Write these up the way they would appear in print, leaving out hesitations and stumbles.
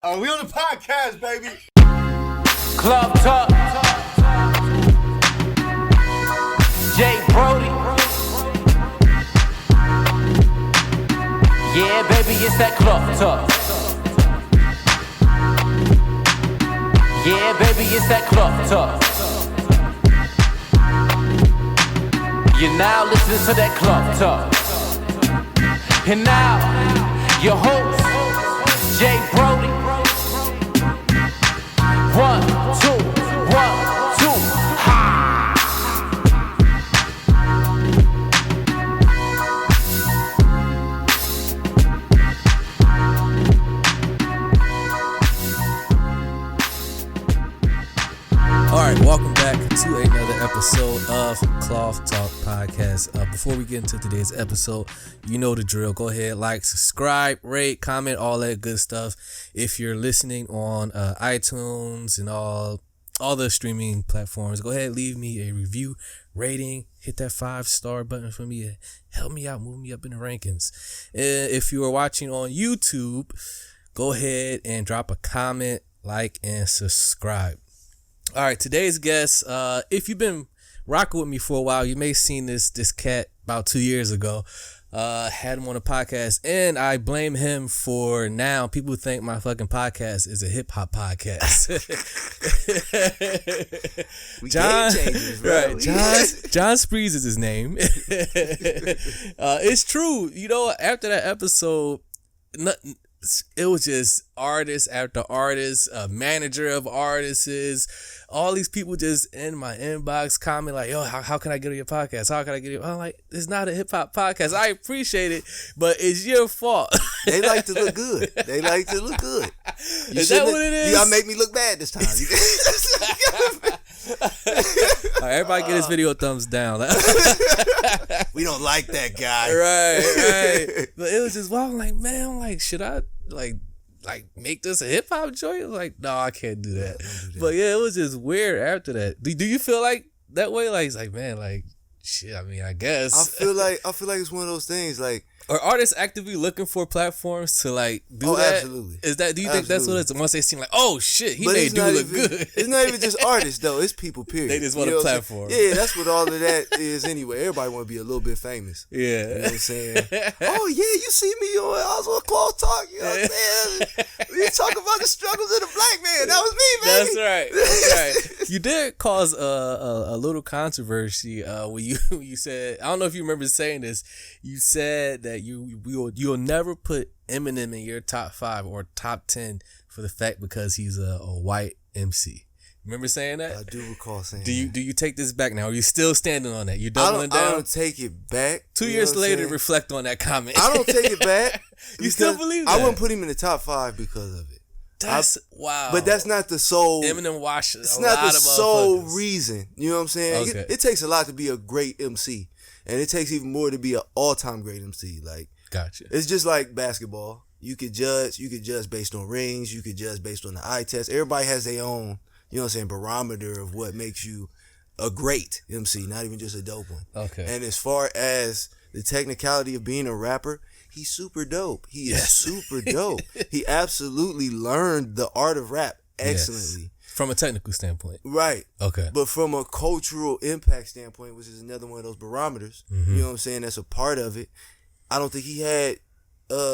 We on the podcast, baby. Club Talk. Jay Brody. Yeah, baby, it's that Club Talk. Yeah, baby, it's that Club Talk. You're now listening to that Club Talk. And now, your host, Jay Brody. 1, 2, 1, 2, ha! All right, welcome back to another episode of Cloth Talk Podcast. Before we get into today's episode, you know the drill. Go ahead, like, subscribe, rate, comment, all that good stuff. If you're listening on iTunes and all the streaming platforms, go ahead, leave me a review, rating, hit that 5-star button for me. Help me out, move me up in the rankings. If you are watching on YouTube, go ahead and drop a comment, like, and subscribe. All right, today's guest, if you've been rocking with me for a while, you may have seen this cat about 2 years ago. Had him on a podcast, and I blame him for now. People think my fucking podcast is a hip-hop podcast. We game changers, bro. Right, Jon Spreez is his name. It's true. You know, after that episode, it was just artist after artist, manager of artists, all these people just in my inbox comment like, yo, how can I get on your podcast? How can I get on? I'm like, it's not a hip hop podcast. I appreciate it, but it's your fault. They like to look good. Is that what it is? You gotta make me look bad this time. All right, everybody get this video thumbs down. We don't like that guy. Right. But it was just, I'm like, should I like make this a hip hop joint? Like, no, I can't do that. Don't do that. But yeah, it was just weird after that. Do you feel like that way? Like, it's like, man, like, shit, I mean, I guess. I feel like it's one of those things like, are artists actively looking for platforms to like do that? Absolutely. Do you think that's what it is? Once they seem like, oh shit, he made dude look good. It's not even just artists though. It's people, period. They just want a platform. Yeah, that's what all of that is anyway. Everybody want to be a little bit famous. Yeah. You know what I'm saying? Oh yeah, you see me I was on Cloth Talk. You know what I'm saying? We talk about the struggles of the black man. That was me, baby. That's right. You did cause a little controversy when you said, I don't know if you remember saying this. You said that you'll never put Eminem in your top 5 or top 10 for the fact because he's a white MC. Remember saying that? I do recall saying Do that. you take this back now? Are you still standing on that? You doubling down? I don't take it back. 2 years later, reflect on that comment. I don't take it back. You still believe that? I wouldn't put him in the top 5 because of it. Wow. But that's not the sole. Eminem washes. It's not the sole reason. You know what I'm saying? Okay. It takes a lot to be a great MC, and it takes even more to be an all-time great MC. Like, gotcha. It's just like basketball. You could judge based on rings. You could judge based on the eye test. Everybody has their own, you know what I'm saying, barometer of what makes you a great MC, not even just a dope one. Okay. And as far as the technicality of being a rapper, he's super dope. He is super dope. He absolutely learned the art of rap excellently. Yes. From a technical standpoint. Right. Okay. But from a cultural impact standpoint, which is another one of those barometers, you know what I'm saying, that's a part of it, I don't think he had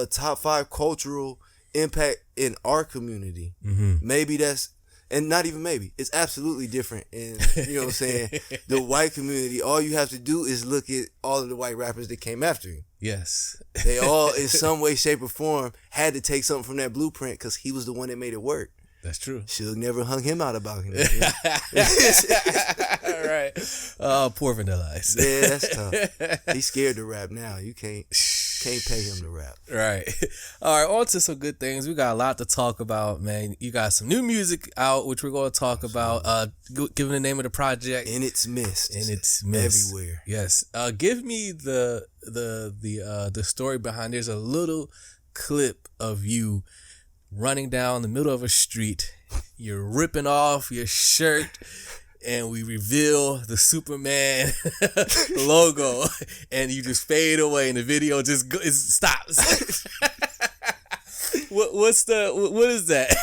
top 5 cultural impact in our community. Maybe that's, and not even maybe, it's absolutely different in, you know what I'm saying, the white community. All you have to do is look at all of the white rappers that came after him. Yes. They all, in some way, shape, or form, had to take something from that blueprint because he was the one that made it work. That's true. Suge never hung him out about him. Right. Oh, poor Vanilla Ice. Yeah, that's tough. He's scared to rap now. You can't pay him to rap. Right. All right, on to some good things. We got a lot to talk about, man. You got some new music out, which we're going to talk about. Giving the name of the project. InItsMidst. InItsMidst. Everywhere. Yes. Give me the story behind. There's a little clip of you running down the middle of a street. You're ripping off your shirt, and we reveal the Superman logo, and you just fade away, and the video just stops. What is that?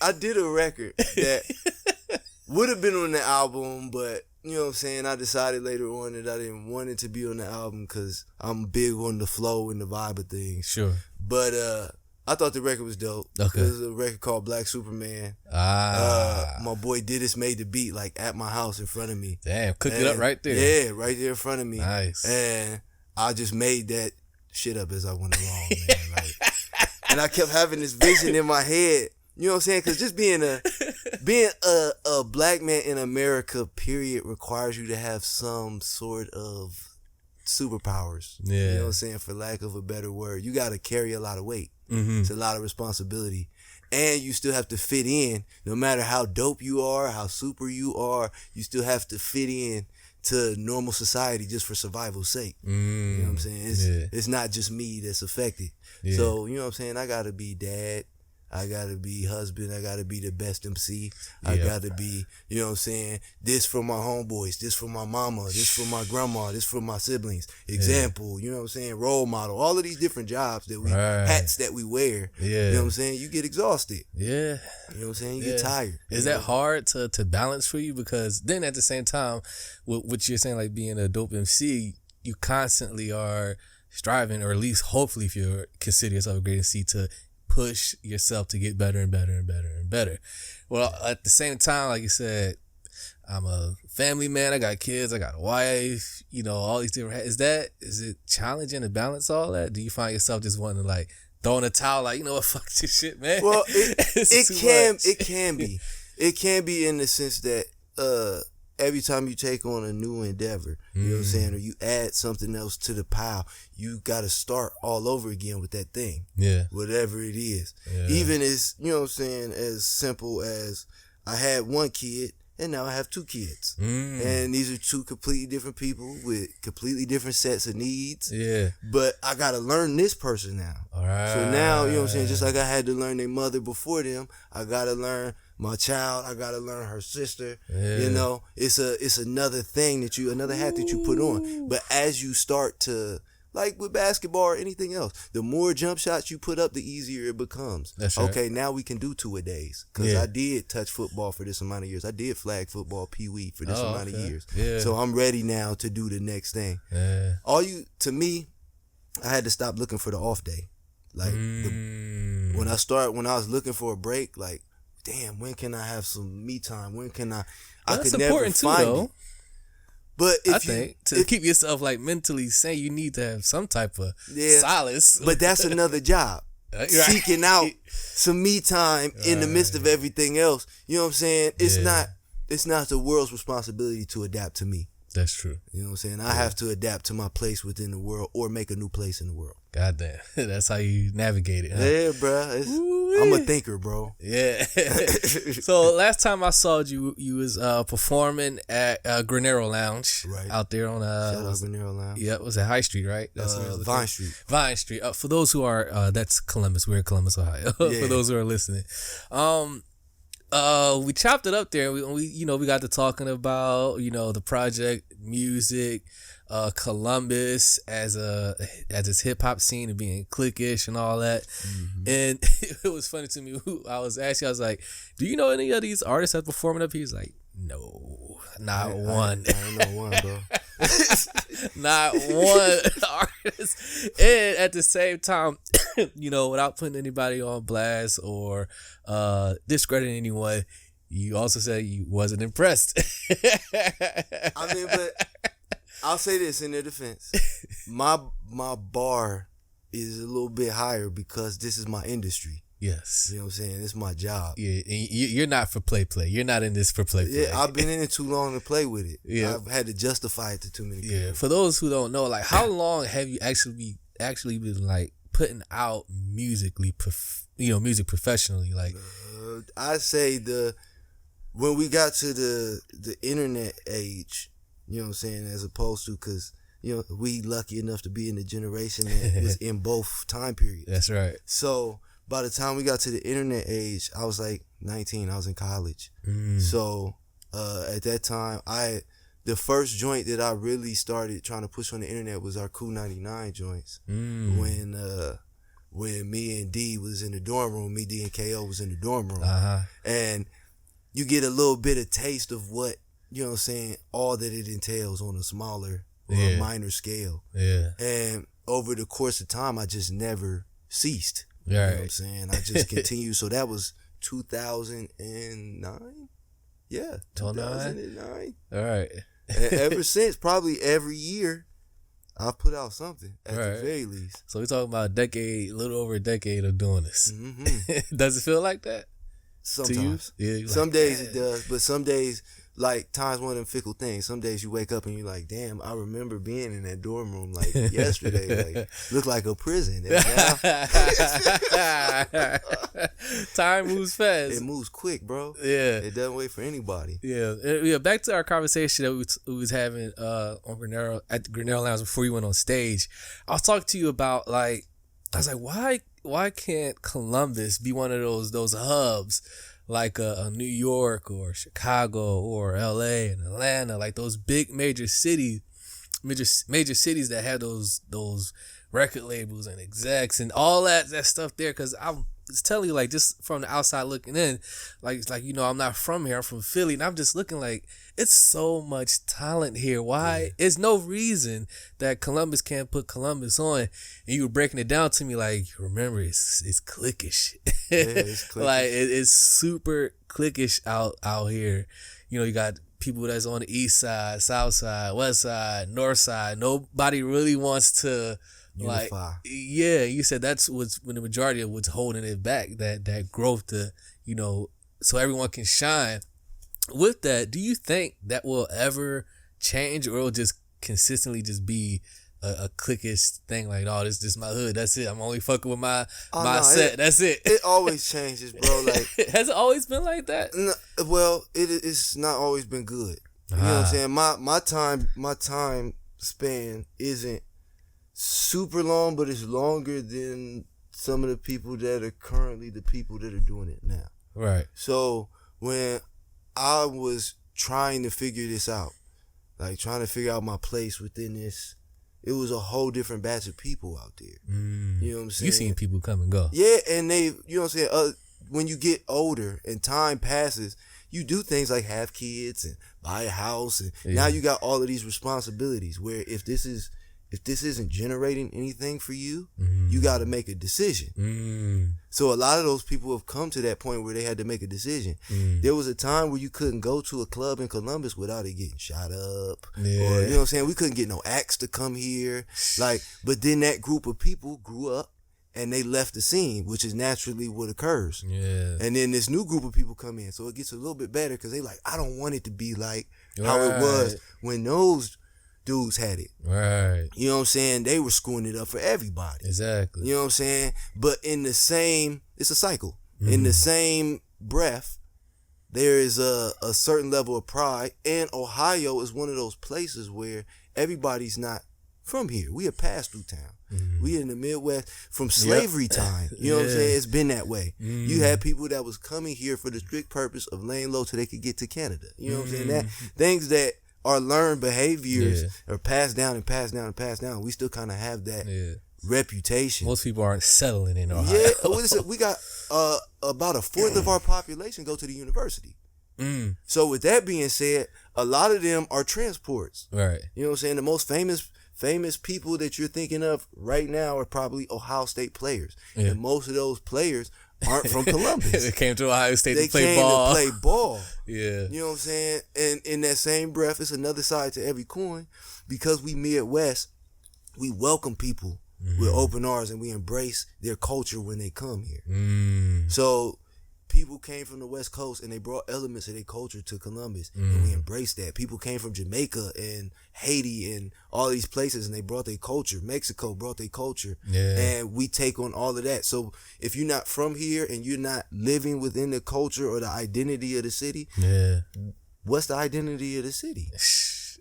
I did a record that would have been on the album, but you know what I'm saying, I decided later on that I didn't want it to be on the album because I'm big on the flow and the vibe of things. Sure. But I thought the record was dope. Okay. It was a record called Black Superman. My boy Didis made the beat like at my house in front of me. Damn, cooked it up right there. Yeah, right there in front of me. Nice. And I just made that shit up as I went along, man. Like, and I kept having this vision in my head. You know what I'm saying? Because just being a black man in America, period, requires you to have some sort of superpowers. Yeah. You know what I'm saying? For lack of a better word, you got to carry a lot of weight. Mm-hmm. It's a lot of responsibility. And you still have to fit in. No matter how dope you are, how super you are, you still have to fit in to normal society just for survival's sake. You know what I'm saying? It's not just me that's affected. Yeah. So, you know what I'm saying? I got to be dad. I gotta be husband. I gotta be the best MC. I gotta be, you know what I'm saying, this for my homeboys, this for my mama, this for my grandma, this for my siblings. Example, you know what I'm saying, role model. All of these different jobs that we, hats that we wear. You know what I'm saying? You get exhausted. Yeah. You know what I'm saying? You get tired. Is that hard to balance for you? Because then at the same time, what you're saying, like being a dope MC, you constantly are striving, or at least hopefully if you consider yourself a great MC, to push yourself to get better and better and better and better. Well, at the same time, like you said, I'm a family man. I got kids. I got a wife. You know, all these different. Is it challenging to balance all that? Do you find yourself just wanting to like throw in a towel, like, you know what, fuck this shit, man? Well, it can be in the sense that every time you take on a new endeavor, you know what I'm saying, or you add something else to the pile, you got to start all over again with that thing. Yeah. Whatever it is. Yeah. Even as, you know what I'm saying, as simple as I had one kid and now I have two kids. And these are two completely different people with completely different sets of needs. Yeah. But I got to learn this person now. All right. So now, you know what I'm saying, just like I had to learn their mother before them, I got to learn my child, I gotta learn her sister. Yeah. You know, it's another thing another hat that you put on. But as you start to, like with basketball or anything else, the more jump shots you put up, the easier it becomes. That's right. Okay, now we can do two-a-days. Because I did touch football for this amount of years. I did flag football, pee-wee for this amount of years. Yeah. So I'm ready now to do the next thing. Yeah. To me, I had to stop looking for the off day. Like when I was looking for a break, like, damn, when can I have some me time? When can I could never find it. But I think to keep yourself like mentally sane, you need to have some type of solace. But that's another job. Seeking out some me time in the midst of everything else. You know what I'm saying? It's not the world's responsibility to adapt to me. That's true. You know what I'm saying? I have to adapt to my place within the world or make a new place in the world. Goddamn. That's how you navigate it, huh? Yeah, bro. I'm a thinker, bro. Yeah. So last time I saw you was performing at Granero Lounge. Right. Out there on shout out Granero Lounge. Yeah, it was at High Street, right? That's Vine Street. Vine Street. For those who are that's Columbus. We're in Columbus, Ohio. Yeah. For those who are listening. We chopped it up there. We got to talking about, the project, music, Columbus as its hip hop scene and being cliquish and all that. And it was funny to me. I was asking, I was like, do you know any of these artists that performing up here? He's like, no, not one. I don't know one, bro. Not one artist. And at the same time, without putting anybody on blast or discrediting anyone, you also said you wasn't impressed. I mean, but I'll say this in their defense. My bar is a little bit higher because this is my industry. Yes. You know what I'm saying? It's my job. Yeah, and you're not for play. You're not in this for play. Yeah, I've been in it too long to play with it. Yeah. I've had to justify it to too many people. Yeah. For those who don't know, like, how long have you actually been like putting out music professionally? Like, I say when we got to the internet age, you know what I'm saying, as opposed to, because we lucky enough to be in the generation that was in both time periods. That's right. So by the time we got to the internet age, I was like 19. I was in college. So at that time, the first joint that I really started trying to push on the internet was our Cool 99 joints. When when me and D was in the dorm room. Me, D, and KO was in the dorm room. And you get a little bit of taste of what, you know what I'm saying, all that it entails on a smaller or a minor scale. Yeah. And over the course of time, I just never ceased. You know what I'm saying? I just continued. So that was 2009? Yeah, 2009. All right. And ever since, probably every year, I've put out something at the very least. So we're talking about a little over a decade of doing this. Does it feel like that? Sometimes. Yeah, some days it does, but some days, like, time's one of them fickle things. Some days you wake up and you're like, damn, I remember being in that dorm room like yesterday. Like, looked like a prison. And now, time moves fast. It moves quick, bro. Yeah. It doesn't wait for anybody. Yeah. Back to our conversation that we was having on Granero, at the Granero Lounge before you went on stage. I was talking to you about, like, I was like, why can't Columbus be one of those hubs like a New York or Chicago or LA and Atlanta, like those big major cities that have those record labels and execs and all that stuff there? Because I'm just telling you, like, just from the outside looking in, like you know, I'm not from here, I'm from Philly, and I'm just looking like it's so much talent here. Why? It's no reason that Columbus can't put Columbus on. And you were breaking it down to me like, remember, it's cliquish. It's cliquish. Like it's super cliquish out here. You know, you got people that's on the east side, south side, west side, north side. Nobody really wants to unify. Like, yeah, you said that's what's when the majority of what's holding it back, that growth to, you know, so everyone can shine. With that, do you think that will ever change, or it'll just consistently just be a cliquish thing? Like, oh, this is my hood. That's it. I'm only fucking with my set. That's it. It always changes, bro. Like, has it always been like that? No, well, it's not always been good. You know what I'm saying? My time span isn't super long, but it's longer than some of the people that are currently the people that are doing it now. Right. So when I was trying to figure this out, like trying to figure out my place within this, it was a whole different batch of people out there. You know what I'm saying? You seen people come and go. Yeah, and they, you know what I'm saying? When you get older and time passes, you do things like have kids and buy a house, and now you got all of these responsibilities where if this isn't generating anything for you, you got to make a decision. So a lot of those people have come to that point where they had to make a decision. There was a time where you couldn't go to a club in Columbus without it getting shot up. Or, you know what I'm saying? We couldn't get no acts to come here. Like, but then that group of people grew up and they left the scene, which is naturally what occurs. Yeah. And then this new group of people come in. So it gets a little bit better because they like, I don't want it to be like how it was when those dudes had it. Right. You know what I'm saying? They were screwing it up for everybody. Exactly. You know what I'm saying? But it's a cycle. In the same breath, there is a certain level of pride. And Ohio is one of those places where everybody's not from here. We have passed through town. We in the Midwest from slavery time. You know what I'm saying? It's been that way. You had people that was coming here for the strict purpose of laying low till they could get to Canada. You know what I'm saying? That things that our learned behaviors are passed down and passed down and passed down. We still kind of have that reputation. Most people aren't settling in Ohio. Yeah, we got about a fourth of our population go to the university. So with that being said, a lot of them are transports. Right. You know what I'm saying? The most famous people that you're thinking of right now are probably Ohio State players. And most of those players aren't from Columbus. They came to Ohio State to play ball. They came to play ball. Yeah. You know what I'm saying? And in that same breath, it's another side to every coin. Because we Midwest, we welcome people with open arms and we embrace their culture when they come here. So people came from the West Coast and they brought elements of their culture to Columbus, and we embraced that. People came from Jamaica and Haiti and all these places, and they brought their culture. Mexico brought their culture, and we take on all of that. So if you're not from here and you're not living within the culture or the identity of the city, what's the identity of the city?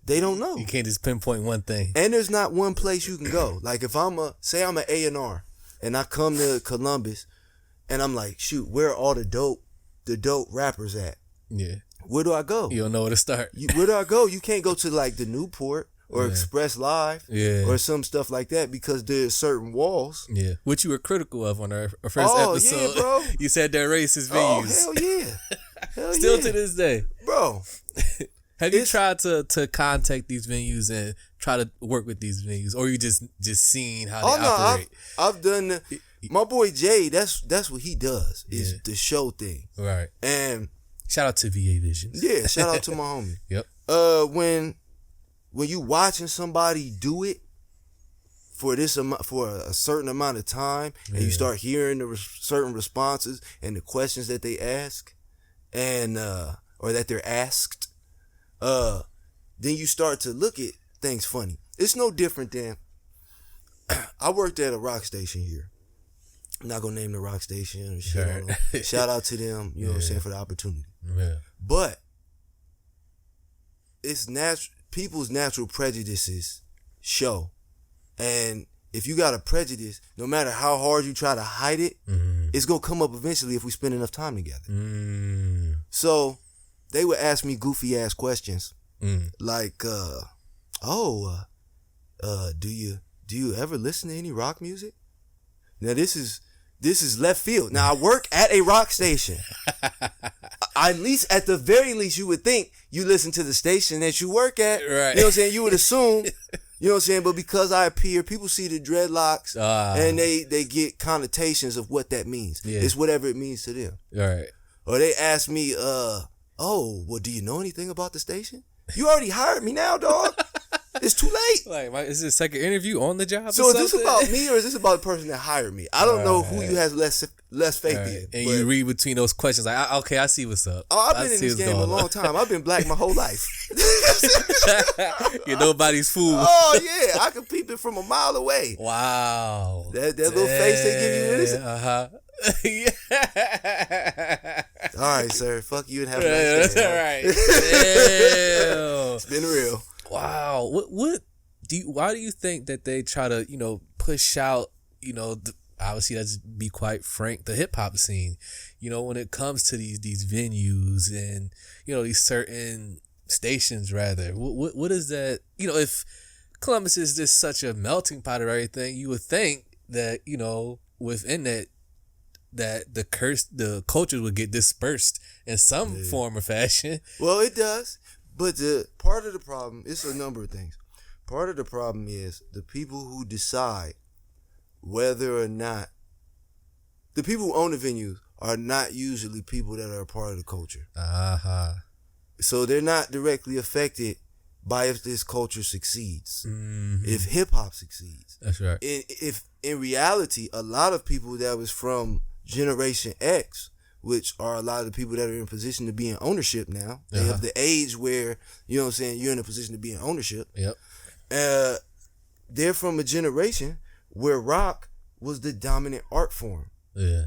They don't know. You can't just pinpoint one thing. And there's not one place you can go. Like if I'm an A&R and I come to Columbus, and I'm like, shoot, where are all the dope rappers at? Yeah. Where do I go? You don't know where to start. Where do I go? You can't go to like the Newport or Express Live or some stuff like that because there's certain walls. Yeah, which you were critical of on our first episode. Yeah, bro. You said they're racist venues. Oh, hell yeah. Hell Still yeah. to this day. Bro. Have you tried to contact these venues and try to work with these venues, or you just seeing how they operate? I've done my boy Jay, that's what he does, is the show thing. Right. And shout out to VA Visions. Yeah, shout out to my homie. Yep. When you watching somebody do it for a certain amount of time, and you start hearing the certain responses and the questions that they ask, and or that they're asked, then you start to look at things funny. It's no different than I worked at a rock station here. I'm not gonna name the rock station or shit. Shout out to them, you know what I'm saying, for the opportunity. Yeah. But it's people's natural prejudices show. And if you got a prejudice, no matter how hard you try to hide it, it's gonna come up eventually if we spend enough time together. So they would ask me goofy ass questions like, do you ever listen to any rock music? Now this is left field. Now I work at a rock station. At the very least, you would think you listen to the station that you work at. Right. You know what I'm saying? You would assume. You know what I'm saying? But because I appear, people see the dreadlocks and they get connotations of what that means. Yeah. It's whatever it means to them. Right. Or they ask me, do you know anything about the station? You already hired me now, dog. It's too late. Like, is this a second interview on the job? So is this about me or is this about the person that hired me? I don't know who you have less faith in. And you read between those questions like, okay, I see what's up. Oh, I've been in this game a long time. I've been black my whole life. You're nobody's fool. Oh yeah, I can peep it from a mile away. Wow. That little face they give you. Yeah. All right, sir. Fuck you and have a nice day. That's all right. It's been real. Wow. Why do you think that they try to, push out, obviously, let's be quite frank, the hip hop scene, when it comes to these venues and, these certain stations rather, what is that, if Columbus is just such a melting pot of everything, you would think that, within that the culture would get dispersed in some form or fashion. Well, it does. But part of the problem, it's a number of things. Part of the problem is the people who decide whether or not, the people who own the venues are not usually people that are a part of the culture. So they're not directly affected by if this culture succeeds, if hip hop succeeds. That's right. If in reality, a lot of people that was from Generation X, which are a lot of the people that are in position to be in ownership now. They have the age where, you know what I'm saying, you're in a position to be in ownership. Yep. They're from a generation where rock was the dominant art form. Yeah.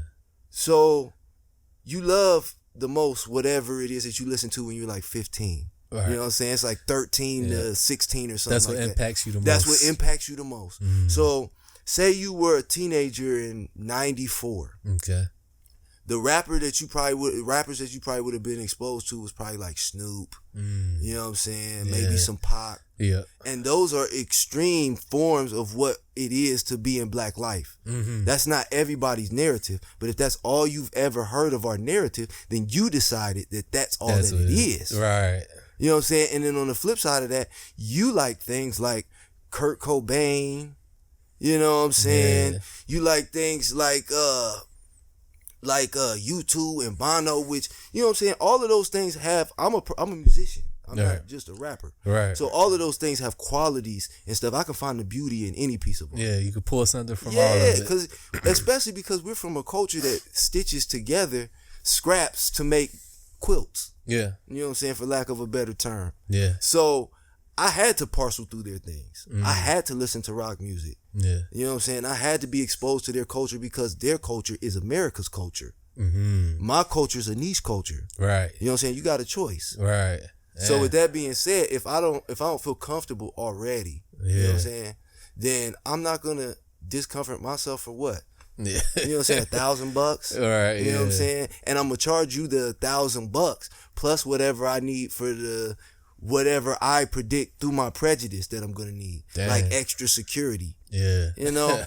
So you love the most whatever it is that you listen to when you're like 15. Right. You know what I'm saying? It's like 13 to 16 or something like that. That's what impacts you the most. That's what impacts you the most. So say you were a teenager in 94. Okay. The rappers that you probably would have been exposed to was probably like Snoop, you know what I'm saying? Yeah. Maybe some Pac. Yeah. And those are extreme forms of what it is to be in black life. That's not everybody's narrative, but if that's all you've ever heard of our narrative, then you decided that that's all that it is. Right. You know what I'm saying? And then on the flip side of that, you like things like Kurt Cobain, you know what I'm saying? Yeah. You like things like U2 and Bono, which, you know what I'm saying, all of those things have, I'm a musician. I'm not just a rapper. Right. So all of those things have qualities and stuff. I can find the beauty in any piece of art. Yeah, you can pull something from all of it. Yeah, especially because we're from a culture that stitches together scraps to make quilts. Yeah. You know what I'm saying, for lack of a better term. Yeah. So I had to parcel through their things. I had to listen to rock music. Yeah. You know what I'm saying? I had to be exposed to their culture because their culture is America's culture. My culture is a niche culture. Right. You know what I'm saying? You got a choice. Right. Yeah. So with that being said, if I don't feel comfortable already, you know what I'm saying, then I'm not gonna discomfort myself for what? Yeah. You know what I'm saying? $1,000. Right. You know what I'm saying? And I'm gonna charge you the $1,000 plus whatever I need for the whatever I predict through my prejudice that I'm gonna need. Dang. Like extra security. Yeah. You know,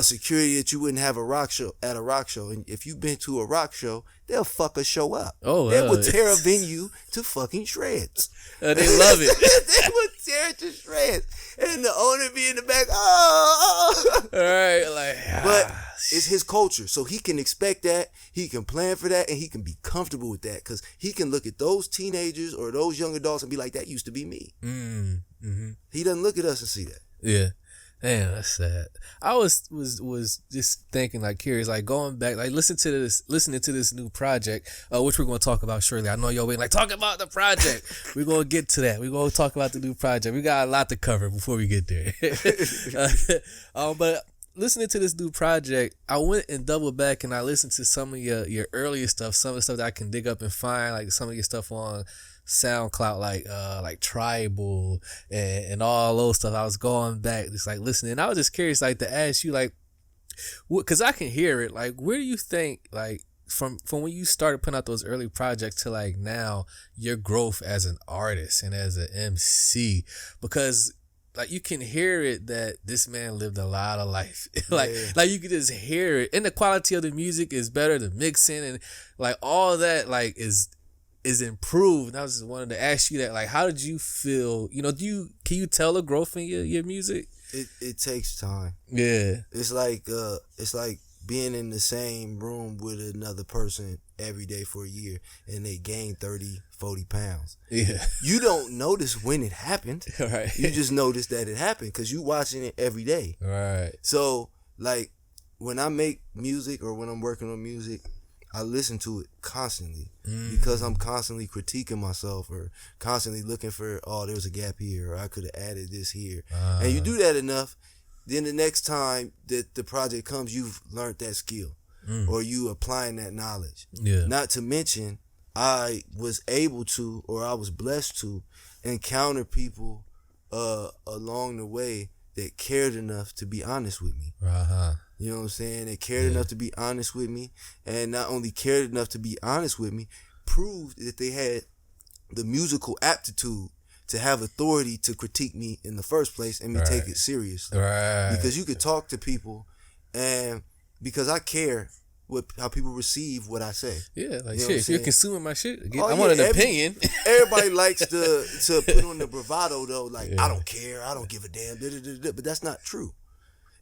security that you wouldn't have at a rock show. And if you've been to a rock show, they'll fuck a show up. Oh, they will tear a venue to fucking shreds. They love it. They will tear it to shreds. And the owner be in the back, oh. All right, like, but it's his culture, so he can expect that, he can plan for that, and he can be comfortable with that, because he can look at those teenagers or those young adults and be like, that used to be me. He doesn't look at us and see that. Yeah. Damn, that's sad. I was just thinking, like, curious, like, going back, like, listening to this new project, which we're going to talk about shortly. I know y'all waiting, like, talk about the project. We're going to get to that. We're going to talk about the new project. We got a lot to cover before we get there. But listening to this new project, I went and doubled back and I listened to some of your earlier stuff, some of the stuff that I can dig up and find, like some of your stuff on SoundCloud, like Tribal and all those stuff. I was going back, just like listening. I was just curious, like, to ask you, like, because I can hear it. Like, where do you think, like, from when you started putting out those early projects to like now, your growth as an artist and as an MC? Because like you can hear it that this man lived a lot of life. like you can just hear it, and the quality of the music is better. The mixing and like all that like is improved. And I was just wanted to ask you that, like, how did you feel? You know, can you tell the growth in your music? It takes time. Yeah, it's like being in the same room with another person every day for a year and they gain 30-40 pounds. Yeah, you don't notice when it happened. Right. You just notice that it happened because you watching it every day. Right. So like when I make music or when I'm working on music, I listen to it constantly because I'm constantly critiquing myself or constantly looking for, oh, there's a gap here, or I could have added this here. And you do that enough, then the next time that the project comes, you've learned that skill or you applying that knowledge. Yeah. Not to mention, I was able to, or I was blessed to encounter people along the way that cared enough to be honest with me. Uh-huh. You know what I'm saying? They cared enough to be honest with me, and not only cared enough to be honest with me, proved that they had the musical aptitude to have authority to critique me in the first place and me take it seriously. Right. Because you could talk to people, and because I care how people receive what I say. Yeah, like, you know shit, if you're consuming my shit, I want an opinion. Everybody likes to put on the bravado, though, like, I don't care, I don't give a damn, but that's not true.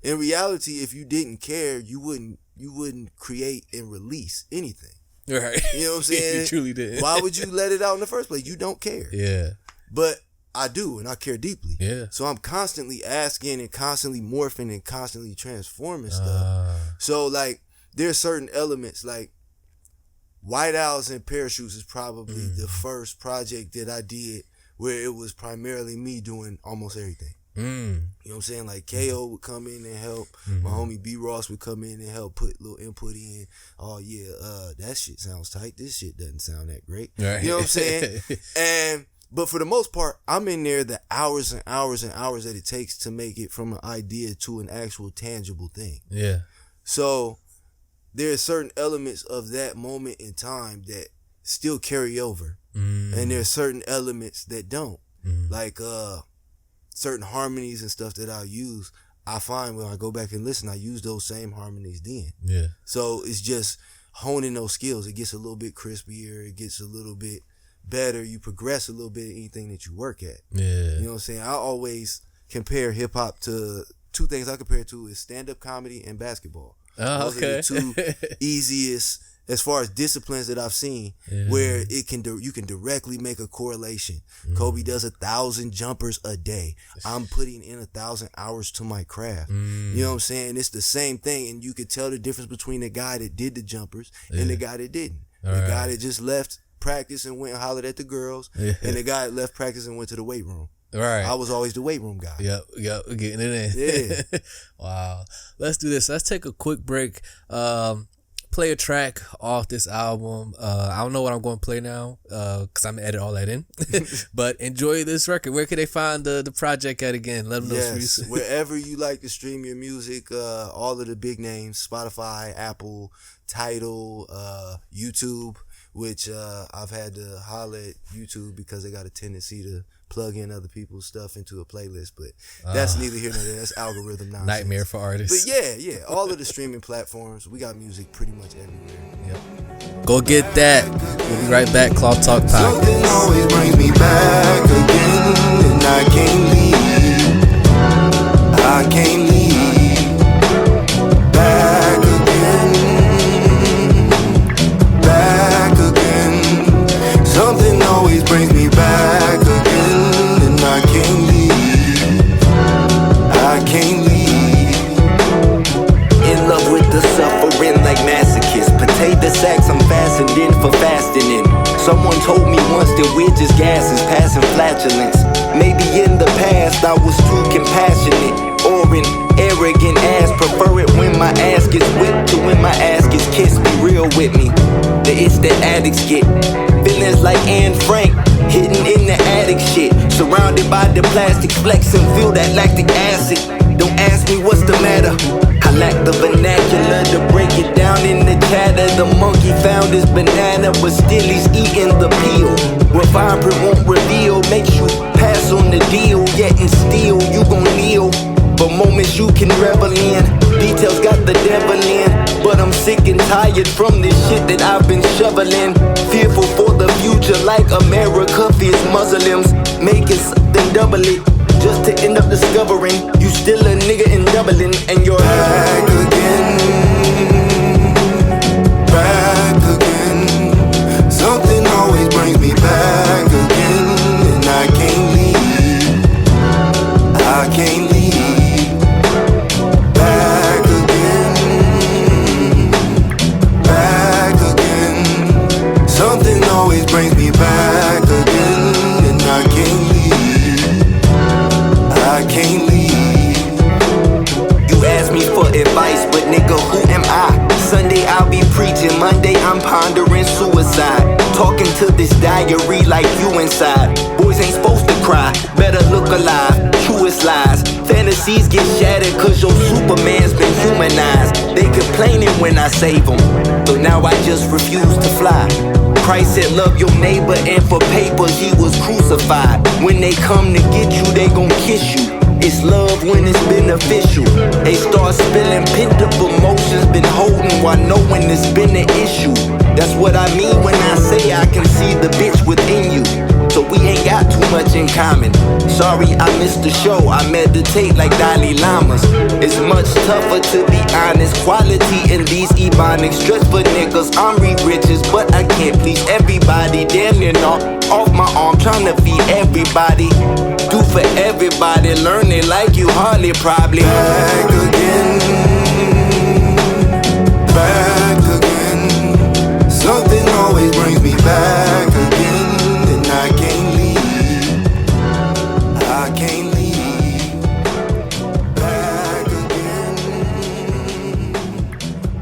In reality, if you didn't care, you wouldn't create and release anything. Right. You know what I'm saying? You truly did. Why would you let it out in the first place? You don't care. Yeah. But I do, and I care deeply. Yeah. So I'm constantly asking and constantly morphing and constantly transforming stuff. So like there's certain elements like White Owls and Parachutes is probably the first project that I did where it was primarily me doing almost everything. You know what I'm saying? Like KO would come in and help. My homie B Ross would come in and help put a little input in. Oh yeah, that shit sounds tight. This shit doesn't sound that great. Right. You know what I'm saying? But for the most part, I'm in there the hours and hours and hours that it takes to make it from an idea to an actual tangible thing. Yeah. So there are certain elements of that moment in time that still carry over. And there are certain elements that don't. Like certain harmonies and stuff that I use, I find when I go back and listen, I use those same harmonies then. Yeah. So it's just honing those skills. It gets a little bit crispier. It gets a little bit better. You progress a little bit in anything that you work at. Yeah. You know what I'm saying? I always compare hip hop to two things I compare it to is stand-up comedy and basketball. Those are the two easiest as far as disciplines that I've seen where you can directly make a correlation. Kobe does 1,000 jumpers a day. I'm putting in 1,000 hours to my craft. You know what I'm saying? It's the same thing, and you could tell the difference between the guy that did the jumpers and the guy that didn't. The guy that just left practice and went and hollered at the girls, and the guy that left practice and went to the weight room. Right. I was always the weight room guy. Yep, getting it in. Yeah. Wow. Let's do this. Let's take a quick break. Play a track off this album. I don't know what I'm going to play now because I'm going to edit all that in. But enjoy this record. Where can they find the project at again? Let them know. Yes, wherever you like to stream your music, all of the big names, Spotify, Apple, Tidal, YouTube. which I've had to holler at YouTube because they got a tendency to plug in other people's stuff into a playlist, but that's neither here nor there. That's algorithm nonsense. Nightmare for artists. But yeah, all of the streaming platforms, we got music pretty much everywhere. Yep. Go get that. We'll be right back. Cloth Talk Podcast. Something always brings me back again, and I can't leave. I can't leave. Back again. Back again. Something always brings me back again, and I can't leave. I can't leave. In love with the suffering like masochists. Potato sacks I'm fastened in for fasting in. Someone told me once that we're just gases passing flatulence. Maybe in the past I was too compassionate or an arrogant ass. Prefer it when my ass gets whipped to when my ass gets kissed. Be real with me. The itch that addicts get. Feelings like Anne Frank, hidden in the attic shit. Surrounded by the plastic flex and feel that lactic acid. Don't ask me what's the matter. I lack the vernacular to break it down in the chatter. The monkey found his banana, but still he's eating the peel. Refined print won't reveal, makes you pass on the deal. Yet and still you gon' kneel for moments you can revel in. Details got the devil in, but I'm sick and tired from this shit that I've been shoveling. Fearful for the future like America fears Muslims. Making something double it, just to end up discovering you still a nigga in Dublin and you're back again. Back again. Something always brings me back again, and I can't leave. I can't leave. Back again. Back again. Something always brings me back again, and I can't leave. I can't leave. You ask me for advice, but nigga, who am I? Sunday I'll be preaching, Monday I'm pondering suicide. Talking to this diary like you inside. Boys ain't supposed to cry, better look alive. Truest lies, fantasies get shattered cause your Superman's been humanized. They complaining when I save them, so now I just refuse to fly. Christ said love your neighbor, and for papers he was crucified. When they come to get you, they gon' kiss you. It's love when it's beneficial. They start spilling pent up emotions, been holding while knowing it's been an issue. That's what I mean when I say I can see the bitch within you. So we ain't got too much in common. Sorry I missed the show, I meditate like Dalai Lamas. It's much tougher to be honest. Quality in these ebonics, just for niggas. I'm riches, but I can't please everybody. Damn near not off my arm, trying to feed everybody. Do for everybody, learn it like you hardly probably. Back again. Back again. Something always brings me back again, and I can't leave. I can't leave. Back again.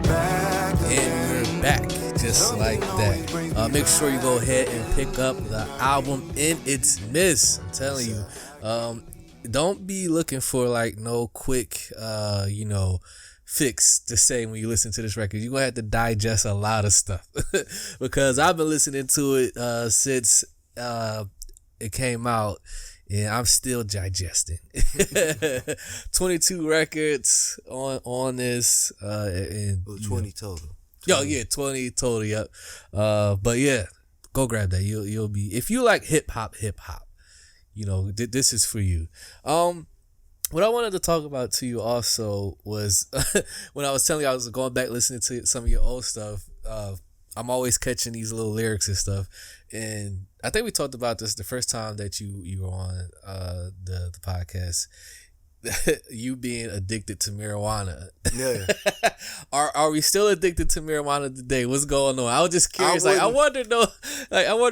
Back again. And we're back, just like that. Make sure you go ahead and pick up the album InItsMidst. I'm telling you, don't be looking for like no quick, fix to say when you listen to this record. You're gonna have to digest a lot of stuff because I've been listening to it since it came out, and I'm still digesting. 22 records on this, and 20 total. Yo, yeah, 20 total, yep. But yeah, go grab that. You'll be, if you like hip hop, this is for you. What I wanted to talk about to you also was when I was telling you I was going back listening to some of your old stuff. I'm always catching these little lyrics and stuff, and I think we talked about this the first time that you were on the podcast. You being addicted to marijuana. Yeah. Are we still addicted to marijuana today? What's going on? I was just curious. I wonder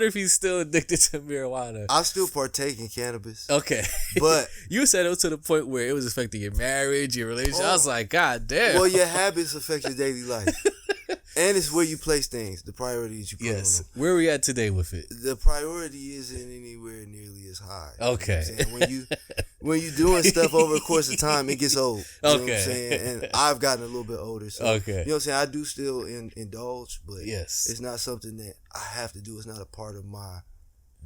if he's still addicted to marijuana. I still partake in cannabis. Okay. But you said it was to the point where it was affecting your marriage, your relationship. I was like, God damn. Well, your habits affect your daily life. And it's where you place things, the priorities you put on them. Where are we at today with it? The priority isn't anywhere nearly as high. Okay. You know what I'm saying? when you doing stuff over the course of time, it gets old. You know what I'm Okay. saying? And I've gotten a little bit older. So, Okay. you know what I'm saying? I do still indulge, but Yes. it's not something that I have to do. It's not a part of my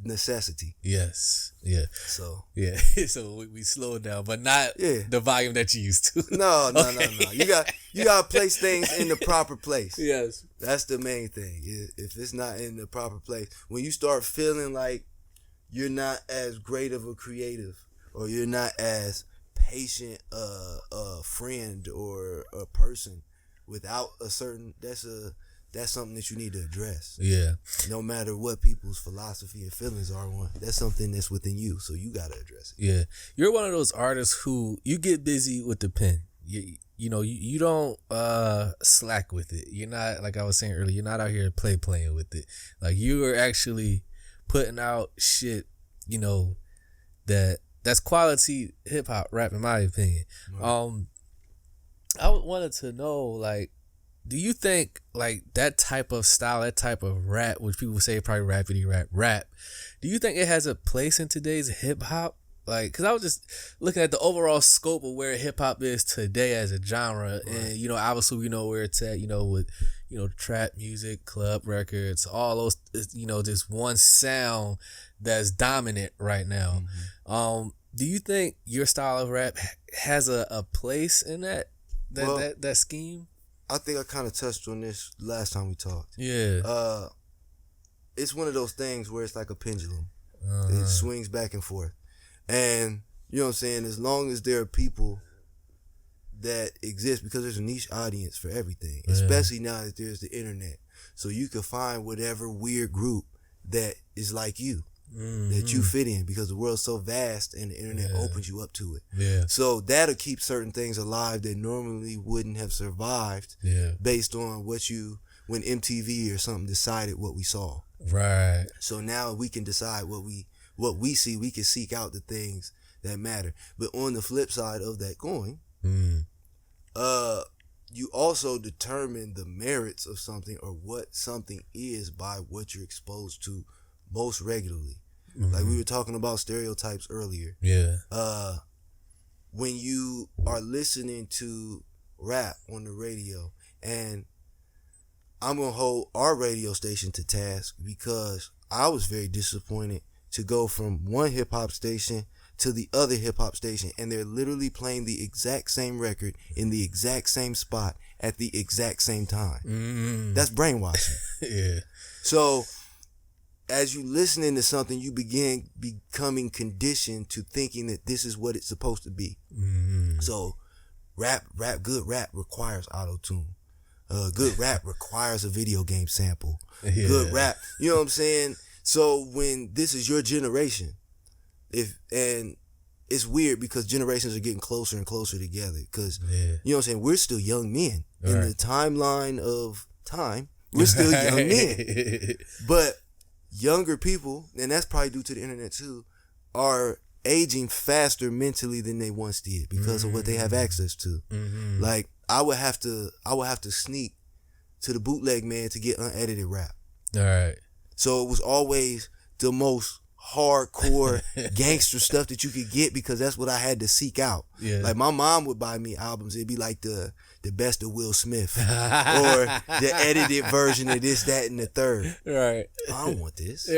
necessity. Yes. Yeah. So, Yeah. So we slowed down, but not Yeah. the volume that you used to. no. You got to place things in the proper place. Yes. That's the main thing. If it's not in the proper place, when you start feeling like you're not as great of a creative, or you're not as patient a friend or a person without a certain, that's something that you need to address. Yeah. No matter what people's philosophy and feelings are on, that's something that's within you, so you gotta address it. Yeah. You're one of those artists who you get busy with the pen. You don't slack with it. You're not, like I was saying earlier, you're not out here playing with it. Like, you are actually putting out shit, that's quality hip hop rap, in my opinion. Right. I wanted to know, like, do you think like that type of style, that type of rap, which people say probably rapidy rap, do you think it has a place in today's hip hop? Like, cause I was just looking at the overall scope of where hip hop is today as a genre, right. And obviously we know where it's at, with trap music, club records, all those, this one sound that's dominant right now. Mm-hmm. Do you think your style of rap has a place in that scheme? I think I kind of touched on this last time we talked. Yeah. It's one of those things where it's like a pendulum. It swings back and forth. And, you know what I'm saying, as long as there are people that exist, because there's a niche audience for everything, especially now that there's the internet. So you can find whatever weird group that is like you, that you fit in, because the world's so vast and the internet opens you up to it. Yeah. So that'll keep certain things alive that normally wouldn't have survived based on when MTV or something decided what we saw. Right. So now we can decide what we see. We can seek out the things that matter. But on the flip side of that coin, you also determine the merits of something, or what something is, by what you're exposed to most regularly. Like we were talking about stereotypes earlier. Yeah. When you are listening to rap on the radio, and I'm going to hold our radio station to task, because I was very disappointed to go from one hip hop station to the other hip hop station, and they're literally playing the exact same record in the exact same spot at the exact same time. That's brainwashing. Yeah. So as you listening to something, you begin becoming conditioned to thinking that this is what it's supposed to be. So good rap requires auto-tune. Good rap requires a video game sample. Yeah. Good rap, you know what I'm saying? So when this is your generation, and it's weird because generations are getting closer and closer together, because you know what I'm saying, we're still young men. Right. In the timeline of time, we're still young men. But younger people, and that's probably due to the internet too, are aging faster mentally than they once did because of what they have access to. Like I would have to sneak to the bootleg man to get unedited rap. All right. So it was always the most hardcore gangster stuff that you could get, because that's what I had to seek out. Yeah. Like my mom would buy me albums. It'd be like the best of Will Smith or the edited version of this, that, and the third. Right. I don't want this.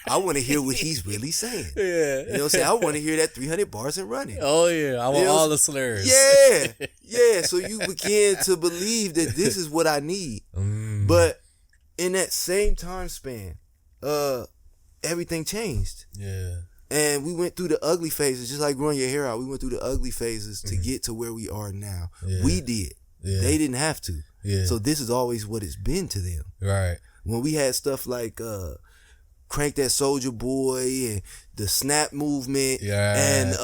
I want to hear what he's really saying. Yeah. You know what I'm saying? I want to hear that 300 bars and running. Oh yeah. I want all the slurs. Yeah. Yeah. So you begin to believe that this is what I need. But in that same time span, everything changed. Yeah. And we went through the ugly phases, just like growing your hair out. We went through the ugly phases to get to where we are now. Yeah. We did. Yeah. They didn't have to. Yeah. So this is always what it's been to them. Right. When we had stuff like Crank That Soulja Boy and the Snap movement and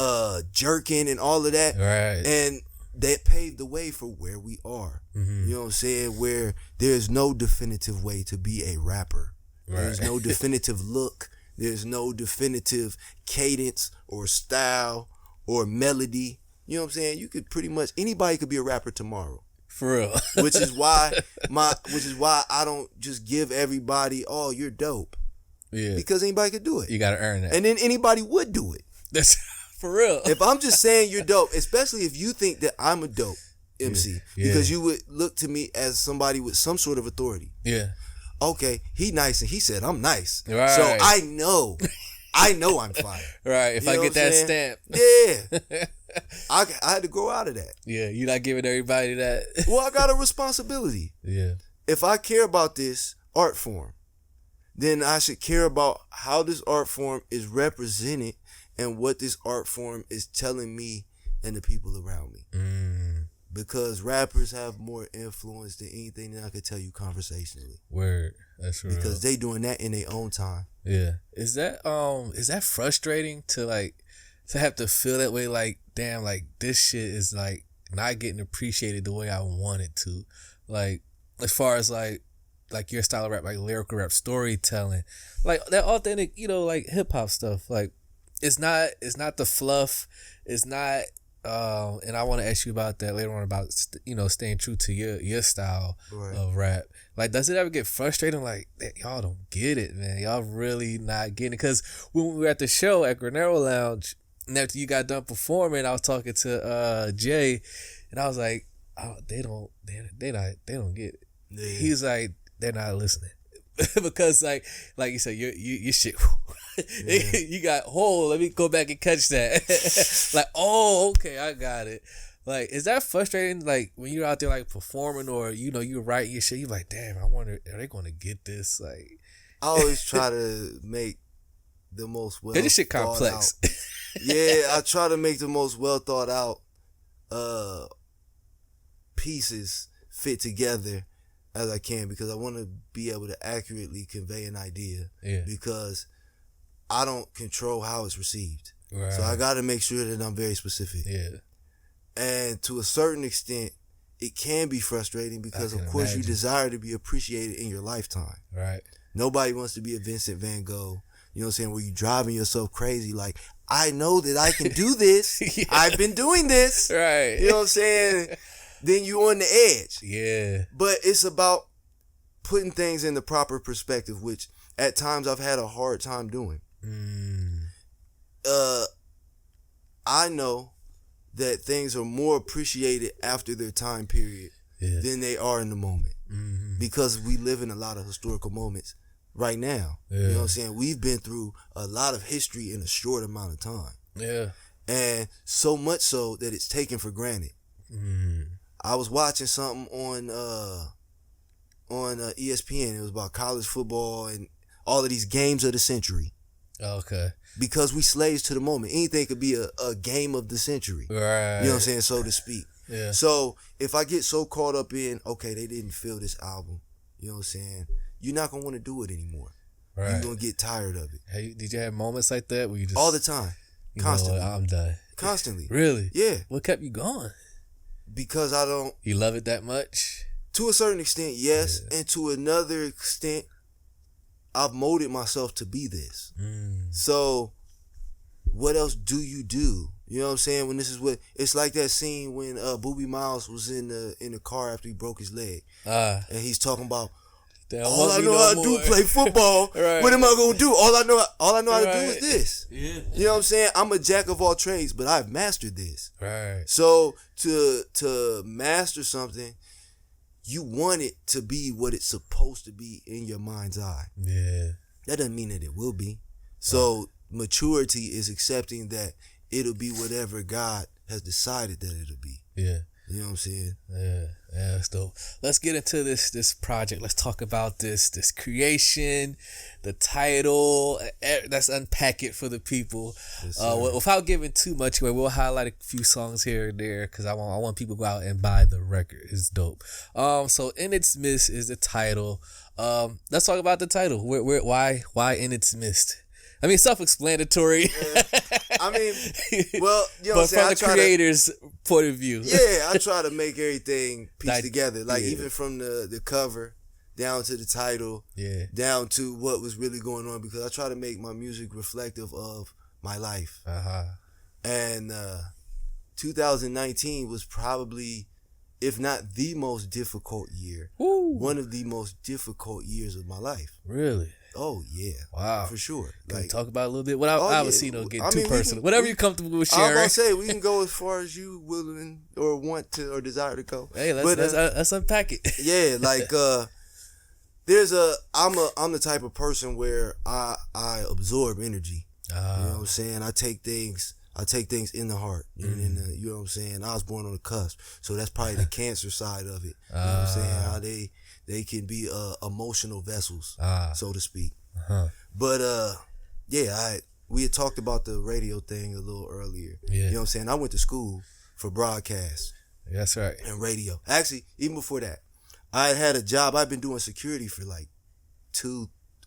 Jerkin and all of that. Right. And that paved the way for where we are. You know what I'm saying? Where there's no definitive way to be a rapper. Right. There's no definitive look. There's no definitive cadence or style or melody. You know what I'm saying? You could pretty much, anybody could be a rapper tomorrow. For real. which is why I don't just give everybody, oh, you're dope. Yeah. Because anybody could do it. You gotta earn that. And then anybody would do it. For real. If I'm just saying you're dope, especially if you think that I'm a dope MC, because you would look to me as somebody with some sort of authority. Yeah. Okay, he nice and he said I'm nice. Right. So I know I'm fine. Right. If I get that stamp. Yeah. I had to grow out of that. Yeah, you're not giving everybody that. Well, I got a responsibility. Yeah. If I care about this art form, then I should care about how this art form is represented and what this art form is telling me and the people around me. Because rappers have more influence than anything that I could tell you conversationally. Word. That's real. Because they doing that in their own time. Yeah. Is that frustrating to have to feel that way? Like, damn, like this shit is like not getting appreciated the way I want it to. Like, as far as like your style of rap, like lyrical rap, storytelling, like that authentic, like hip hop stuff. Like, it's not the fluff. It's not. And I want to ask you about that later on about staying true to your style of rap. Like, does it ever get frustrating? Like, y'all don't get it, man. Y'all really not getting it. Because when we were at the show at Granero Lounge, and after you got done performing, I was talking to Jay, and I was like, oh, they don't get it. Yeah. He's like, they're not listening. Because like you said, your shit. You got let me go back and catch that. Like, oh, okay, I got it. Like, is that frustrating? Like, when you're out there like performing or you're writing your shit, you're like, damn, I wonder, are they going to get this? Like, I always try to make the most well. This shit complex. Yeah, I try to make the most well thought out pieces fit together as I can, because I want to be able to accurately convey an idea. Yeah. Because I don't control how it's received. Right. So I got to make sure that I'm very specific. Yeah. And to a certain extent, it can be frustrating because, of course, you desire to be appreciated in your lifetime. Right. Nobody wants to be a Vincent Van Gogh. You know what I'm saying? Where you driving yourself crazy. Like, I know that I can do this. Yeah. I've been doing this. Right. You know what I'm saying? Then you on the edge. Yeah. But it's about putting things in the proper perspective, which at times I've had a hard time doing. I know that things are more appreciated after their time period than they are in the moment. Because we live in a lot of historical moments right now. You know what I'm saying? We've been through a lot of history in a short amount of time. Yeah. And so much so that it's taken for granted. I was watching something on ESPN. It was about college football and all of these games of the century. Okay. Because we slaves to the moment. Anything could be a game of the century. Right. You know what I'm saying? So to speak. Yeah. So if I get so caught up in, okay, they didn't feel this album, you know what I'm saying? You're not going to want to do it anymore. Right. You're going to get tired of it. Hey, did you have moments like that where you just... All the time. Constantly. I'm done. Constantly. Really? Yeah. What kept you going? Because I don't... You love it that much? To a certain extent, yes. Yeah. And to another extent, I've molded myself to be this. So, what else do? You know what I'm saying? When this is what... It's like that scene when Boobie Miles was in the car after he broke his leg. And he's talking about, all I know how to do is play football. Right. What am I going to do? All I know how to do is this. Yeah. You know what I'm saying? I'm a jack of all trades, but I've mastered this. Right. So to master something, you want it to be what it's supposed to be in your mind's eye. Yeah. That doesn't mean that it will be. So maturity is accepting that it'll be whatever God has decided that it'll be. Yeah. You know what I'm saying? Yeah, that's dope. Let's get into this project. Let's talk about this creation, the title. Let's unpack it for the people. Yes, without giving too much away, we'll highlight a few songs here and there because I want people to go out and buy the record. It's dope. So InItsMidst is the title. Let's talk about the title. Why InItsMidst? I mean, self-explanatory. Yeah. I mean, well, you know what I'm saying? But from the creator's point of view. Yeah, I try to make everything piece together. Like, even from the cover down to the title, down to what was really going on, because I try to make my music reflective of my life. And 2019 was probably, if not the most difficult year, one of the most difficult years of my life. Really? Oh yeah. Wow. For sure. Can we Like, talk about it a little bit? Without obviously, getting too we personal. can- Whatever you're comfortable with I'm sharing. gonna say we can go as far as you willing or want to or desire to go. Hey, But, let's unpack it. yeah, like I'm the type of person where I absorb energy. You know what I'm saying? I take things in the heart. And you know what I'm saying? I was born on the cusp. So that's probably the cancer side of it. You know what I'm saying? How they can be emotional vessels, so to speak. But we had talked about the radio thing a little earlier. Yeah. You know what I'm saying? I went to school for broadcast That's right. and radio. Actually, even before that, I had a job. I've been doing security for like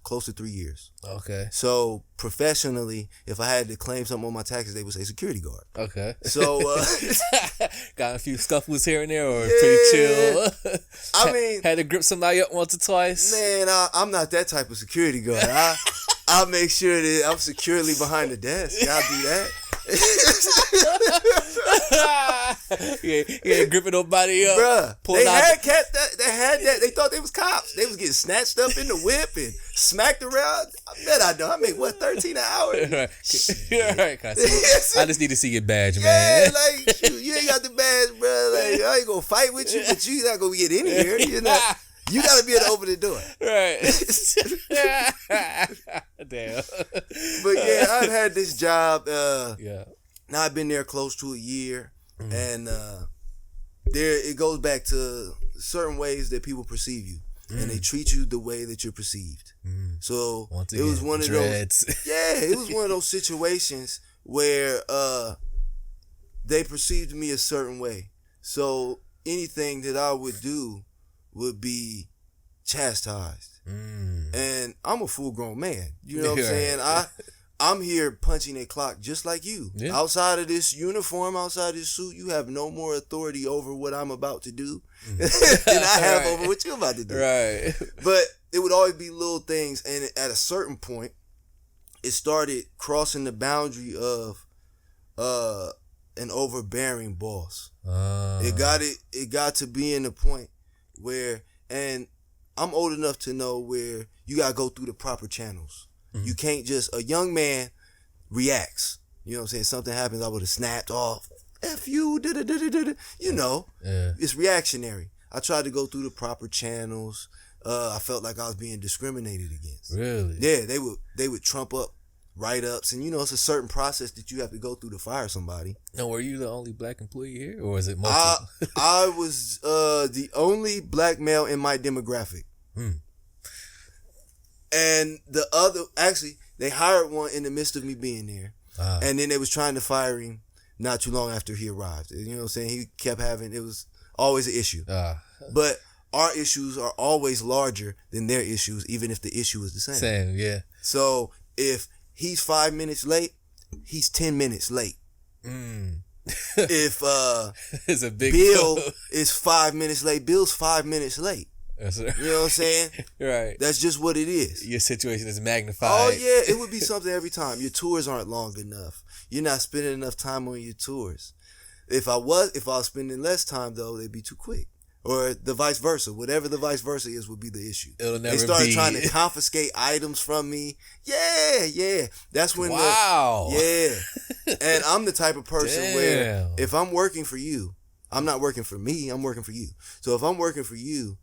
close to 3 years. Okay. So professionally, if I had to claim something on my taxes, they would say security guard. Okay. So got a few scuffles here and there, or pretty chill. I mean, had to grip somebody up once or twice. man, I'm not that type of security guard. I'll make sure that I'm securely behind the desk. I'll do that. yeah, gripping nobody up. Bruh, pulling they out had that. They thought they was cops. They was getting snatched up in the whip and smacked around. I bet I know. I make what, 13 an hour? Right. I just need to see your badge, Yeah, man. like shoot, you ain't got the badge, bro. Like I ain't gonna fight with you, but you not gonna get in here. You gotta be able to open the door. Right. Damn. But yeah, I've had this job. Yeah. Now I've been there close to a year, and there it goes back to certain ways that people perceive you, and they treat you the way that you're perceived. So Once it was again, one of dreads. those. Yeah, it was one of those situations where they perceived me a certain way. So anything that I would do would be chastised. And I'm a full grown man. You know what I'm saying? I'm here punching a clock just like you. Yeah. Outside of this uniform, outside of this suit, you have no more authority over what I'm about to do than I have over what you're about to do. Right. But it would always be little things, and at a certain point, it started crossing the boundary of an overbearing boss. It got to be in the point where, and I'm old enough to know where you gotta go through the proper channels. You can't just, a young man reacts. You know what I'm saying? Something happens, I would have snapped off. F you, you know. Yeah. It's reactionary. I tried to go through the proper channels. I felt like I was being discriminated against. Really? Yeah, they would trump up write-ups, and it's a certain process that you have to go through to fire somebody. Now, were you the only black employee here, or was it multiple? I was the only black male in my demographic. And the other, actually, they hired one in the midst of me being there. And then they was trying to fire him not too long after he arrived. You know what I'm saying? He kept having, it was always an issue. But our issues are always larger than their issues, even if the issue is the same. Same, yeah. So if he's 5 minutes late, he's 10 minutes late. If It's a big Bill deal. is 5 minutes late, Bill's 5 minutes late. That's right. You know what I'm saying? Right. That's just what it is. Your situation is magnified. Oh yeah, it would be something every time. Your tours aren't long enough. You're not spending enough time on your tours. If I was spending less time though, they'd be too quick. Or the vice versa. Whatever the vice versa is would be the issue. It'll never They started be. trying to confiscate items from me. Yeah. That's when Wow. And I'm the type of person where Damn. if I'm working for you, I'm not working for me, I'm working for you. So if I'm working for you,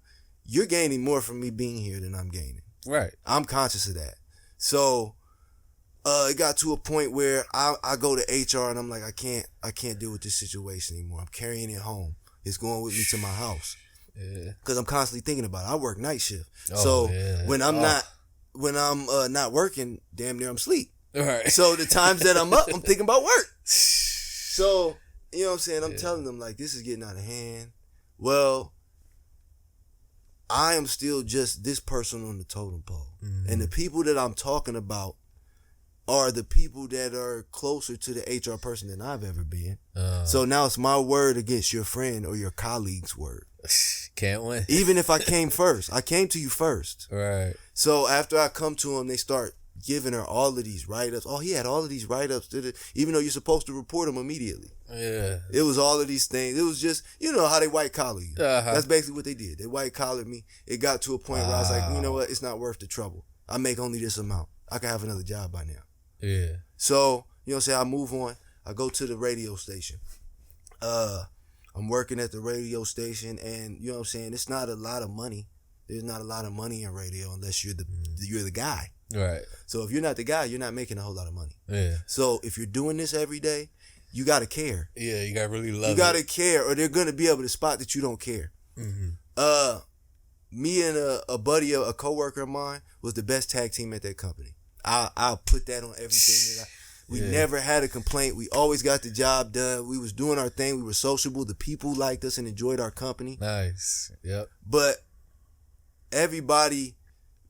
you're gaining more from me being here than I'm gaining. Right. I'm conscious of that. So it got to a point where I go to HR and I'm like, I can't deal with this situation anymore. I'm carrying it home. It's going with me to my house. Yeah. Cause I'm constantly thinking about it. I work night shift. Oh, So yeah. when I'm not working, damn near I'm asleep. Right. So the times that I'm up, I'm thinking about work. So, you know what I'm saying? I'm telling them like, this is getting out of hand. Well, I am still just this person on the totem pole. And the people that I'm talking about are the people that are closer to the HR person than I've ever been. So now it's my word against your friend or your colleague's word. Can't win. Even if I came first. I came to you first. Right. So after I come to them, they start giving her all of these write-ups. Oh, he had all of these write-ups, even though you're supposed to report them immediately. Yeah. It was all of these things. It was just, you know how they white collar you. Uh-huh. That's basically what they did. They white collared me. It got to a point where I was like, you know what? It's not worth the trouble. I make only this amount. I can have another job by now. Yeah. So, you know what I'm saying? I move on. I go to the radio station. I'm working at the radio station, and you know what I'm saying? It's not a lot of money. There's not a lot of money in radio unless you're the guy. Right. So if you're not the guy, you're not making a whole lot of money. Yeah. So if you're doing this every day, you gotta care. Yeah, you gotta really love it. You gotta care, or they're gonna be able to spot that you don't care. Mm-hmm. Me and a buddy, a coworker of mine, was the best tag team at that company. I'll put that on everything. We never had a complaint. We always got the job done. We was doing our thing. We were sociable. The people liked us and enjoyed our company. Nice. Yep. But everybody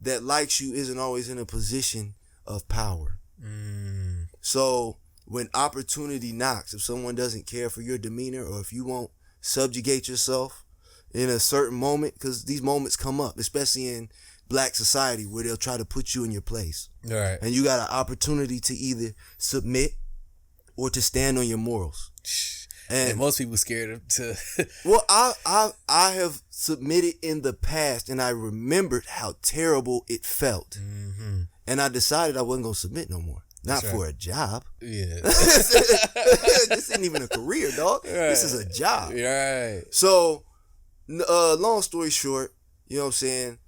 that likes you isn't always in a position of power. So when opportunity knocks, if someone doesn't care for your demeanor, or if you won't subjugate yourself in a certain moment, because these moments come up, especially in Black society, where they'll try to put you in your place. Right. And you got an opportunity to either submit or to stand on your morals. And most people scared to. Well, I have submitted in the past, and I remembered how terrible it felt. Mm-hmm. And I decided I wasn't going to submit no more. Not for a job. Yeah. This ain't even a career, dog. Right. This is a job. Right. So, long story short, you know what I'm saying?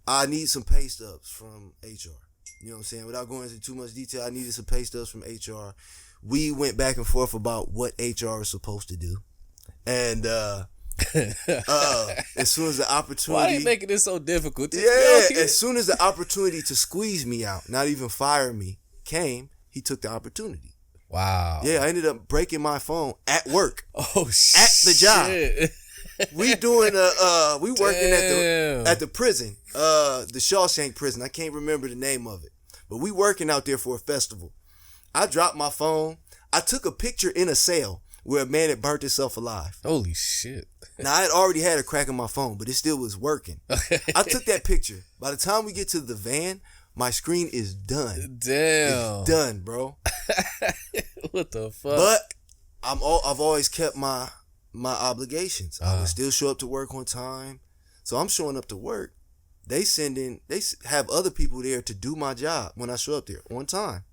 I need some pay stubs from HR. You know what I'm saying? Without going into too much detail, I needed some pay stubs from HR. We went back and forth about what HR is supposed to do. And as soon as the opportunity... Why are you making this so difficult? As soon as the opportunity to squeeze me out, not even fire me, came, he took the opportunity. Wow. Yeah, I ended up breaking my phone at work. Oh, shit. At the job. We doing we working at the prison, the Shawshank prison. I can't remember the name of it, but we working out there for a festival. I dropped my phone. I took a picture in a cell where a man had burnt himself alive. Holy shit! Now I had already had a crack in my phone, but it still was working. I took that picture. By the time we get to the van, my screen is done. Damn, it's done, bro. What the fuck? But I've always kept my obligations. I would still show up to work on time. So I'm showing up to work. They have other people there to do my job when I show up there on time.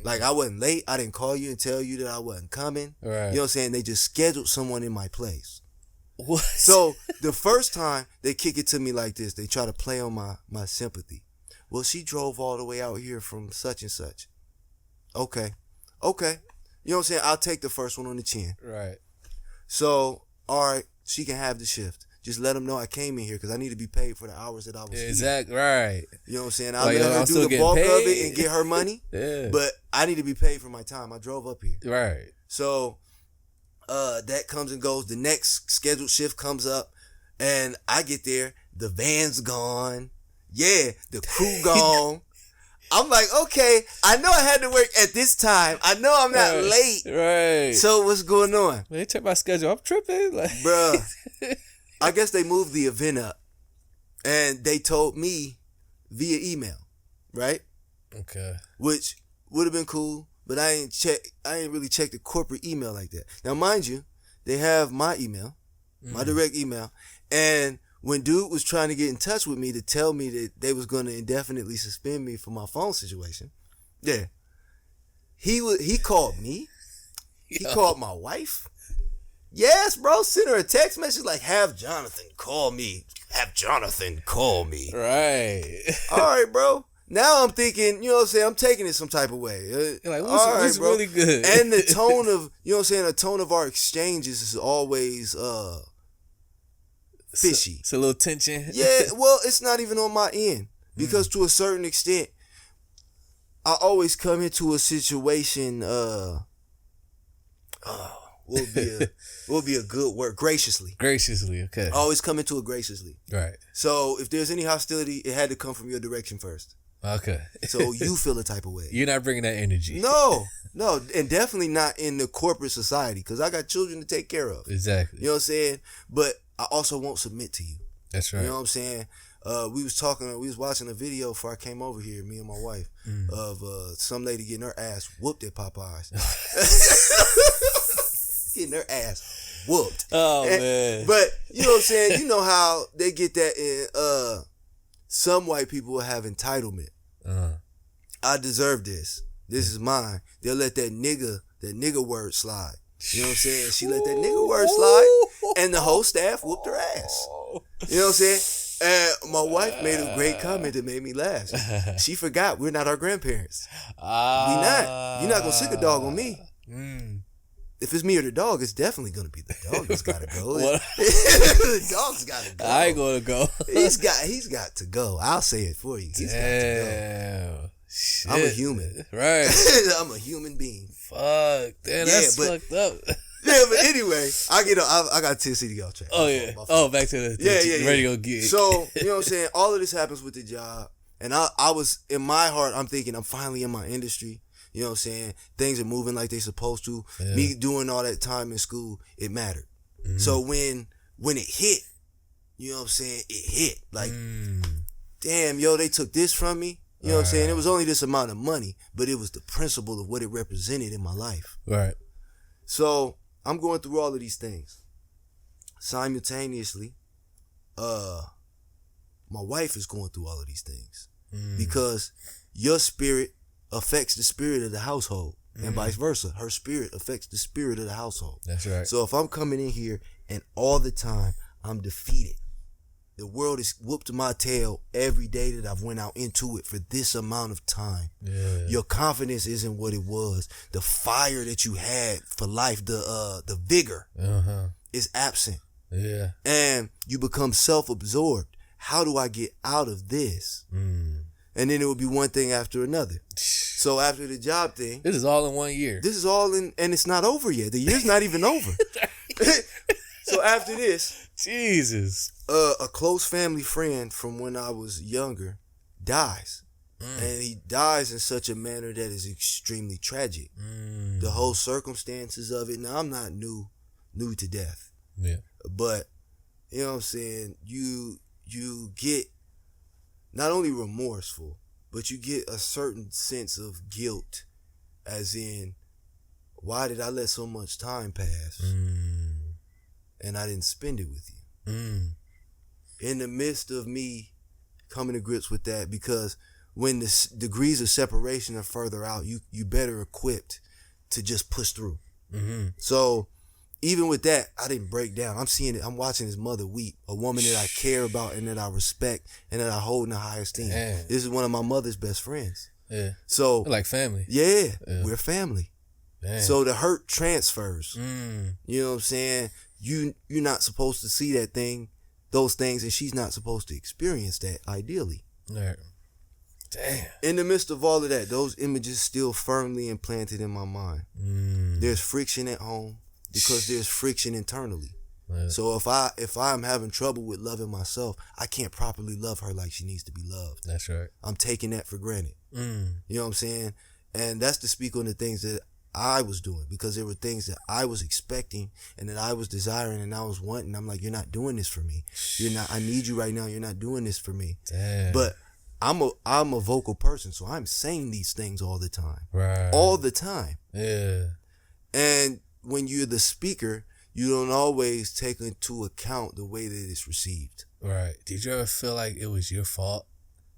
Like, I wasn't late. I didn't call you and tell you that I wasn't coming. Right. You know what I'm saying? They just scheduled someone in my place. What? So the first time they kick it to me like this, they try to play on my sympathy. Well, she drove all the way out here from such and such. Okay. You know what I'm saying? I'll take the first one on the chin. Right. So, all right, she can have the shift. Just let them know I came in here because I need to be paid for the hours that I was here. Exactly, right. You know what I'm saying? I'll let her do the bulk of it and get her money. Yeah. But I need to be paid for my time. I drove up here. Right. So, that comes and goes. The next scheduled shift comes up, and I get there. The van's gone. Yeah, the crew gone. I'm like, okay, I know I had to work at this time. I know I'm not late. Right. So what's going on? Man, check my schedule. I'm tripping. Like, bruh, I guess they moved the event up. And they told me via email, right? Okay. Which would have been cool, but I ain't really checked the corporate email like that. Now, mind you, they have my email, my direct email, and when dude was trying to get in touch with me to tell me that they was going to indefinitely suspend me for my phone situation, yeah, he called me. He called my wife. Yes, bro. Sent her a text message like, have Jonathan call me. Have Jonathan call me. Right. All right, bro. Now I'm thinking, you know what I'm saying, I'm taking it some type of way. You're like, what's really good? And the tone of, you know what I'm saying, the tone of our exchanges is always fishy. It's a little tension. Yeah, well, it's not even on my end. Because to a certain extent, I always come into a situation, what would be a good word? Graciously. Graciously, okay. I always come into it graciously. Right. So if there's any hostility, it had to come from your direction first. Okay. So you feel a type of way. You're not bringing that energy. No, and definitely not in the corporate society because I got children to take care of. Exactly. You know what I'm saying? But I also won't submit to you. That's right. You know what I'm saying? We was watching a video before I came over here, me and my wife, of some lady getting her ass whooped at Popeyes. Getting her ass whooped. Oh, man. But, you know what I'm saying? You know how they get that in some white people will have entitlement. I deserve this. This is mine. They'll let that nigga word slide. You know what I'm saying? She let that nigga word slide, and the whole staff whooped her ass. You know what I'm saying? And my wife made a great comment that made me laugh. She forgot we're not our grandparents. We not. You're not gonna sick a dog on me. If it's me or the dog, it's definitely gonna be the dog that's gotta go. The dog's gotta go. I ain't gonna go. He's got to go. I'll say it for you. He's got to go. Shit. I'm a human. Right. I'm a human being. Fuck. Damn, that's fucked up. Yeah, but anyway, I got Tennessee to go track. Oh, yeah. Back to the radio gig. So, you know what I'm saying? All of this happens with the job. And I was, in my heart, I'm thinking I'm finally in my industry. You know what I'm saying? Things are moving like they supposed to. Yeah. Me doing all that time in school, it mattered. So when it hit, you know what I'm saying? It hit. Like, damn, yo, they took this from me. You know what I'm saying? It was only this amount of money, but it was the principle of what it represented in my life. Right. So I'm going through all of these things. Simultaneously, my wife is going through all of these things. Because your spirit affects the spirit of the household and vice versa. Her spirit affects the spirit of the household. That's right. So if I'm coming in here and all the time I'm defeated, the world has whooped my tail every day that I've went out into it for this amount of time. Yeah. Your confidence isn't what it was. The fire that you had for life, the vigor is absent. Yeah. And you become self-absorbed. How do I get out of this? And then it would be one thing after another. So after the job thing. This is all in 1 year. This is all in, and it's not over yet. The year's not even over. So after this. Jesus. A close family friend from when I was younger dies. And he dies in such a manner that is extremely tragic. The whole circumstances of it. Now, I'm not new to death. Yeah. But, you know what I'm saying, you get not only remorseful, but you get a certain sense of guilt, as in, why did I let so much time pass and I didn't spend it with you? In the midst of me coming to grips with that, because when the degrees of separation are further out, you better equipped to just push through. So even with that, I didn't break down. I'm seeing it. I'm watching his mother weep, a woman that I care about and that I respect and that I hold in the highest esteem. This is one of my mother's best friends. Yeah. So like family. Yeah, we're family. Damn. So the hurt transfers. You know what I'm saying? You're not supposed to see those things, and she's not supposed to experience that ideally. Right. Damn. In the midst of all of that, those images still firmly implanted in my mind. There's friction at home because there's friction internally. Right. So if I'm having trouble with loving myself, I can't properly love her like she needs to be loved. That's right. I'm taking that for granted. You know what I'm saying? And that's to speak on the things that I was doing, because there were things that I was expecting and that I was desiring and I was wanting. I'm like, you're not doing this for me. I need you right now. You're not doing this for me. Damn. But I'm a vocal person, so I'm saying these things all the time. Right. All the time. Yeah. And when you're the speaker, you don't always take into account the way that it's received. Right. Did you ever feel like it was your fault?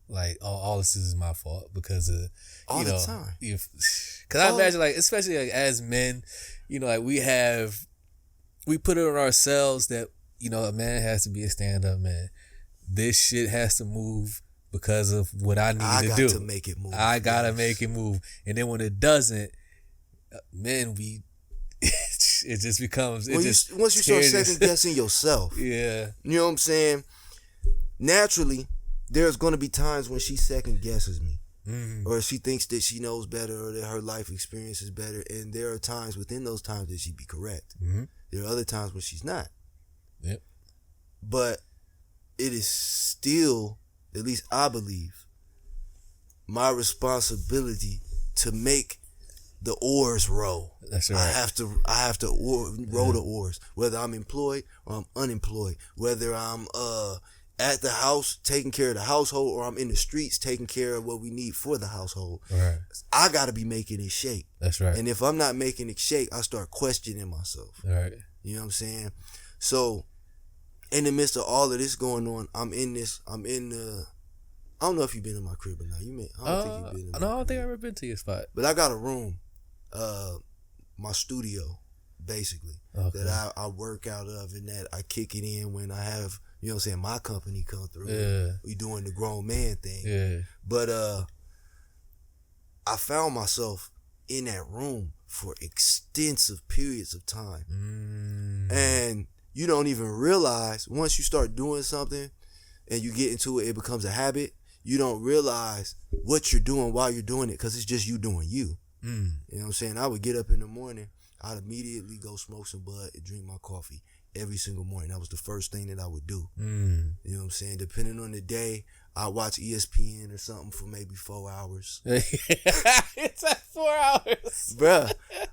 Like, all this is my fault because of, all the time. Because I imagine, like, especially like as men, like we put it on ourselves that, a man has to be a stand-up man. This shit has to move because of what I need to do. I got to make it move. I got to make it move. And then when it doesn't, men, it just becomes, once you start second-guessing yourself. Yeah. You know what I'm saying? Naturally, there's going to be times when she second-guesses me. Or she thinks that she knows better or that her life experience is better. And there are times within those times that she'd be correct. There are other times when she's not. Yep. But it is still, at least I believe, my responsibility to make the oars row. That's right. I have to row the oars, whether I'm employed or I'm unemployed, whether I'm at the house taking care of the household or I'm in the streets taking care of what we need for the household. Right. I got to be making it shake. That's right. And if I'm not making it shake, I start questioning myself. Right. You know what I'm saying? So in the midst of all of this going on, I'm in the I don't know if you've been in my crib or not. I don't think you've been in my No, I don't crib. think I've ever been to your spot. But I got a room, my studio, basically, that I work out of, and that I kick it in when I have, you know what I'm saying, my company come through. Yeah. We doing the grown man thing. Yeah. But I found myself in that room for extensive periods of time. And you don't even realize, once you start doing something and you get into it, it becomes a habit. You don't realize what you're doing while you're doing it, because it's just you doing you. You know what I'm saying? I would get up in the morning, I'd immediately go smoke some bud and drink my coffee every single morning. That was the first thing that I would do. You know what I'm saying? Depending on the day, I watch ESPN or something for maybe 4 hours. It's like 4 hours. Bruh,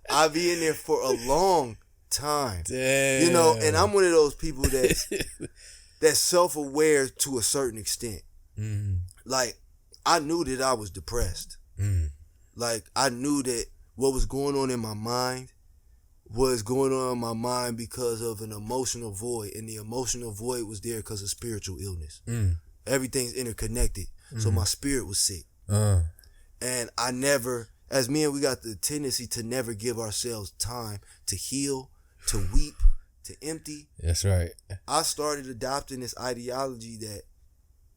I'll be in there for a long time. Damn. You know, and I'm one of those people that's self-aware to a certain extent. Like, I knew that I was depressed. Like, I knew that what was going on in my mind was going on in my mind because of an emotional void, and the emotional void was there because of spiritual illness. Everything's interconnected. So my spirit was sick. And I never, as men, we got the tendency to never give ourselves time to heal, to weep, to empty. That's right. I started adopting this ideology that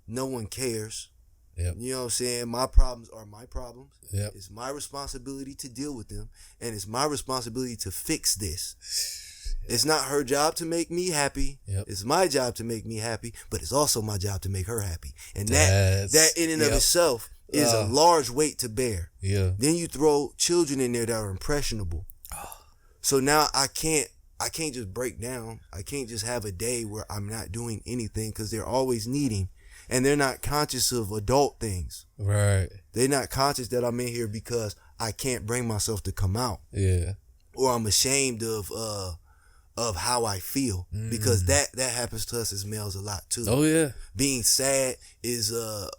no one cares. Yep. You know what I'm saying? My problems are my problems. Yep. It's my responsibility to deal with them, and it's my responsibility to fix this. It's not her job to make me happy. Yep. It's my job to make me happy, but it's also my job to make her happy. And that in and of itself is a large weight to bear. Yeah. Then you throw children in there that are impressionable. So now I can't just break down. I can't just have a day where I'm not doing anything, because they're always needing. And they're not conscious of adult things. Right. They're not conscious that I'm in here because I can't bring myself to come out. Yeah. Or I'm ashamed of how I feel. Because that happens to us as males a lot too. Oh yeah. Being sad is or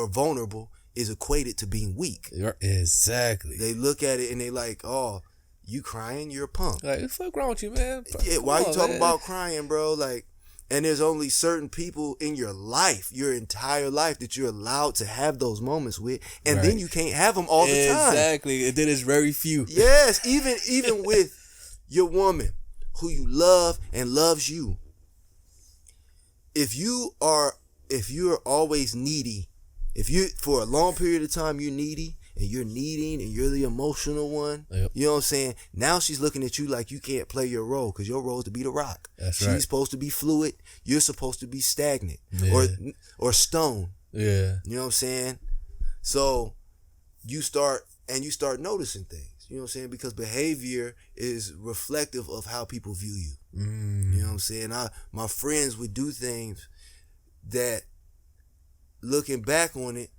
vulnerable is equated to being weak. Exactly. They look at it and they like, oh, you crying? You're a punk. Like, what the fuck wrong with you, man? Yeah, why you talking about crying, bro? Like, and there's only certain people in your life, your entire life, that you're allowed to have those moments with, and then you can't have them all the time. Exactly. And then it's very few. Yes, even with your woman who you love and loves you. If you're always needy, if you for a long period of time you're needy, and you're needing and you're the emotional one, you know what I'm saying? Now she's looking at you like you can't play your role, because your role is to be the rock. She's supposed to be fluid. You're supposed to be stagnant or stone. Yeah. You know what I'm saying? So you start noticing things. You know what I'm saying? Because behavior is reflective of how people view you. You know what I'm saying? My friends would do things that, looking back on it,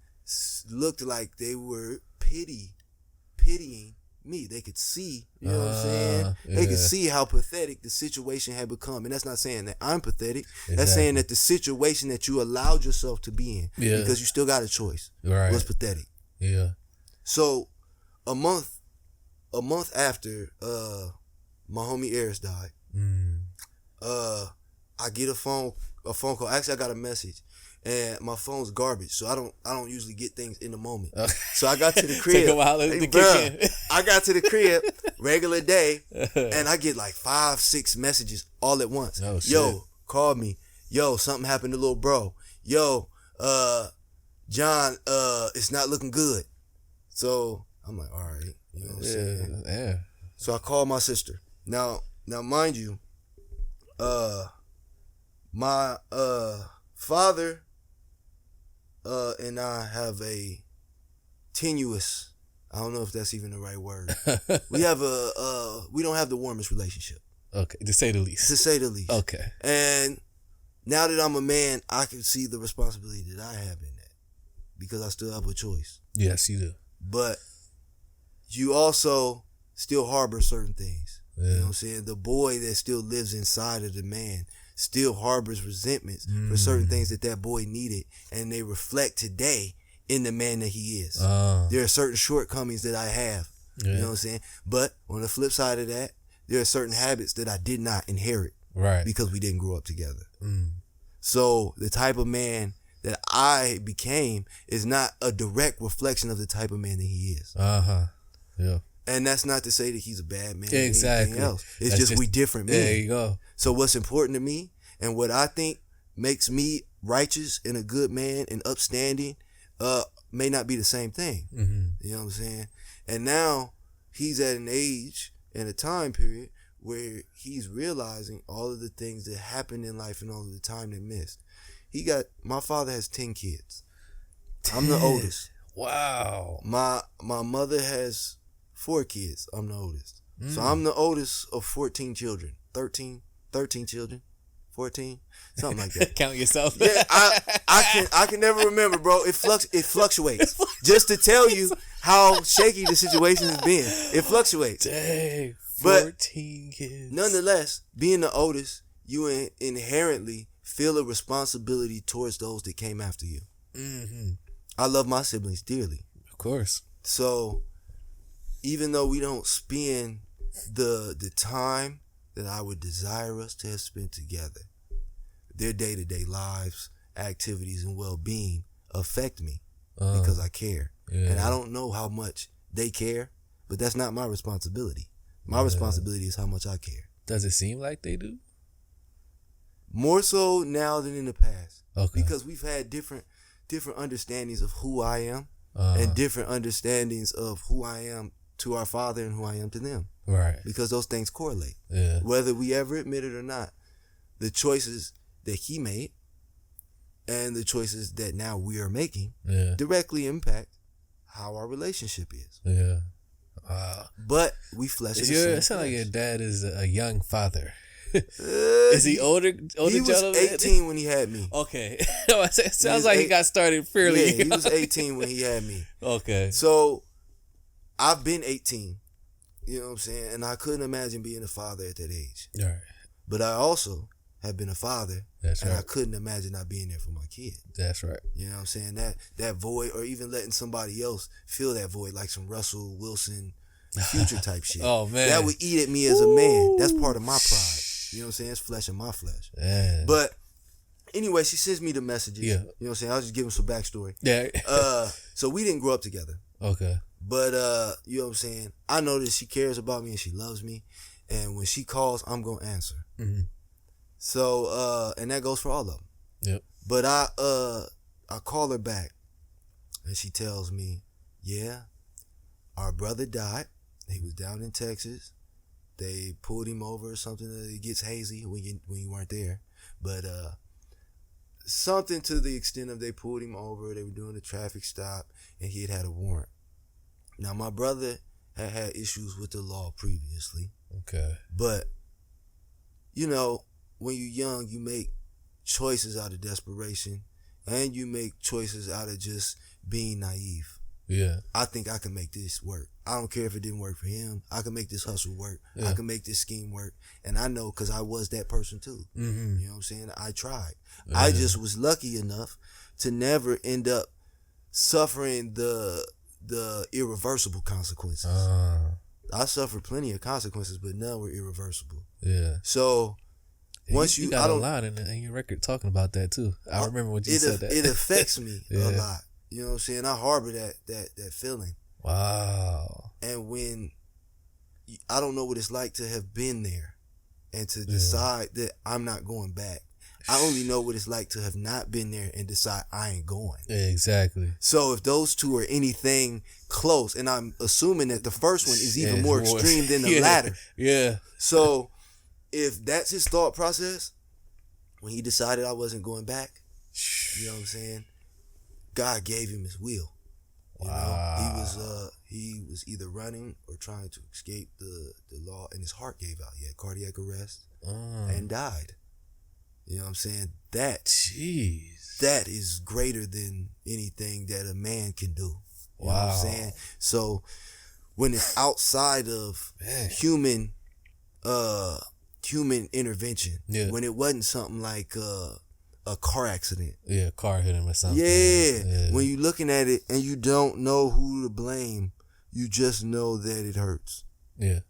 looked like they were pitying me. They could see, you know what I'm saying? They could see how pathetic the situation had become. And that's not saying that I'm pathetic. That's saying that the situation that you allowed yourself to be in, because you still got a choice, was pathetic. Yeah. So a month after my homie Eris died, I get a phone call. Actually, I got a message. And my phone's garbage, so I don't usually get things in the moment. So I got to the crib. Take a while to kick in. I got to the crib, regular day, and I get like 5-6 messages all at once. Oh, shit. Yo, call me. Yo, something happened to little bro. Yo, John, it's not looking good. So I'm like, all right, you know what I'm saying? Yeah. So I called my sister. Now, mind you, my father and I have a tenuous, I don't know if that's even the right word. We don't have the warmest relationship. Okay, to say the least. To say the least. Okay. And now that I'm a man, I can see the responsibility that I have in that, because I still have a choice. Yes, you do. But you also still harbor certain things. You know what I'm saying? The boy that still lives inside of the man still harbors resentments for certain things that boy needed, and they reflect today in the man that he is. There are certain shortcomings that I have, you know what I'm saying? But on the flip side of that, there are certain habits that I did not inherit, right? Because we didn't grow up together. So the type of man that I became is not a direct reflection of the type of man that he is. Yeah. And that's not to say that he's a bad man. Exactly. Or anything else. It's just we different men. There you go. So what's important to me and what I think makes me righteous and a good man and upstanding may not be the same thing. You know what I'm saying? And now he's at an age and a time period where he's realizing all of the things that happened in life and all of the time they missed. My father has 10 kids. I'm the oldest. Wow. My mother has 4 kids. I'm the oldest. So I'm the oldest of 14 children. 13 children. 14, something like that. Count yourself. Yeah, I can never remember, bro. It fluctuates. Just to tell you how shaky the situation has been. It fluctuates. Dang, 14 but kids. Nonetheless, being the oldest, you inherently feel a responsibility towards those that came after you. I love my siblings dearly. Of course. So even though we don't spend the time that I would desire us to have spent together, their day-to-day lives, activities, and well-being affect me because I care. Yeah. And I don't know how much they care, but that's not my responsibility. My responsibility is how much I care. Does it seem like they do? More so now than in the past. Okay. Because we've had different understandings of who I am and different understandings of who I am to our father and who I am to them. Right. Because those things correlate. Yeah. Whether we ever admit it or not. The choices that he made and the choices that now we are making directly impact how our relationship is. Yeah. But we flesh it. It sounds like your dad is a young father. Is he older? He was 18 when he had me. Okay. It sounds like he got started fairly young. Yeah, he was 18 when he had me. Okay. So I've been 18. You know what I'm saying? And I couldn't imagine being a father at that age. All right. But I also have been a father. That's and right. I couldn't imagine not being there for my kid. That's right. You know what I'm saying? That void, or even letting somebody else fill that void, like some Russell Wilson Future type shit. Oh, man. That would eat at me as a man. That's part of my pride. You know what I'm saying? It's flesh in my flesh. Yeah. But anyway, she sends me the messages. Yeah. You know what I'm saying? I'll just give him some backstory. Yeah. So we didn't grow up together. Okay. But you know what I'm saying? I know that she cares about me and she loves me. And when she calls, I'm gonna answer. Mm-hmm. So and that goes for all of them. Yep. But I call her back and she tells me, yeah, our brother died. He was down in Texas. They pulled him over or something. It gets hazy when you weren't there. But something to the extent of they pulled him over. They were doing a traffic stop and he had a warrant. Now, my brother had issues with the law previously. Okay. But, you know, when you're young, you make choices out of desperation and you make choices out of just being naive. Yeah. I think I can make this work. I don't care if it didn't work for him. I can make this hustle work. Yeah. I can make this scheme work. And I know because I was that person too. Mm-hmm. You know what I'm saying? I tried. Yeah. I just was lucky enough to never end up suffering the irreversible consequences. I suffered plenty of consequences, but none were irreversible. Yeah. So once you got a lot in your record talking about that too. I remember when you said that. It affects me a lot. You know what I'm saying? I harbor that feeling. Wow. And when I don't know what it's like to have been there and to decide that I'm not going back. I only know what it's like to have not been there and decide I ain't going. Exactly. So if those two are anything close, and I'm assuming that the first one is even more extreme than the latter. Yeah. So if that's his thought process, when he decided I wasn't going back, you know what I'm saying? God gave him his will. You know, he was either running or trying to escape the law, and his heart gave out. He had cardiac arrest and died. You know what I'm saying? That is greater than anything that a man can do. You know what I'm saying? So when it's outside of human intervention, when it wasn't something like a car accident. Yeah, car hit him or something. Yeah. When you're looking at it and you don't know who to blame, you just know that it hurts. Yeah.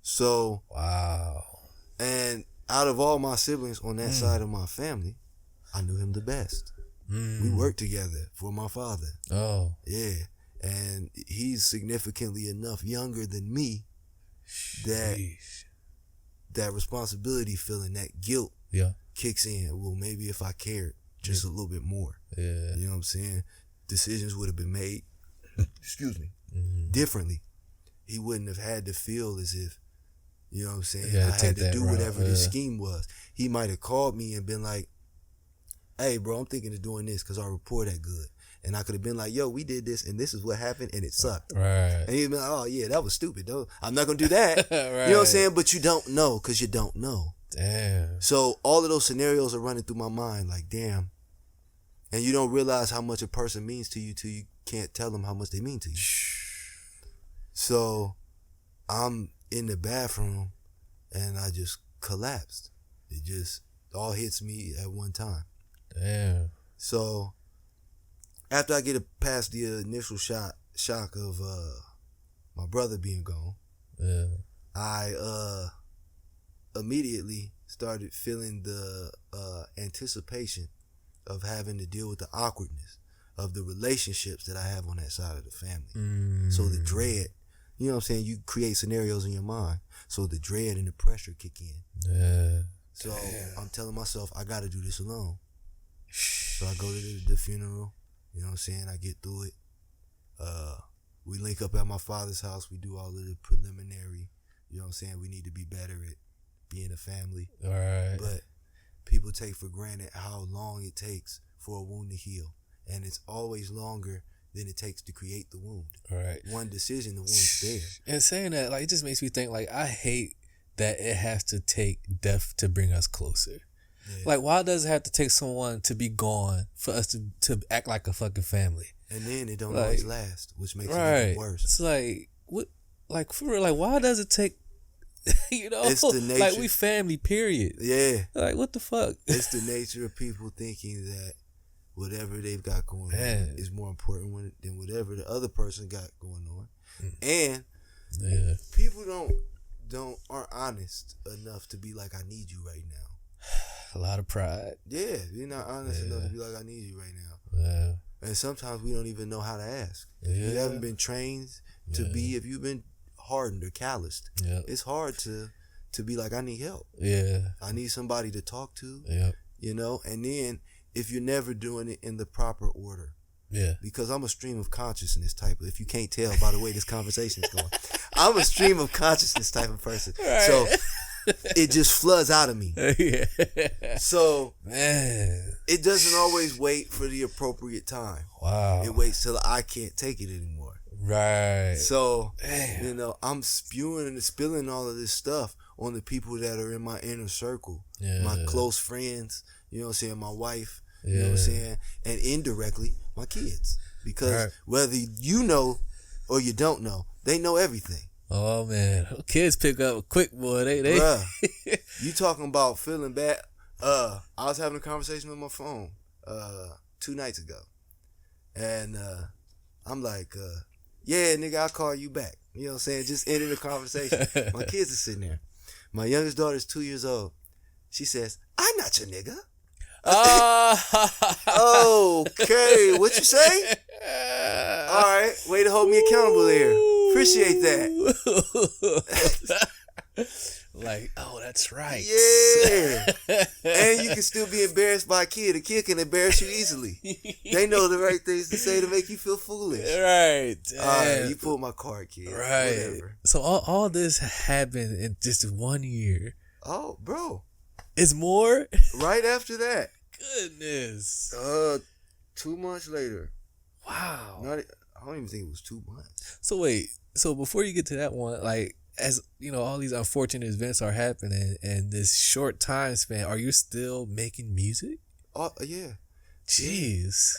So. Wow. And out of all my siblings on that side of my family, I knew him the best. We worked together for my father. Oh. Yeah. And he's significantly enough younger than me that that responsibility feeling, that guilt kicks in. Well, maybe if I cared just a little bit more. Yeah. You know what I'm saying? Decisions would have been made, excuse me, differently. He wouldn't have had to feel as if, you know what I'm saying, I had to do whatever the scheme was. He might have called me and been like, hey, bro, I'm thinking of doing this because our rapport that good. And I could have been like, yo, we did this and this is what happened and it sucked. Right. And he'd be like, oh, yeah, that was stupid, though. I'm not going to do that. Right. You know what I'm saying? But you don't know because you don't know. Damn. So all of those scenarios are running through my mind like, damn. And you don't realize how much a person means to you till you can't tell them how much they mean to you. So I'm in the bathroom and I just collapsed. It just all hits me at one time. Damn. So after I get past the initial shock of my brother being gone, I immediately started feeling the anticipation of having to deal with the awkwardness of the relationships that I have on that side of the family. So the dread, you know what I'm saying? You create scenarios in your mind. So the dread and the pressure kick in. Yeah. So I'm telling myself, I got to do this alone. So I go to the funeral. You know what I'm saying? I get through it. We link up at my father's house. We do all of the preliminary. You know what I'm saying? We need to be better at being a family. All right. But people take for granted how long it takes for a wound to heal. And it's always longer than it takes to create the wound. All right. One decision, the wound's there. And saying that, like, it just makes me think, like, I hate that it has to take death to bring us closer. Yeah. Like, why does it have to take someone to be gone for us to act like a fucking family? And then it don't always last, which makes it even worse. It's like, what? Like, for real, like, why does it take, you know? It's the nature. Like, we family, period. Yeah. Like, what the fuck? It's the nature of people thinking that whatever they've got going on is more important than whatever the other person got going on. And people aren't honest enough to be like, I need you right now. A lot of pride. Yeah, you're not honest enough to be like, I need you right now. Yeah. And sometimes we don't even know how to ask. If you haven't been trained to be, if you've been hardened or calloused, it's hard to be like, I need help. Yeah. I need somebody to talk to. Yeah. You know, and then if you're never doing it in the proper order. Yeah. Because I'm a stream of consciousness type of, if you can't tell by the way this conversation is going. I'm a stream of consciousness type of person. Right. So it just floods out of me. Yeah. So it doesn't always wait for the appropriate time. Wow. It waits till I can't take it anymore. Right. So, you know, I'm spewing and spilling all of this stuff on the people that are in my inner circle. Yeah. My close friends, you know what I'm saying, my wife, you know what I'm saying, and indirectly, my kids. Because whether you know or you don't know, they know everything. Oh, man. Kids pick up quick, boy. They. Bruh, you talking about feeling bad. I was having a conversation with my phone 2 nights ago. And I'm like, yeah, nigga, I'll call you back. You know what I'm saying? Just ending the conversation. My kids are sitting there. My youngest daughter is 2 years old. She says, I'm not your nigga. Okay, what you say? All right, way to hold me accountable there. Appreciate that. Like, oh, that's right. Yeah. And you can still be embarrassed by a kid. A kid can embarrass you easily. They know the right things to say to make you feel foolish. Right. All right, you pulled my card, kid. Right. Whatever. So all this happened in just 1 year. Oh, bro. It's more? Right after that. Goodness. 2 months later. Wow. I don't even think it was 2 months. So wait. So before you get to that one, like, as you know, all these unfortunate events are happening and this short time span, are you still making music? Oh, yeah. Jeez.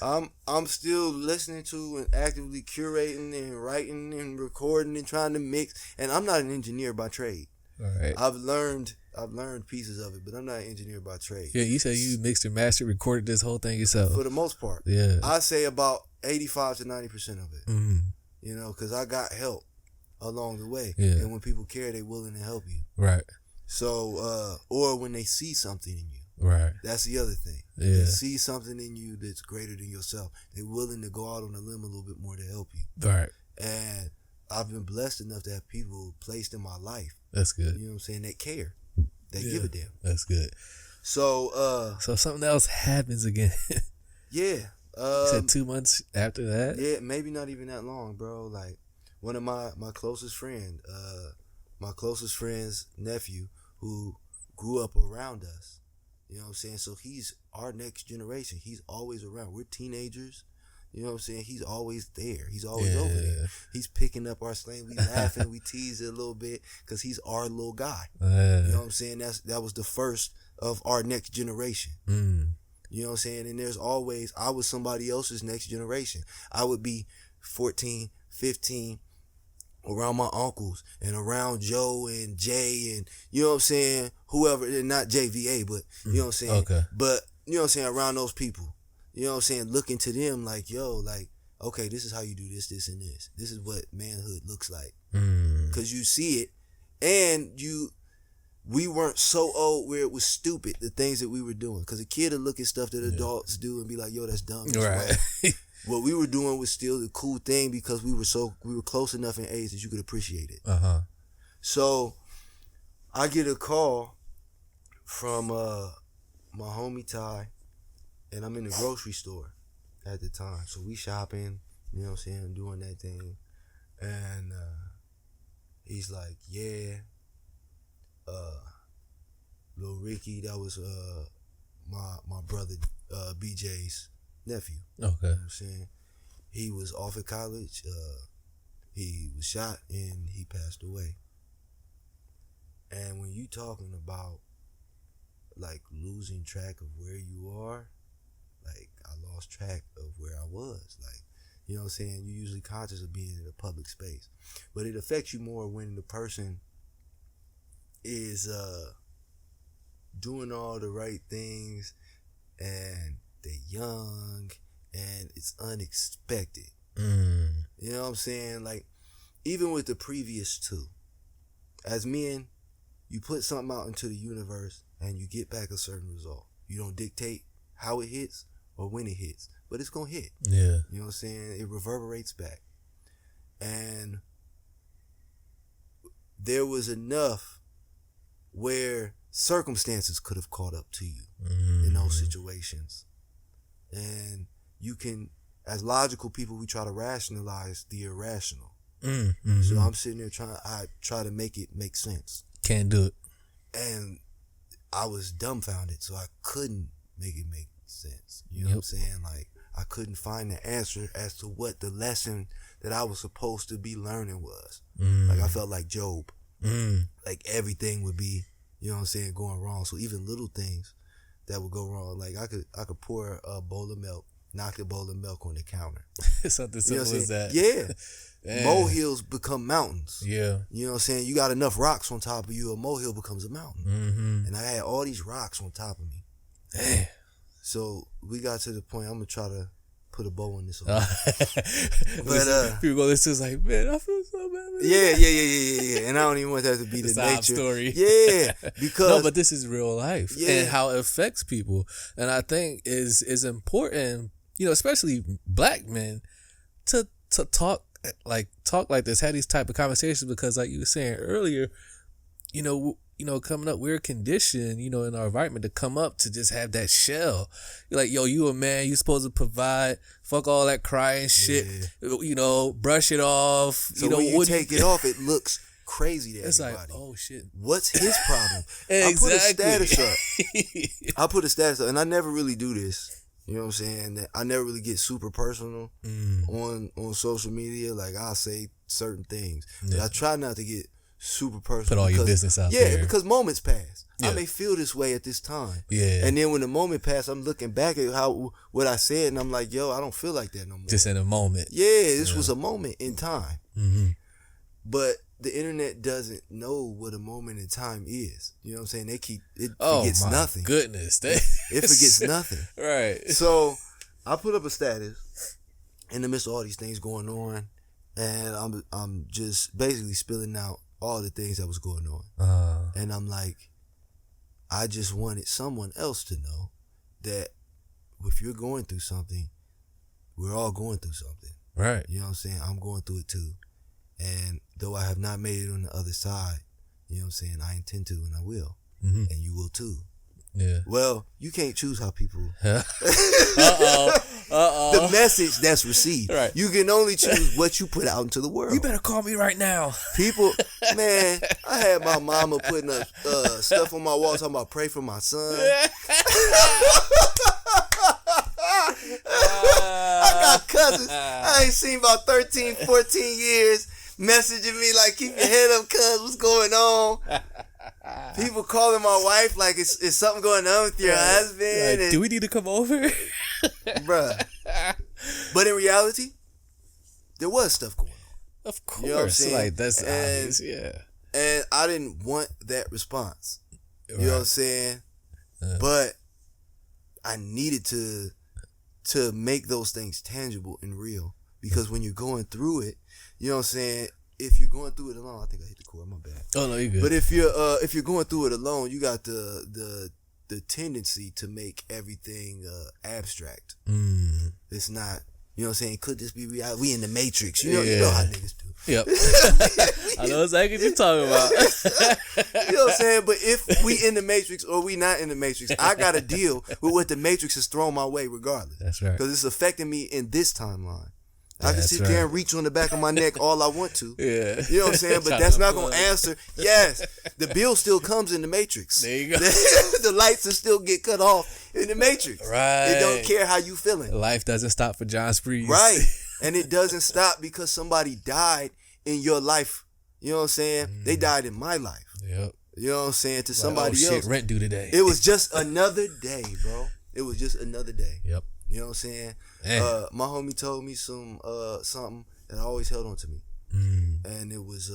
I'm still listening to and actively curating and writing and recording and trying to mix. And I'm not an engineer by trade. All right. I've learned pieces of it, but I'm not an engineer by trade. Yeah, you said you mixed and mastered, recorded this whole thing yourself. For the most part. Yeah. I say about 85 to 90% of it. Mm-hmm. You know, because I got help along the way. Yeah. And when people care, they're willing to help you. Right. So, or when they see something in you. Right. That's the other thing. Yeah. They see something in you that's greater than yourself. They're willing to go out on a limb a little bit more to help you. Right. And I've been blessed enough to have people placed in my life. That's good. You know what I'm saying? That care. That give a damn. That's good. So so something else happens again. Yeah. You said 2 months after that? Yeah, maybe not even that long, bro. Like one of my closest friend's nephew who grew up around us. You know what I'm saying? So he's our next generation. He's always around. We're teenagers. You know what I'm saying? He's always there. He's always over there. He's picking up our slang. We laughing. We tease it a little bit because he's our little guy. You know what I'm saying? That was the first of our next generation. You know what I'm saying? And there's always, I was somebody else's next generation. I would be 14, 15, around my uncles and around Joe and Jay and, you know what I'm saying, whoever, not JVA, but, you know what I'm saying? Okay. But, you know what I'm saying, around those people. You know what I'm saying? Looking to them like, yo, like, okay, this is how you do this, this, and this. This is what manhood looks like. Because you see it, and we weren't so old where it was stupid, the things that we were doing. Because a kid would look at stuff that adults do and be like, yo, that's dumb. Right. What we were doing was still the cool thing because we were close enough in age that you could appreciate it. So I get a call from my homie Ty, and I'm in the grocery store at the time. So we shopping, you know what I'm saying, doing that thing. And he's like, yeah, Lil Ricky, that was my brother BJ's nephew. Okay. You know what I'm saying? He was off at college. He was shot and he passed away. And when you talking about like losing track of where you are, like I lost track of where I was. Like, you know what I'm saying? You're usually conscious of being in a public space. But it affects you more when the person is doing all the right things and they're young and it's unexpected. You know what I'm saying? Like, even with the previous two, as men, you put something out into the universe and you get back a certain result. You don't dictate how it hits or when it hits, but it's gonna hit. Yeah. You know what I'm saying? It reverberates back. And there was enough where circumstances could have caught up to you in those situations. And you can, as logical people, we try to rationalize the irrational. So I'm sitting there I try to make it make sense. Can't do it. And I was dumbfounded, so I couldn't make it make sense. You know what I'm saying? Like, I couldn't find the answer as to what the lesson that I was supposed to be learning was. Like, I felt like Job. Like, everything would be, you know what I'm saying, going wrong. So even little things that would go wrong, like I could pour a bowl of milk, knock the bowl of milk on the counter. Something simple as that. Yeah. Damn. Molehills become mountains. Yeah. You know what I'm saying? You got enough rocks on top of you, a molehill becomes a mountain. And I had all these rocks on top of me. Damn. So we got to the point, I'm going to try to put a bow on this one. But people go listen, it's like, man, I feel so bad. Yeah. And I don't even want that to be the nature. Story. Yeah, because no, but this is real life Yeah. and how it affects people. And I think is important, you know, especially black men, to talk like this, have these type of conversations, because like you were saying earlier, you know, coming up, we're conditioned, you know, in our environment to come up to just have that shell. You're like, yo, you a man, you supposed to provide, fuck all that crying shit, you know, brush it off. So you know, when you take it off, it looks crazy to it's everybody. like, oh shit. What's his problem? Exactly. I put a status up, and I never really do this. You know what I'm saying? I never really get super personal on social media. Like, I'll say certain things. But I try not to get super personal. Put all your business out there. Yeah, because moments pass. Yeah. I may feel this way at this time. Yeah. And then when the moment passed, I'm looking back at what I said, and I'm like, yo, I don't feel like that no more. Just in a moment. Yeah, this was a moment in time. But the internet doesn't know what a moment in time is. You know what I'm saying? It forgets nothing. Goodness. It forgets nothing. Right. So I put up a status in the midst of all these things going on, and I'm just basically spilling out all the things that was going on. And I'm like, I just wanted someone else to know that if you're going through something, we're all going through something. Right. You know what I'm saying? I'm going through it too. And though I have not made it on the other side, you know what I'm saying, I intend to and I will. Mm-hmm. And you will too. Yeah. Well, you can't choose how people... Uh-oh. The message that's received. Right. You can only choose what you put out into the world. You better call me right now. People, man, I had my mama putting up stuff on my wall talking about pray for my son. I got cousins I ain't seen about 13, 14 years messaging me like, keep your head up, cuz, what's going on? People calling my wife like it's something going on with your husband. Like, do we need to come over? Bruh. But in reality, there was stuff going on. Of course. You know what I'm saying? Like, that's obvious, yeah. And I didn't want that response. You know what I'm saying? But I needed to make those things tangible and real. Because when you're going through it, you know what I'm saying? If you're going through it alone, I think I hit the cord, my bad. Oh no, you good. But if you're going through it alone, you got the tendency to make everything abstract. It's not, you know what I'm saying? Could this be reality? We in the Matrix. You know how niggas do. Yep. I know exactly what you're talking about. You know what I'm saying? But if we in the Matrix or we not in the Matrix, I got to deal with what the Matrix has thrown my way regardless. That's right. Because it's affecting me in this timeline. I can sit there and reach on the back of my neck all I want to. Yeah. You know what I'm saying? But that's not going to answer. Yes, the bill still comes in the Matrix. There you go. The lights will still get cut off in the Matrix. Right. It don't care how you feeling. Life doesn't stop for Jon Spreez. Right. And it doesn't stop because somebody died in your life. You know what I'm saying? They died in my life. Yep. You know what I'm saying? To Like, somebody shit, else. rent due today. It was just another day, bro. It was just another day. Yep. You know what I'm saying? Man. My homie told me something that always held on to me. And it was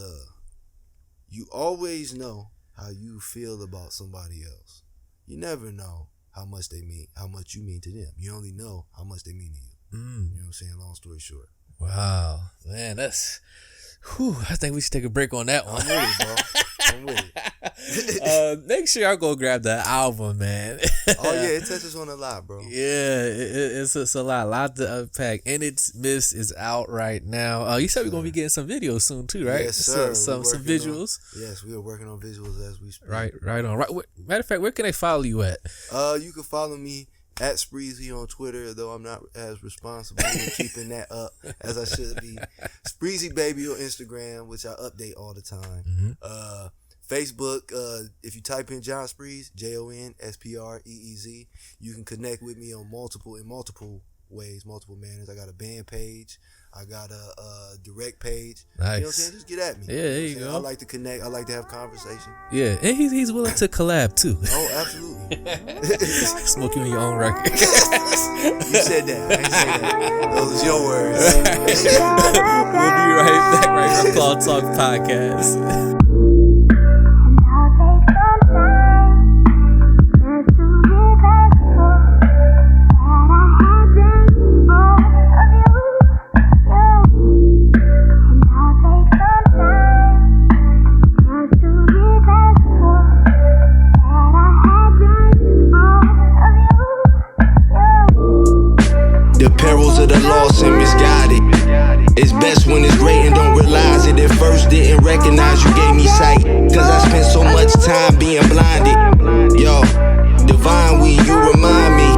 you always know how you feel about somebody else. You never know how much you mean to them. You only know how much they mean to you. You know what I'm saying? Long story short. Wow. Man, that's I think we should take a break on that one. I'm with it, bro. I'm with it. Make sure y'all go grab the album, man. Oh yeah, it touches on a lot, bro. Yeah, it's a lot to unpack. InItsMidst is out right now. You said we're gonna be getting some videos soon too, right? Yes, sir. Some visuals. Yes, we are working on visuals as we speak. Right on. Right. Matter of fact, where can they follow you at? You can follow me at Spreezy on Twitter, though I'm not as responsible in keeping that up as I should be. Spreezy Baby on Instagram, which I update all the time. Facebook, if you type in Jon Spreez, JONSPREEZ, you can connect with me on multiple ways, multiple manners. I got a band page. I got a direct page. Nice. You know what I'm saying? Just get at me. Yeah, there you go. I like to connect. I like to have conversation. Yeah, and he's willing to collab too. Oh, absolutely. Smoke you on your own record. You said that. I ain't say that. Those are your words. We'll be right back right here on Claw Talk Podcast. The perils of the lost and misguided. It's best when it's great and don't realize it. At first didn't recognize you gave me sight, cause I spent so much time being blinded. Yo, divine we, you remind me,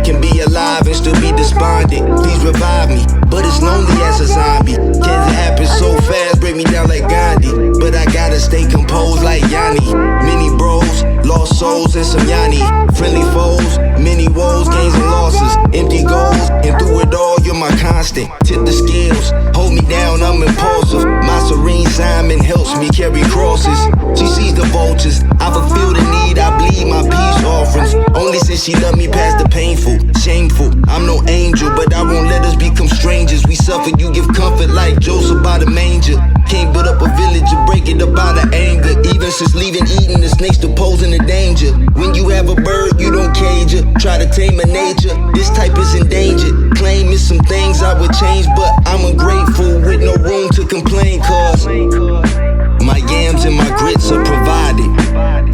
can be alive and still be despondent. Please revive me, but it's lonely as a zombie. Can't happen so fast, break me down like Gandhi. But I gotta stay composed like Yanni. Many bros, lost souls and some Yanni. Friendly foes, many woes, gains and losses. Empty goals, and through it all you're my constant. Tip the scales, hold me down, I'm impulsive. My serene Simon helps me carry crosses. She sees the vultures, I fulfill the need, I bleed my peace offerings. Only since she loved me past the painful, shameful. I'm no angel, but I won't let us become strangers. We suffer, you give comfort like Joseph by the manger. Can't build up a village or break it up out of anger. Even since leaving Eden, the snakes still posing a danger. When you have a bird, you don't cage her. Try to tame a nature, this type is endangered. Claim it's some things I would change, but I'm ungrateful with no room to complain. Cause my yams and my grits are provided.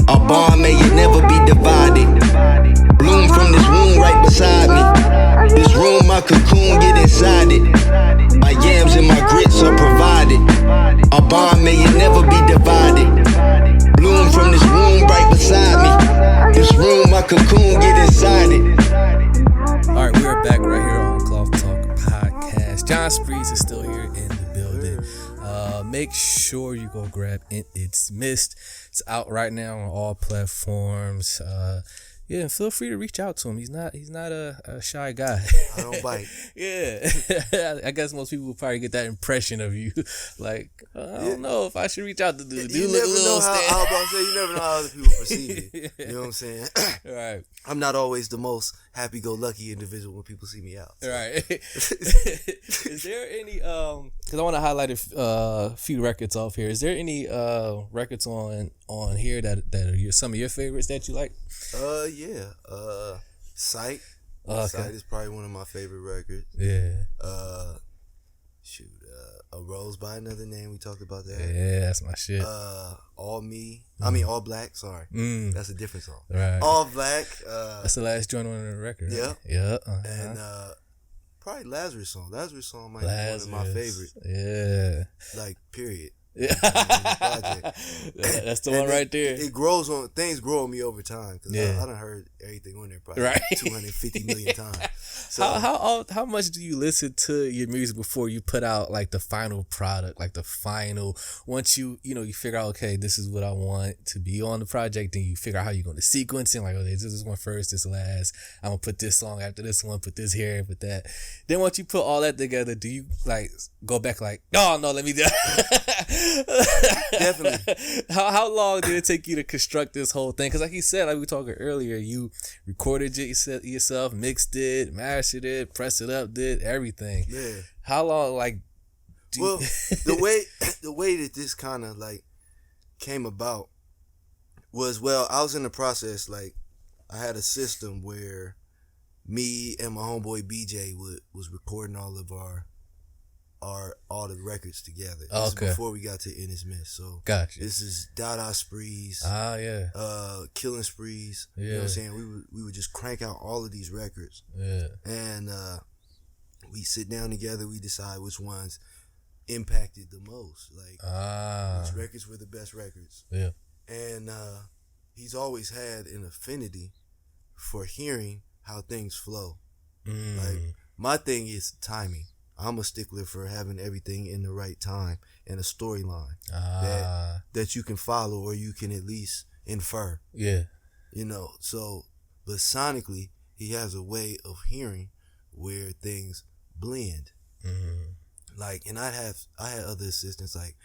Our bond may it never be Spreez is still here in the building. Make sure you go grab InItsMidst. It's out right now on all platforms. Yeah, and feel free to reach out to him. He's not a shy guy. I don't bite. Yeah. I guess most people will probably get that impression of you. Like, I don't know if I should reach out to dude. You Look a never little know how, stand. I was about to say, you never know how other people perceive it. You know what I'm saying? Right. I'm not always the most happy-go-lucky individual when people see me out. So. Right. Is there any because I want to highlight a few records off here. Is there any records on here that are some of your favorites that you like? Yeah. Sight. Okay. Sight is probably one of my favorite records. Yeah. A Rose by Another Name. We talked about that. Yeah, that's my shit. All Me. I mean, All Black. Sorry. That's a different song. Right. All Black. That's the last joint on the record. Right? Yeah. Yeah. And probably Lazarus song. Lazarus song might be one of my favorites. Yeah. Like, period. Yeah. That's the one right there. It grows on, things grow on me over time because I done heard everything on there probably right. 250 million times. So how much do you listen to your music before you put out like the final product, like the final, once you figure out, okay, this is what I want to be on the project, then you figure out how you're going to sequence it, like, okay, this is one first, this last, I'm going to put this song after this one, put this here, put that. Then once you put all that together, do you like go back like, no, let me do Definitely. How long did it take you to construct this whole thing? Because like you said, like we were talking earlier, you recorded it yourself, mixed it, mastered it, pressed it up, did everything. Yeah. How long, like? The way that this kind of like came about was, well, I was in the process, like I had a system where me and my homeboy BJ was recording all of all the records together. This is before we got to InItsMidst. So gotcha. This is Dada Spreez. Ah, yeah. Killing Spreez. Yeah. You know what I'm saying? We would just crank out all of these records. Yeah. And we sit down together, we decide which ones impacted the most. Like which records were the best records. Yeah. And he's always had an affinity for hearing how things flow. Like my thing is timing. I'm a stickler for having everything in the right time and a storyline that you can follow or you can at least infer. Yeah. So, but sonically, he has a way of hearing where things blend. Like, and I had other assistants, like,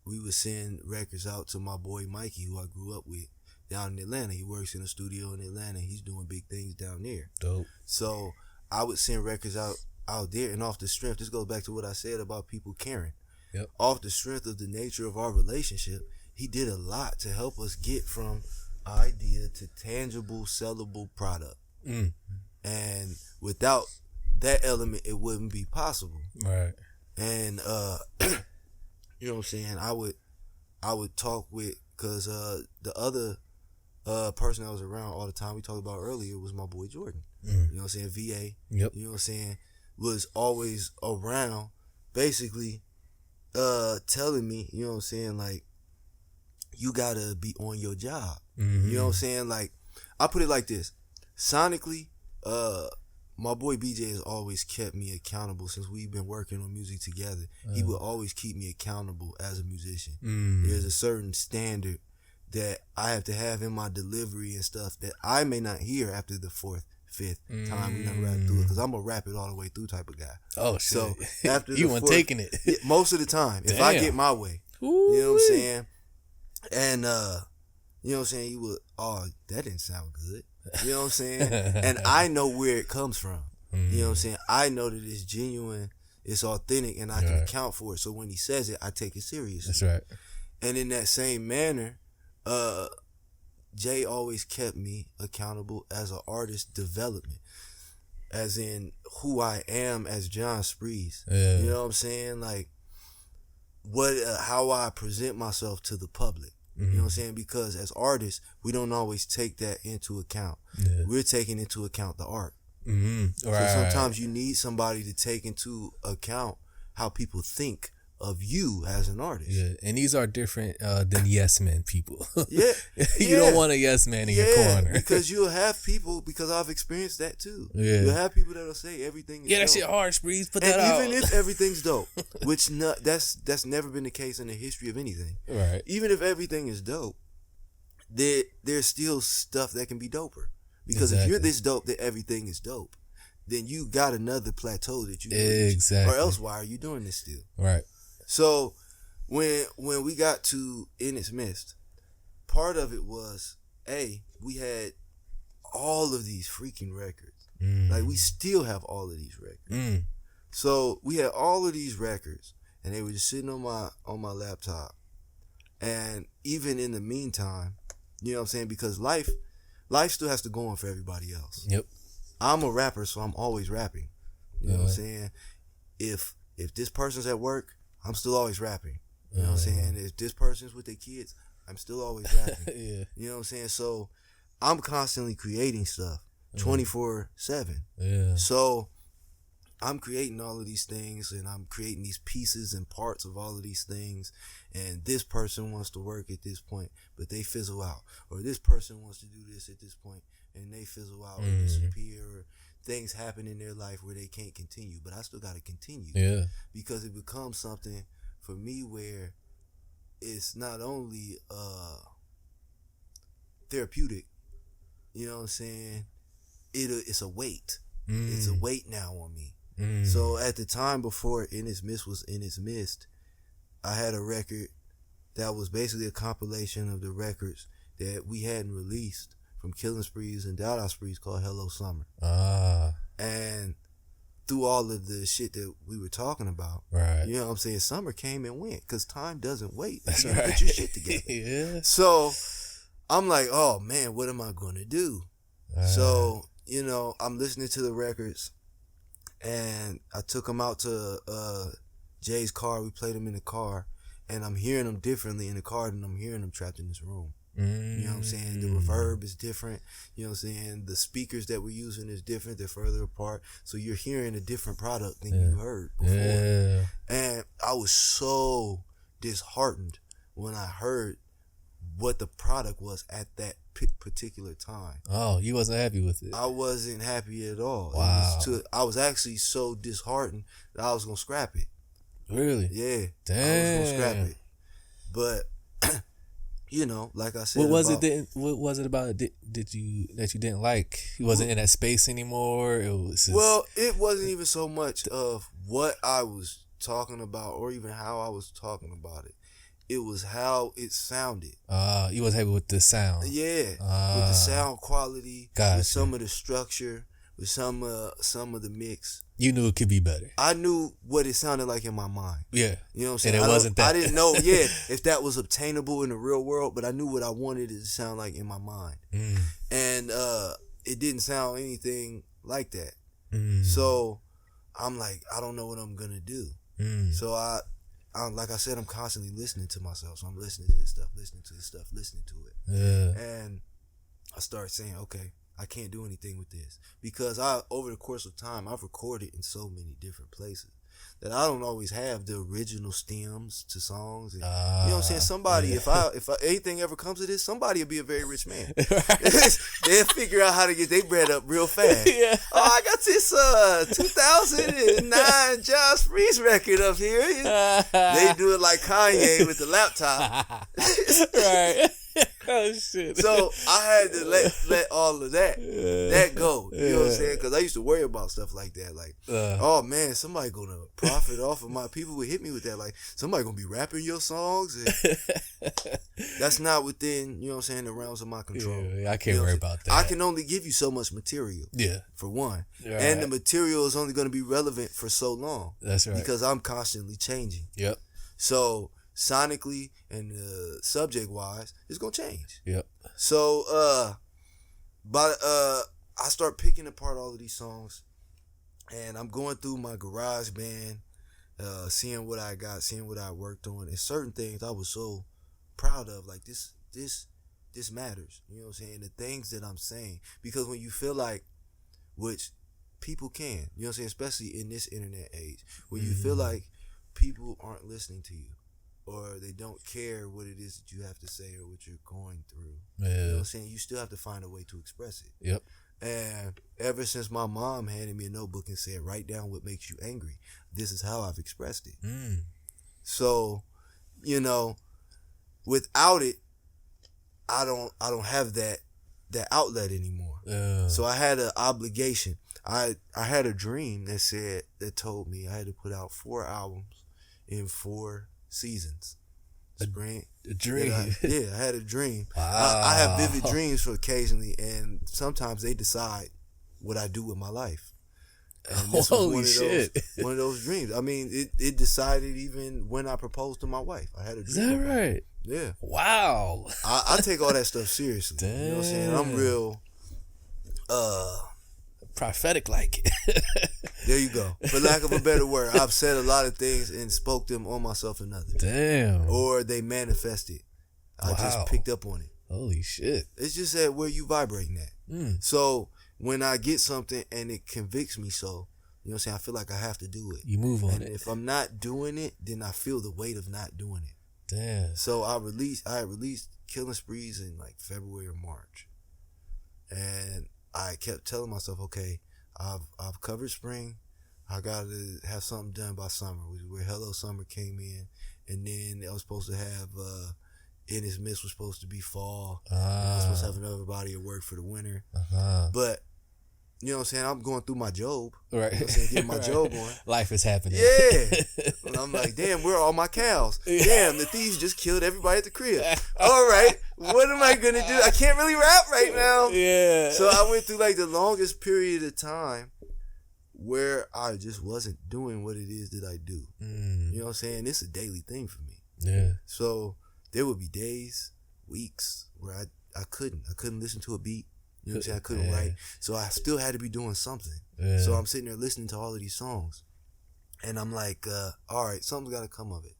we would send records out to my boy Mikey, who I grew up with down in Atlanta. He works in a studio in Atlanta. He's doing big things down there. Dope. So I would send records out there, and off the strength, this goes back to what I said about people caring. Yep. Off the strength of the nature of our relationship, he did a lot to help us get from idea to tangible, sellable product. And without that element, it wouldn't be possible. Right. And you know what I'm saying? I would talk with, because the other person that was around all the time we talked about earlier was my boy Jordan. You know what I'm saying? VA. Yep. You know what I'm saying? Was always around, basically telling me, you know what I'm saying, like, you gotta be on your job. You know what I'm saying? Like, I put it like this. Sonically, my boy BJ has always kept me accountable since we've been working on music together. He would always keep me accountable as a musician. There's a certain standard that I have to have in my delivery and stuff that I may not hear after the fourth, fifth time we done rap through it, because I'm a rap it all the way through type of guy. Oh shit! So after you weren't taking it most of the time. If I get my way, Ooh-wee. you know what I'm saying. And you know what I'm saying. You would, oh, that didn't sound good. You know what I'm saying. And I know where it comes from. You know what I'm saying. I know that it's genuine, it's authentic, and I can account for it. So when he says it, I take it seriously. That's right. And in that same manner, Jay always kept me accountable as an artist development, as in who I am as Jon Spreez. Yeah. You know what I'm saying? Like, how I present myself to the public. You know what I'm saying? Because as artists, we don't always take that into account. Yeah. We're taking into account the art. Right. So sometimes you need somebody to take into account how people think of you as an artist. Yeah, and these are different than yes men people. Yeah. You don't want a yes man in your corner. Because you'll have people, because I've experienced that too. Yeah. You'll have people that'll say everything is Yeah, that dope. shit hard, Spreez. Put And that out. even if everything's dope, which that's never been the case in the history of anything. Right. Even if everything is dope, there's still stuff that can be doper. Because if you're this dope that everything is dope, then you got another plateau that you reach. Exactly. Or else why are you doing this still? Right. So when we got to InItsMidst, part of it was, we had all of these freaking records. Like we still have all of these records. So we had all of these records, and they were just sitting on my laptop. And even in the meantime, you know what I'm saying? Because life still has to go on for everybody else. Yep. I'm a rapper, so I'm always rapping. You know what I'm saying? If this person's at work, I'm still always rapping. You know what I'm saying? If this person's with their kids, I'm still always rapping. Yeah. You know what I'm saying? So I'm constantly creating stuff 24/7. Yeah. So I'm creating all of these things, and I'm creating these pieces and parts of all of these things. And this person wants to work at this point, but they fizzle out. Or this person wants to do this at this point, and they fizzle out or disappear. Or things happen in their life where they can't continue. But I still got to continue. Yeah. Because it becomes something for me where it's not only therapeutic, you know what I'm saying? It's a weight. It's a weight now on me. So at the time before InItsMidst was InItsMidst, I had a record that was basically a compilation of the records that we hadn't released from Killing Sprees and Dada Sprees called Hello Summer. And through all of the shit that we were talking about, Right. you know what I'm saying, summer came and went because time doesn't wait. That's You gotta right. Get your shit together. Yeah. So I'm like, oh man, what am I going to do? So, you know, I'm listening to the records, and I took them out to Jay's car. We played them in the car, and I'm hearing them differently in the car than I'm hearing them trapped in this room. You know what I'm saying? The reverb is different. You know what I'm saying? The speakers that we're using is different. They're further apart. So you're hearing a different product than you heard before. Yeah. And I was so disheartened when I heard what the product was at that particular time. Oh, you wasn't happy with it? I wasn't happy at all. Wow. I was actually so disheartened that I was going to scrap it. Really? Yeah. Damn. I was going to scrap it. But you know, like I said, What was it about it that you didn't like? He wasn't in that space anymore. It was just, well, it wasn't even so much of what I was talking about or even how I was talking about it. It was how it sounded. you was happy with the sound. Yeah, with the sound quality, Gotcha. with some of the structure, with some of the mix. You knew it could be better. I knew what it sounded like in my mind. Yeah. You know what I'm saying? And it wasn't that. I didn't know, if that was obtainable in the real world, but I knew what I wanted it to sound like in my mind. And it didn't sound anything like that. So I'm like, I don't know what I'm gonna do. So I like I said, I'm constantly listening to myself. So I'm listening to this stuff, listening to it. Yeah. And I start saying, okay, I can't do anything with this, because over the course of time, I've recorded in so many different places that I don't always have the original stems to songs. And, you know what I'm saying? Somebody, if anything ever comes of this, somebody will be a very rich man. They'll figure out how to get their bread up real fast. Yeah. Oh, I got this 2009 Jon Spreez record up here. They do it like Kanye with the laptop. Right. Oh shit. So I had to let all of that go. You know what I'm saying? Because I used to worry about stuff like that. Like, oh man, somebody gonna profit off of my. People would hit me with that. Like, somebody gonna be rapping your songs. And that's not within, you know what I'm saying, the realms of my control. Yeah, I can't worry about that. I can only give you so much material. Yeah. For one, Right. and the material is only gonna be relevant for so long. That's right. Because I'm constantly changing. Yep. So sonically and subject wise, it's gonna change. Yep. So I start picking apart all of these songs, and I'm going through my garage band, seeing what I got, seeing what I worked on, and certain things I was so proud of, like this matters. You know what I'm saying? The things that I'm saying, because when you feel like, which people can, you know what I'm saying, especially in this internet age, when you feel like people aren't listening to you, or they don't care what it is that you have to say or what you're going through. Yeah. You know what I'm saying? You still have to find a way to express it. Yep. And ever since my mom handed me a notebook and said, write down what makes you angry, this is how I've expressed it. So, you know, without it, I don't have that outlet anymore. So I had an obligation. I had a dream that told me I had to put out 4 albums in 4 seasons. Spring. A dream. I had a dream. Wow. I have vivid dreams for occasionally, and sometimes they decide what I do with my life. And this Holy was shit. one of those dreams. I mean, it decided even when I proposed to my wife. I had a dream. Is that right? Yeah. Wow. I take all that stuff seriously. Damn. You know what I'm saying? I'm real prophetic like. There you go. For lack of a better word, I've said a lot of things and spoke them on myself and others. Damn. Or they manifested. I just picked up on it. Holy shit. It's just at where you vibrating at. So when I get something and it convicts me, so you know what I'm saying, I feel like I have to do it. You move on and it. if I'm not doing it, then I feel the weight of not doing it. Damn. So I released Killing Spreez in like February or March. And I kept telling myself, okay, I've covered spring. I gotta have something done by summer, where Hello Summer came in, and then I was supposed to have InItsMidst was supposed to be fall. I was supposed to have another body of work for the winter. But you know what I'm saying, I'm going through my Job. Right. You know what I'm saying, getting my Job on. Life is happening. Yeah. And I'm like, damn, where are all my cows? Damn, the thieves just killed everybody at the crib. All right, what am I gonna do? I can't really rap right now. Yeah. So I went through like the longest period of time where I just wasn't doing what it is that I do. You know what I'm saying? It's a daily thing for me. Yeah. So there would be days, weeks where I couldn't listen to a beat. You know what I'm saying? I couldn't write. So I still had to be doing something. Yeah. So I'm sitting there listening to all of these songs. And I'm like, all right, something's got to come of it.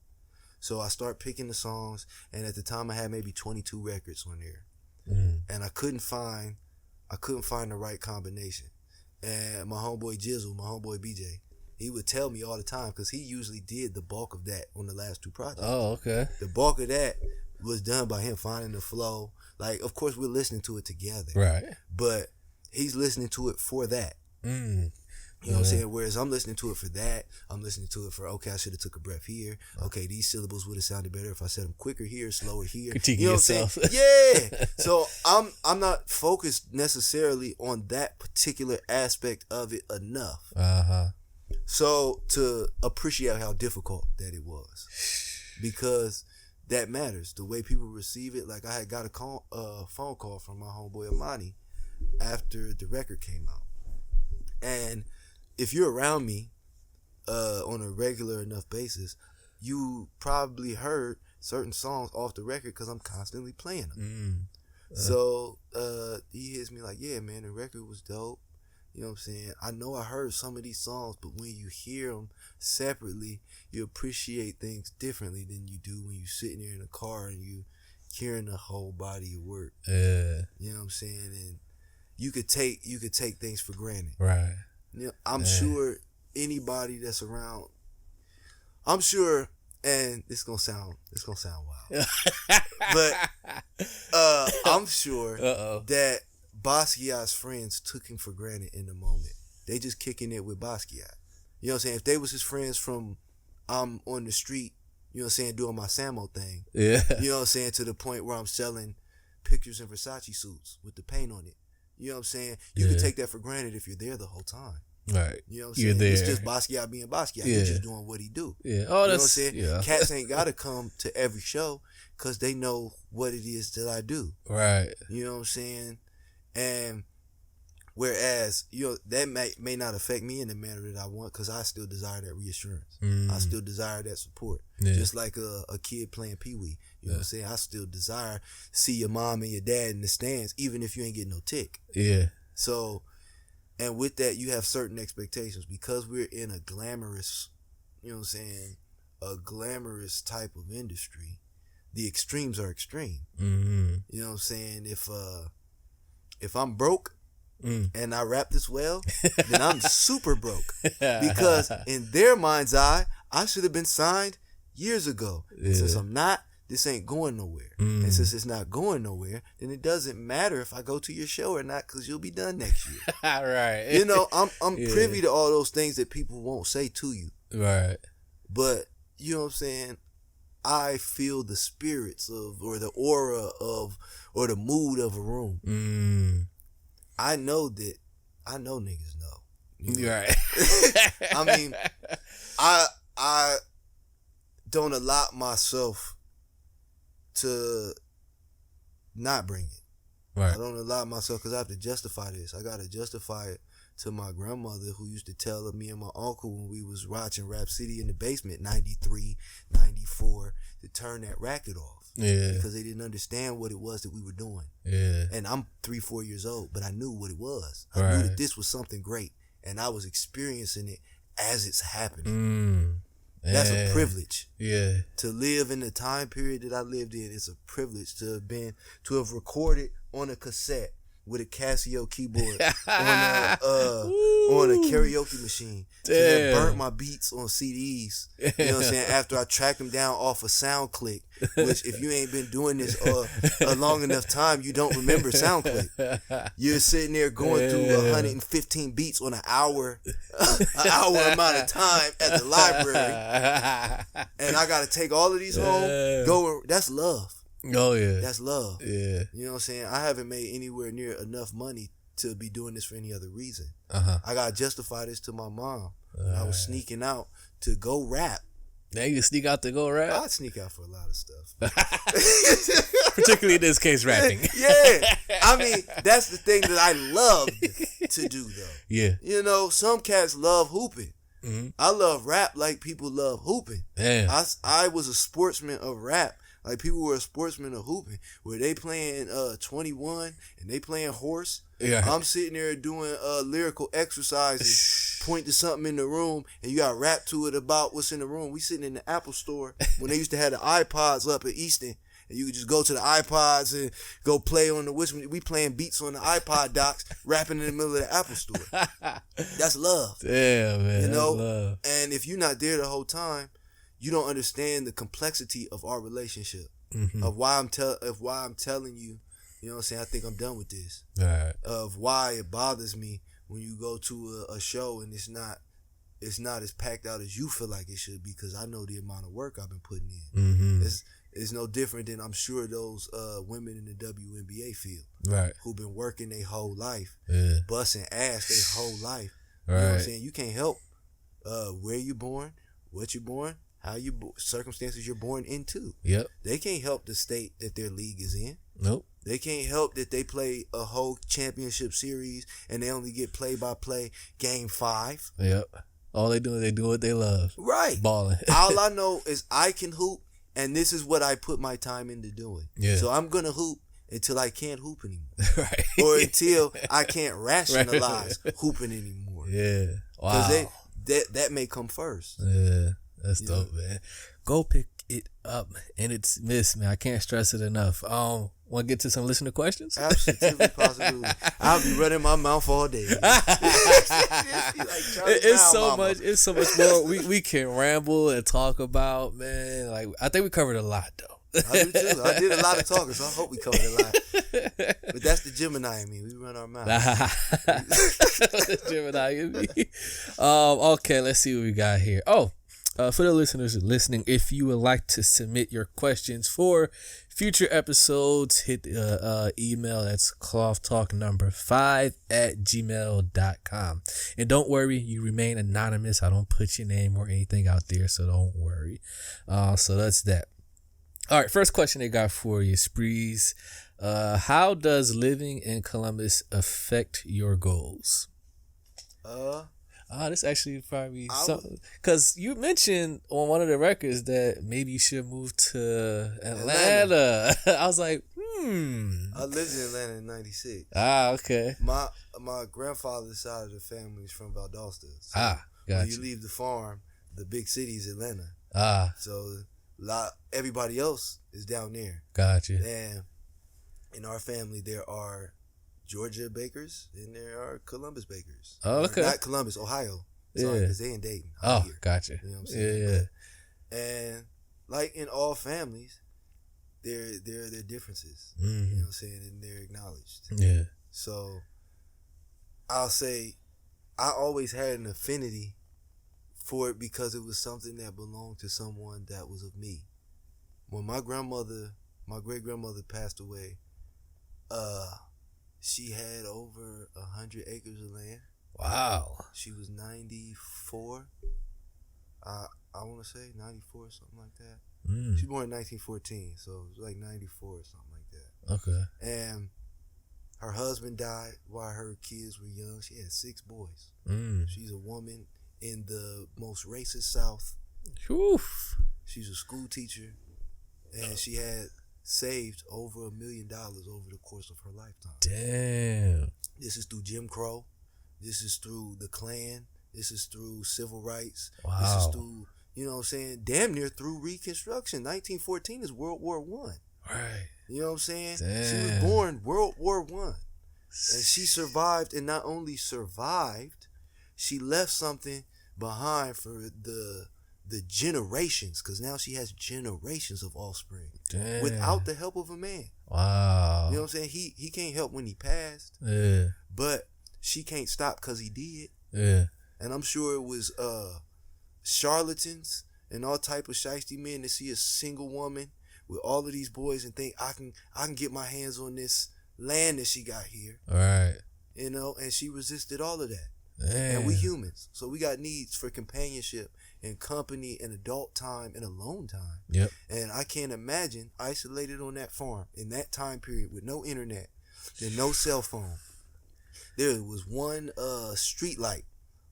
So I start picking the songs. And at the time I had maybe 22 records on there. And I couldn't find the right combination. And my homeboy Jizzle, my homeboy BJ, he would tell me all the time, because he usually did the bulk of that on the last 2 projects. Oh, okay. The bulk of that was done by him finding the flow. Like, of course, we're listening to it together. Right. But he's listening to it for that. You know what I'm saying? Whereas I'm listening to it for that. I'm listening to it for, okay, I should have took a breath here. Okay, these syllables would have sounded better if I said them quicker here, slower here. Critiquing you know yourself. What I'm saying? Yeah. So I'm not focused necessarily on that particular aspect of it enough. So to appreciate how difficult that it was. Because that matters. The way people receive it. Like, I had got a phone call from my homeboy Amani after the record came out. And if you're around me on a regular enough basis, you probably heard certain songs off the record because I'm constantly playing them. So he hits me like, yeah, man, the record was dope. You know what I'm saying? I know I heard some of these songs, but when you hear them separately, you appreciate things differently than you do when you're sitting there in a car and you hearing the whole body of work. Yeah. You know what I'm saying? And you could take things for granted. Right. You know, I'm sure anybody that's around, I'm sure, and this gonna sound wild, but I'm sure that Basquiat's friends took him for granted in the moment. They just kicking it with Basquiat. You know what I'm saying? If they was his friends from I'm on the street, you know what I'm saying, doing my Samo thing. Yeah. You know what I'm saying? To the point where I'm selling pictures in Versace suits with the paint on it. You know what I'm saying? You can take that for granted if you're there the whole time. Right. You know what I'm You're saying? there. It's just Basquiat being Basquiat. He's just doing what he do. Yeah. Oh, you know that's, what I'm saying? yeah. Cats ain't got to come to every show because they know what it is that I do. Right. You know what I'm saying? And whereas, you know, that may not affect me in the manner that I want, because I still desire that reassurance. I still desire that support. Yeah. Just like a kid playing Pee-wee. You know what I'm saying? I still desire see your mom and your dad in the stands, even if you ain't getting no tick. Yeah. So, and with that, you have certain expectations, because we're in a glamorous, you know what I'm saying, a glamorous type of industry. The extremes are extreme. You know what I'm saying? If I'm broke and I rap this well, then I'm super broke. Because in their mind's eye, I should have been signed years ago. And since I'm not, this ain't going nowhere. And since it's not going nowhere, then it doesn't matter if I go to your show or not, because you'll be done next year. Right. You know, I'm privy to all those things that people won't say to you. Right. But, you know what I'm saying? I feel the spirits of, or the aura of, or the mood of a room. I know niggas know. You know? Right. I mean, I don't allot myself to not bring it. Right. I don't allow myself, because I have to justify this. I got to justify it to my grandmother, who used to tell me and my uncle when we was watching Rap City in the basement, 93, 94, to turn that racket off. Yeah. Because they didn't understand what it was that we were doing. Yeah. And I'm 3-4 years old, but I knew what it was. I Right. knew that this was something great, and I was experiencing it as it's happening. That's a privilege. Yeah. To live in the time period that I lived in, it's a privilege to have recorded on a cassette with a Casio keyboard on a karaoke machine. To have burnt my beats on CDs. You know what I'm saying? After I tracked them down off of SoundClick, which if you ain't been doing this a long enough time, you don't remember SoundClick. You're sitting there going through 115 beats on an hour amount of time at the library, and I got to take all of these home. That's love. Oh yeah. That's love. Yeah. You know what I'm saying? I haven't made anywhere near enough money to be doing this for any other reason. I got to justify this to my mom. I was sneaking out to go rap. Now you sneak out to go rap? I'd sneak out for a lot of stuff. Particularly in this case, rapping. Yeah. I mean, that's the thing that I love to do, though. Yeah. You know, some cats love hooping. I love rap like people love hooping. Yeah. I was a sportsman of rap. Like, people were a sportsman of hooping, where they playing 21 and they playing horse. Yeah. I'm sitting there doing lyrical exercises, point to something in the room, and you got rap to it about what's in the room. We sitting in the Apple store when they used to have the iPods up at Easton, and you could just go to the iPods and go play on the which we playing beats on the iPod docks, rapping in the middle of the Apple store. That's love. Damn, man. You know? That's love. And if you're not there the whole time, you don't understand the complexity of our relationship. Of why I'm telling you, you know what I'm saying, I think I'm done with this. Right. Of why it bothers me when you go to a show and it's not as packed out as you feel like it should be, because I know the amount of work I've been putting in. It's no different than I'm sure those women in the WNBA field, right, who've been working their whole life, busting ass their whole life. Right. You know what I'm saying? You can't help where you born, what you born, how you circumstances you're born into. Yep. They can't help the state that their league is in. Nope. They can't help that they play a whole championship series and they only get play-by-play game 5. Yep. All they do is they do what they love. Right. Balling. All I know is I can hoop, and this is what I put my time into doing. Yeah. So I'm going to hoop until I can't hoop anymore. Right. Or until I can't rationalize hooping anymore. Yeah. Wow. Because that may come first. Yeah. That's dope, man. Go pick it up. InItsMidst, man. I can't stress it enough. Want to get to some listener questions? Absolutely, possibly. I'll be running my mouth all day. It's so much more we can ramble and talk about, man. Like, I think we covered a lot, though. I do too. I did a lot of talking, so I hope we covered a lot. But that's the Gemini in me. We run our mouth. Gemini in me. Okay, let's see what we got here. For the listeners listening, if you would like to submit your questions for future episodes, hit email. That's clothtalk5@gmail.com. And don't worry, you remain anonymous. I don't put your name or anything out there, so don't worry. So that's that. All right, first question they got for you, Spreez. How does living in Columbus affect your goals? This actually probably something, because you mentioned on one of the records that maybe you should move to Atlanta. I was like, I lived in Atlanta in 96. Okay. My grandfather's side of the family is from Valdosta. So gotcha. When you leave the farm, the big city is Atlanta. So everybody else is down there. Gotcha. And in our family, there are Georgia bakers and there are Columbus bakers. Okay. Not Columbus, Ohio. Sorry, because they in Dayton. Oh, gotcha. You know what I'm saying? Yeah. And like in all families, there are their differences. Mm-hmm. You know what I'm saying? And they're acknowledged. Yeah. So I'll say I always had an affinity for it because it was something that belonged to someone that was of me. When my great grandmother passed away, she had over 100 acres of land. Wow. She was 94. I want to say 94 or something like that. She was born in 1914, so it was like 94 or something like that. Okay. And her husband died while her kids were young. She had 6 boys. She's a woman in the most racist South. Oof. She's a school teacher, and she had saved over $1 million over the course of her lifetime. Damn. This is through Jim Crow. This is through the Klan. This is through civil rights. Wow. This is through, you know what I'm saying, damn near through Reconstruction. 1914 is World War I. Right. You know what I'm saying? Damn. She was born World War I. And she survived, and not only survived, she left something behind for the generations, because now she has generations of offspring. Damn. Without the help of a man. Wow. You know what I'm saying? He can't help when he passed, Yeah. but she can't stop because he did. Yeah. And I'm sure it was charlatans and all type of shiesty men to see a single woman with all of these boys and think I can get my hands on this land that she got here. All right. You know, and she resisted all of that. Damn. And we humans, so we got needs for companionship and company and adult time and alone time. Yep. And I can't imagine isolated on that farm in that time period with no internet and no cell phone. There was one street light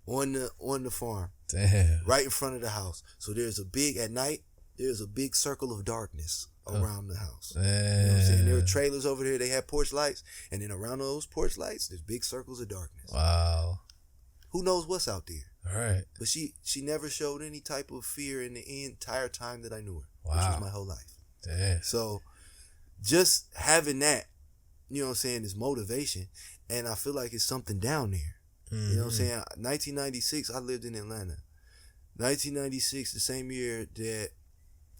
on the farm. Damn. Right in front of the house. So at night, there's a big circle of darkness around the house. Damn. You know what I'm saying? There were trailers over there, they had porch lights, and then around those porch lights, there's big circles of darkness. Wow. Who knows what's out there? All right. But she never showed any type of fear in the entire time that I knew her, Wow. which was my whole life. Damn. So just having that, you know what I'm saying, is motivation. And I feel like it's something down there. You know what I'm saying? 1996, I lived in Atlanta. 1996, the same year that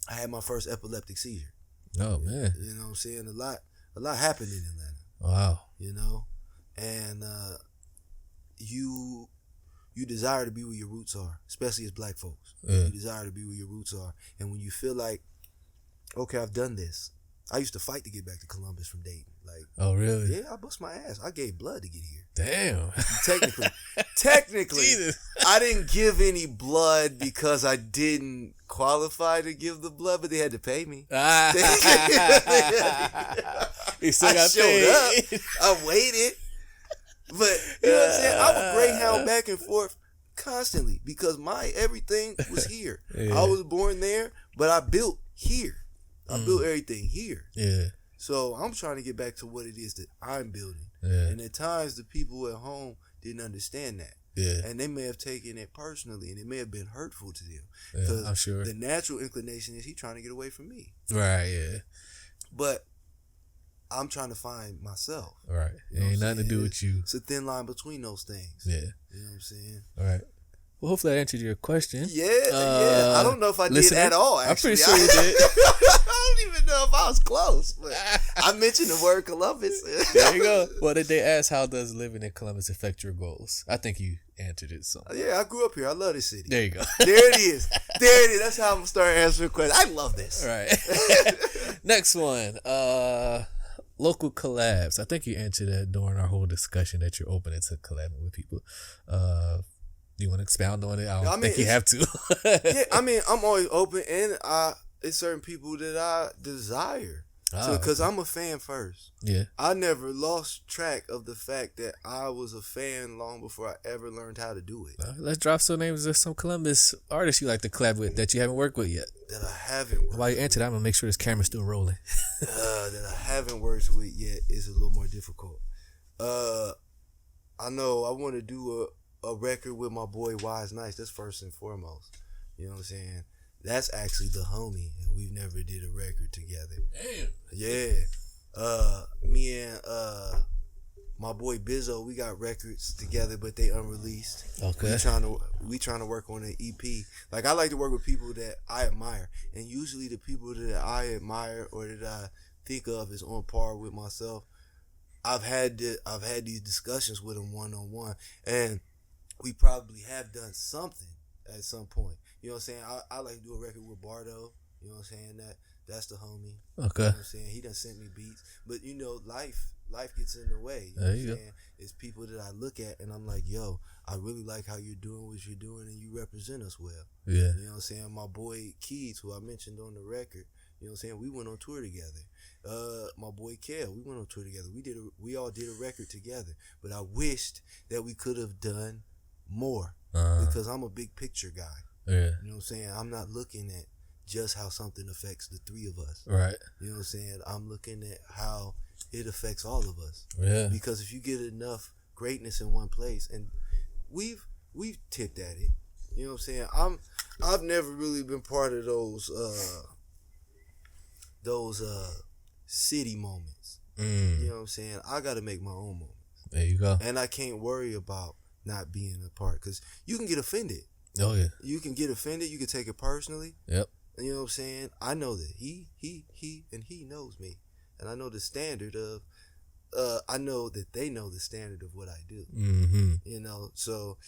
I had my first epileptic seizure. Oh, man. You know what I'm saying? A lot happened in Atlanta. Wow. You know? And you desire to be where your roots are, especially as black folks. Yeah. You desire to be where your roots are. And when you feel like, okay, I've done this. I used to fight to get back to Columbus from Dayton. Like, oh, really? yeah, I bust my ass. I gave blood to get here. Damn. Technically, Jesus. I didn't give any blood because I didn't qualify to give the blood, but they had to pay me. You still I got showed paid. up. I waited. But, you know what I'm saying? I would greyhound back and forth constantly because my everything was here. Yeah. I was born there, but I built here. I built everything here. Yeah. So I'm trying to get back to what it is that I'm building. Yeah. And at times the people at home didn't understand that. Yeah. And they may have taken it personally and it may have been hurtful to them. Yeah, I'm sure. The natural inclination is he trying to get away from me. Right, yeah. But I'm trying to find myself. Right. You know Ain't what I'm nothing to saying? do with you. It's a thin line between those things. Yeah. You know what I'm saying? All right. Well, hopefully I answered your question. Yeah. I don't know if I did listeners, at all, actually. I'm pretty sure you did. I don't even know if I was close. But I mentioned the word Columbus. There you go. Well, did they ask how does living in Columbus affect your goals? I think you answered it. So. Yeah, I grew up here. I love this city. There you go. There it is. There it is. That's how I'm going to start answering questions. I love this. All right. Next one. Local collabs. I think you answered that during our whole discussion that you're open to collabing with people. Do you want to expound on it? I don't think you have to. Yeah, I mean, I'm always open, and it's certain people that I desire. Because I'm a fan first. Yeah. I never lost track of the fact that I was a fan long before I ever learned how to do it. Let's drop some names of some Columbus artists you like to collab with that you haven't worked with yet. That I haven't worked While you answer that, I'm going to make sure this camera's still rolling. that I haven't worked with yet is a little more difficult. I know I want to do a record with my boy Wise Nice. That's first and foremost. You know what I'm saying? That's actually the homie, and we've never did a record together. Damn. Yeah. Me and My boy Bizzo, we got records together, but they unreleased. Okay. We trying to work on an EP. Like, I like to work with people that I admire, and usually the people that I admire or that I think of is on par with myself. I've had these discussions with them one-on-one, and we probably have done something at some point. You know what I'm saying? I like to do a record with Bardo. You know what I'm saying? That's the homie. Okay. You know what I'm saying? He done sent me beats. But, you know, life gets in the way. You know what I'm saying? It's people that I look at and I'm like, yo, I really like how you're doing what you're doing and you represent us well. Yeah. You know what I'm saying? My boy Keys, who I mentioned on the record, you know what I'm saying? We went on tour together. My boy Kel, we went on tour together. We all did a record together. But I wished that we could have done more because I'm a big picture guy. Yeah. You know what I'm saying? I'm not looking at just how something affects the three of us. Right. You know what I'm saying? I'm looking at how it affects all of us. Yeah. Because if you get enough greatness in one place, and we've tipped at it. You know what I'm saying? I've never really been part of those city moments. You know what I'm saying? I got to make my own moments. There you go. And I can't worry about not being a part, because you can get offended. Oh yeah. You can get offended. You can take it personally. Yep. You know what I'm saying? I know that he knows me, and I know the standard of. I know that they know the standard of what I do. Mm-hmm. You know, so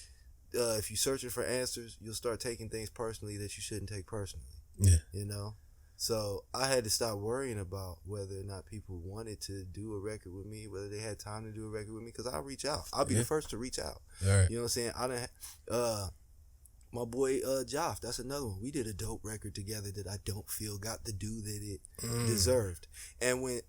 if you're searching for answers, you'll start taking things personally that you shouldn't take personally. Yeah. You know, so I had to stop worrying about whether or not people wanted to do a record with me, whether they had time to do a record with me, because I'll reach out. I'll be the first to reach out. All right. You know what I'm saying? My boy Joff, that's another one. We did a dope record together that I don't feel got the due that it deserved. And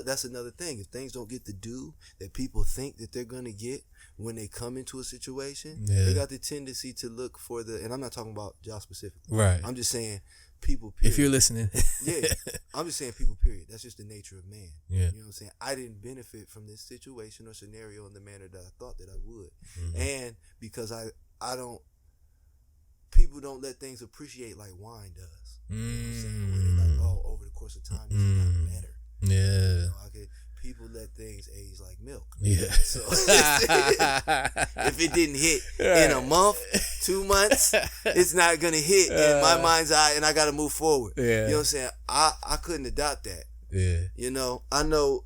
that's another thing. If things don't get the due that people think that they're gonna get when they come into a situation, they got the tendency to look for and I'm not talking about Joff specifically. Right. I'm just saying people, period. If you're listening. Yeah. I'm just saying people, period. That's just the nature of man. Yeah. You know what I'm saying? I didn't benefit from this situation or scenario in the manner that I thought that I would. Mm-hmm. And because I don't, people don't let things appreciate like wine does. You know what I'm saying? Where they're like, oh, over the course of time, this got better. Yeah. You know, people let things age like milk. Yeah. So if it didn't hit in a month, 2 months, it's not gonna hit in my mind's eye, and I gotta move forward. Yeah. You know what I'm saying? I couldn't adopt that. Yeah. You know, I know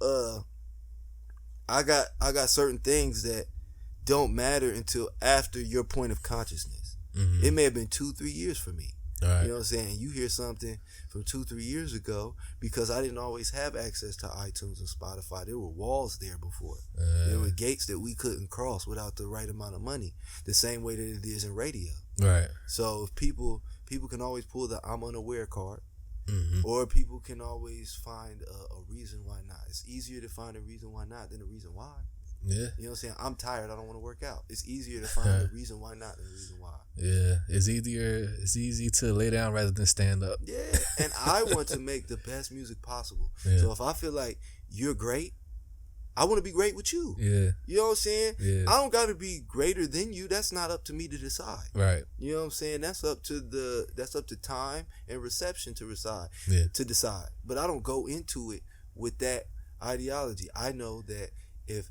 I got certain things that don't matter until after your point of consciousness. Mm-hmm. It may have been 2-3 years for me. Right. You know what I'm saying? You hear something from 2-3 years ago, because I didn't always have access to iTunes and Spotify. There were walls there before. There were gates that we couldn't cross without the right amount of money, the same way that it is in radio. Right. So if people can always pull the I'm unaware card, or people can always find a reason why not. It's easier to find a reason why not than a reason why. Yeah. You know what I'm saying? I'm tired. I don't want to work out. It's easier to find a reason why not than a reason why. Yeah. It's easy to lay down rather than stand up. Yeah. And I want to make the best music possible. Yeah. So if I feel like you're great, I want to be great with you. Yeah. You know what I'm saying? Yeah. I don't got to be greater than you. That's not up to me to decide. Right. You know what I'm saying? That's up to time and reception to decide. But I don't go into it with that ideology. I know that if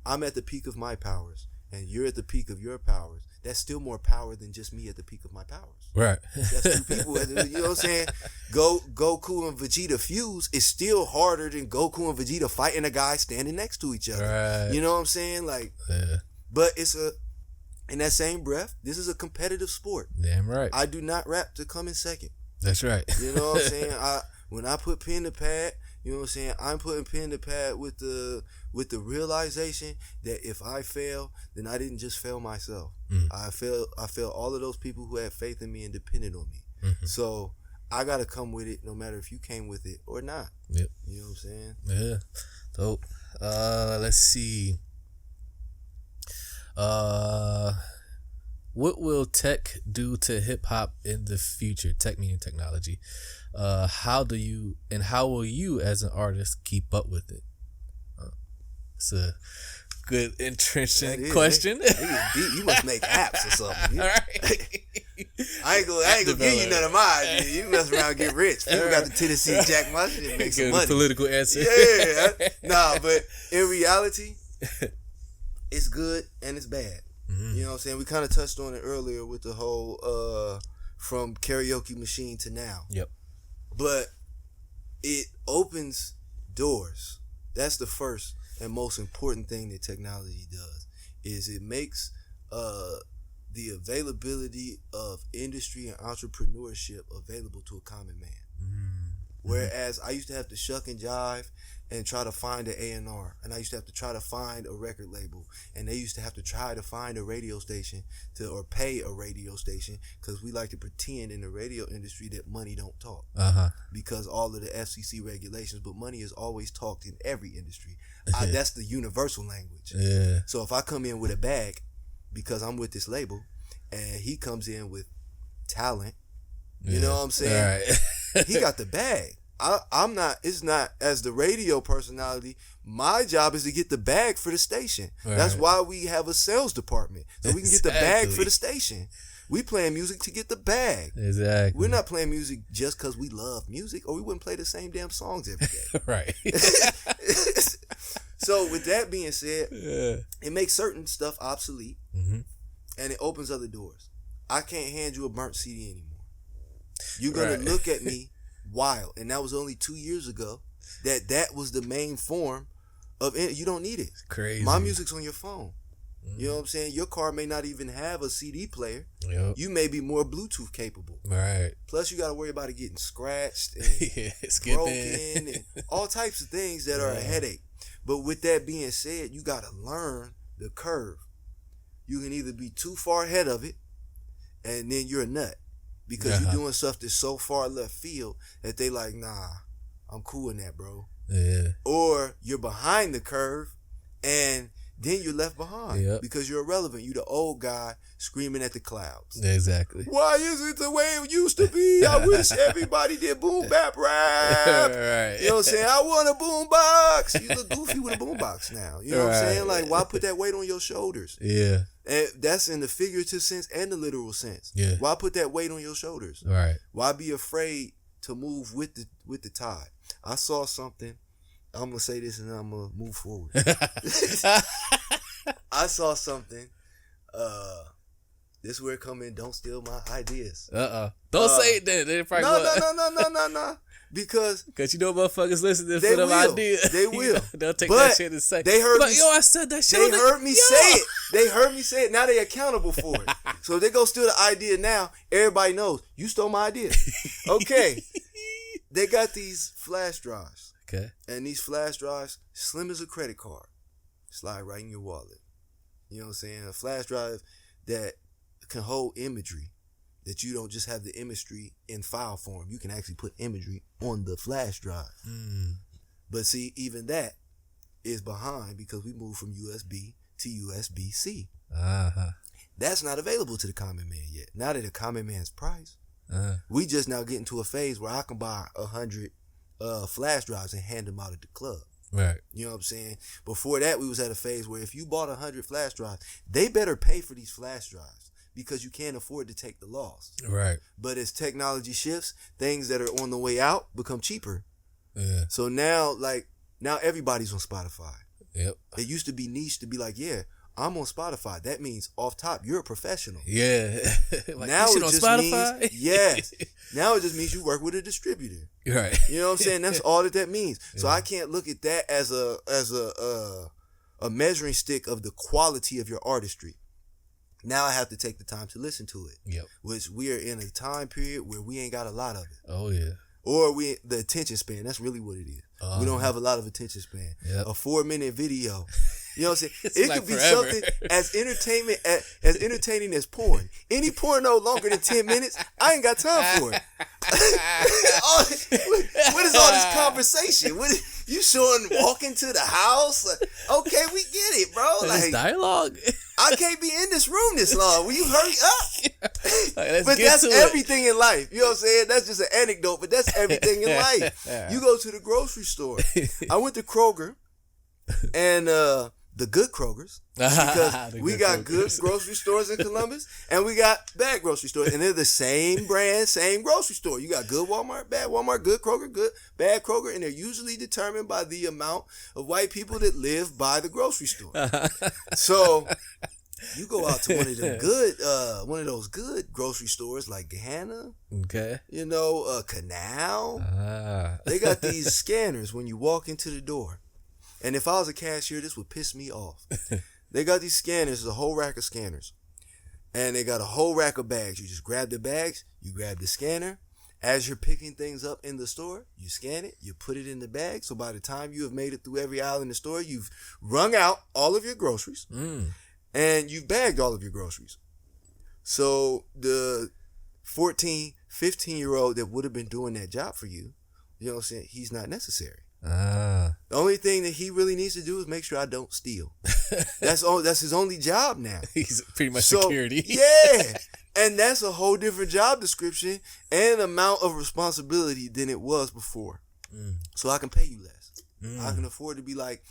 I'm at the peak of my powers and you're at the peak of your powers, that's still more power than just me at the peak of my powers. Right. That's two people. You know what I'm saying? Goku and Vegeta fuse is still harder than Goku and Vegeta fighting a guy standing next to each other. Right. You know what I'm saying? Like, but in that same breath, this is a competitive sport. Damn right. I do not rap to come in second. That's right. You know what I'm saying? When I put pen to pad, you know what I'm saying? I'm putting pen to pad with the realization that if I fail, then I didn't just fail myself. I failed all of those people who had faith in me and depended on me. So I gotta come with it, no matter if you came with it or not. Yep. You know what I'm saying? Yeah. Dope. Let's see. What will tech do to hip hop in the future? Tech meaning technology. How will you as an artist keep up with it? It's a good entrenching question. You must make apps or something. Right. I ain't gonna give you none of mine. You mess around and get rich. People got the tendency to jack my shit and make some money. Political answer. Yeah. Nah, but in reality, it's good and it's bad. You know what I'm saying? We kind of touched on it earlier with the whole from karaoke machine to now. Yep. But it opens doors. That's the first and most important thing that technology does, is it makes the availability of industry and entrepreneurship available to a common man. Whereas I used to have to shuck and jive and try to find an A&R, and I used to have to try to find a record label, and they used to have to try to find a radio station or pay a radio station, because we like to pretend in the radio industry that money don't talk. Because all of the FCC regulations, but money is always talked in every industry. That's the universal language. Yeah. So if I come in with a bag because I'm with this label, and he comes in with talent, you know what I'm saying? Right. He got the bag. I'm not, it's not, as the radio personality, my job is to get the bag for the station. Right. That's why we have a sales department, so we can get the bag for the station. We playing music to get the bag. Exactly. We're not playing music just because we love music, or we wouldn't play the same damn songs every day. Right. So with that being said, it makes certain stuff obsolete, and it opens other doors. I can't hand you a burnt CD anymore. You're going to look at me wild. And that was only 2 years ago that was the main form of it. You don't need it. Crazy. My music's on your phone. You know what I'm saying? Your car may not even have a CD player. Yep. You may be more Bluetooth capable. Right. Plus, you got to worry about it getting scratched and broken and all types of things that are a headache. But with that being said, you got to learn the curve. You can either be too far ahead of it, and then you're a nut, because you're doing stuff that's so far left field that they like, nah, I'm cool in that, bro. Yeah. Or you're behind the curve, and then you're left behind because you're irrelevant. You the old guy screaming at the clouds. Exactly. Why is it the way it used to be? I wish everybody did boom bap rap. Right. You know what I'm saying? I want a boom box. You look goofy with a boom box now. You know what I'm saying? Like, why put that weight on your shoulders? Yeah. And that's in the figurative sense and the literal sense. Yeah. Why put that weight on your shoulders? Right. Why be afraid to move with the tide? I saw something. I'm gonna say this and then I'm gonna move forward. I saw something. This where it come in. Don't steal my ideas. Don't say it then. They probably No. Because you know motherfuckers listening they for them will. ideas. They will. They'll take But that shit and say, they heard but, me. Yo, I said that shit. They heard me say it. They heard me say it. Now they accountable for it. So if they go steal the idea now, everybody knows you stole my idea. Okay. They got these flash drives. Okay. And these flash drives, slim as a credit card, slide right in your wallet. You know what I'm saying? A flash drive that can hold imagery, that you don't just have the imagery in file form. You can actually put imagery on the flash drive. But see, even that is behind because we moved from USB to USB-C. That's not available to the common man yet. Not at a common man's price. We just now getting to a phase where I can buy 100 flash drives and hand them out at the club. Right. You know what I'm saying? Before that, we was at a phase where if you bought 100 flash drives, they better pay for these flash drives because you can't afford to take the loss. Right. But as technology shifts, things that are on the way out become cheaper. Yeah. So now everybody's on Spotify. Yep. It used to be niche to be like, yeah, I'm on Spotify. That means off top, you're a professional. Yeah. Like, now it on just Spotify? means, yes. Now it just means you work with a distributor. Right. You know what I'm saying? That's all that means. So I can't look at that as a measuring stick of the quality of your artistry. Now I have to take the time to listen to it. Yep. Which we are in a time period where we ain't got a lot of it. Oh yeah. Or the attention span. That's really what it is. We don't have a lot of attention span. Yep. A 4-minute video. You know what I'm saying? It's It like could be forever. something as entertaining as porn. Any porno longer than 10 minutes, I ain't got time for it. What is all this conversation? You showing walking to the house? Like, okay, we get it, bro. This Like, dialogue. I can't be in this room this long. Will you hurry up? Like, But that's everything in life. You know what I'm saying? That's just an anecdote, but that's everything in life. You go to the grocery store. I went to Kroger, and the good Krogers, because we got good grocery stores in Columbus and we got bad grocery stores, and they're the same brand, same grocery store. You got good Walmart, bad Walmart, good Kroger, good bad Kroger, and they're usually determined by the amount of white people that live by the grocery store. So you go out to one of those good grocery stores like Gahanna, okay, Canal. They got these scanners when you walk into the door. And if I was a cashier, this would piss me off. They got these scanners, a whole rack of scanners. And they got a whole rack of bags. You just grab the bags, you grab the scanner. As you're picking things up in the store, you scan it, you put it in the bag. So by the time you have made it through every aisle in the store, you've wrung out all of your groceries. And you've bagged all of your groceries. So the 14, 15-year-old that would have been doing that job for you, you know what I'm saying, he's not necessary. The only thing that he really needs to do is make sure I don't steal. That's his only job now. He's pretty much security. Yeah. And that's a whole different job description and amount of responsibility than it was before. So I can pay you less. I can afford to be like,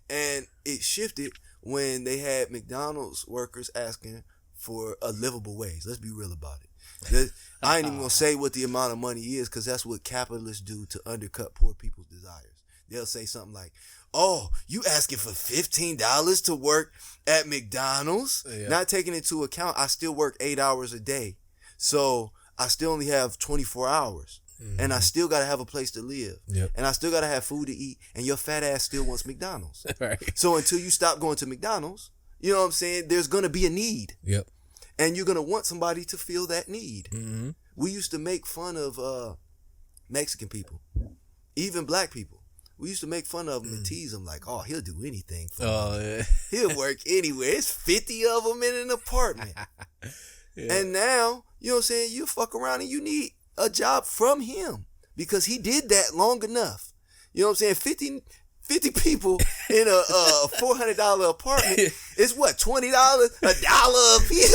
and it shifted when they had McDonald's workers asking for a livable wage. Let's be real about it. I ain't even gonna say what the amount of money is, because that's what capitalists do to undercut poor people's desires. They'll say something like, "Oh, you asking for $15 to work at McDonald's?" Yeah. Not taking into account I still work 8 hours a day, so I still only have 24 hours, and I still gotta have a place to live, and I still gotta have food to eat, and your fat ass still wants McDonald's. Right. So until you stop going to McDonald's, you know what I'm saying, there's gonna be a need. Yep. And you're gonna want somebody to fill that need. We used to make fun of Mexican people, even black people. We used to make fun of him and tease him like, "Oh, he'll do anything for me. Yeah. He'll work anywhere. It's 50 of them in an apartment." And now, you know what I'm saying, you fuck around and you need a job from him because he did that long enough. You know what I'm saying? 50 people in a $400 apartment is what, $20, $1 a piece.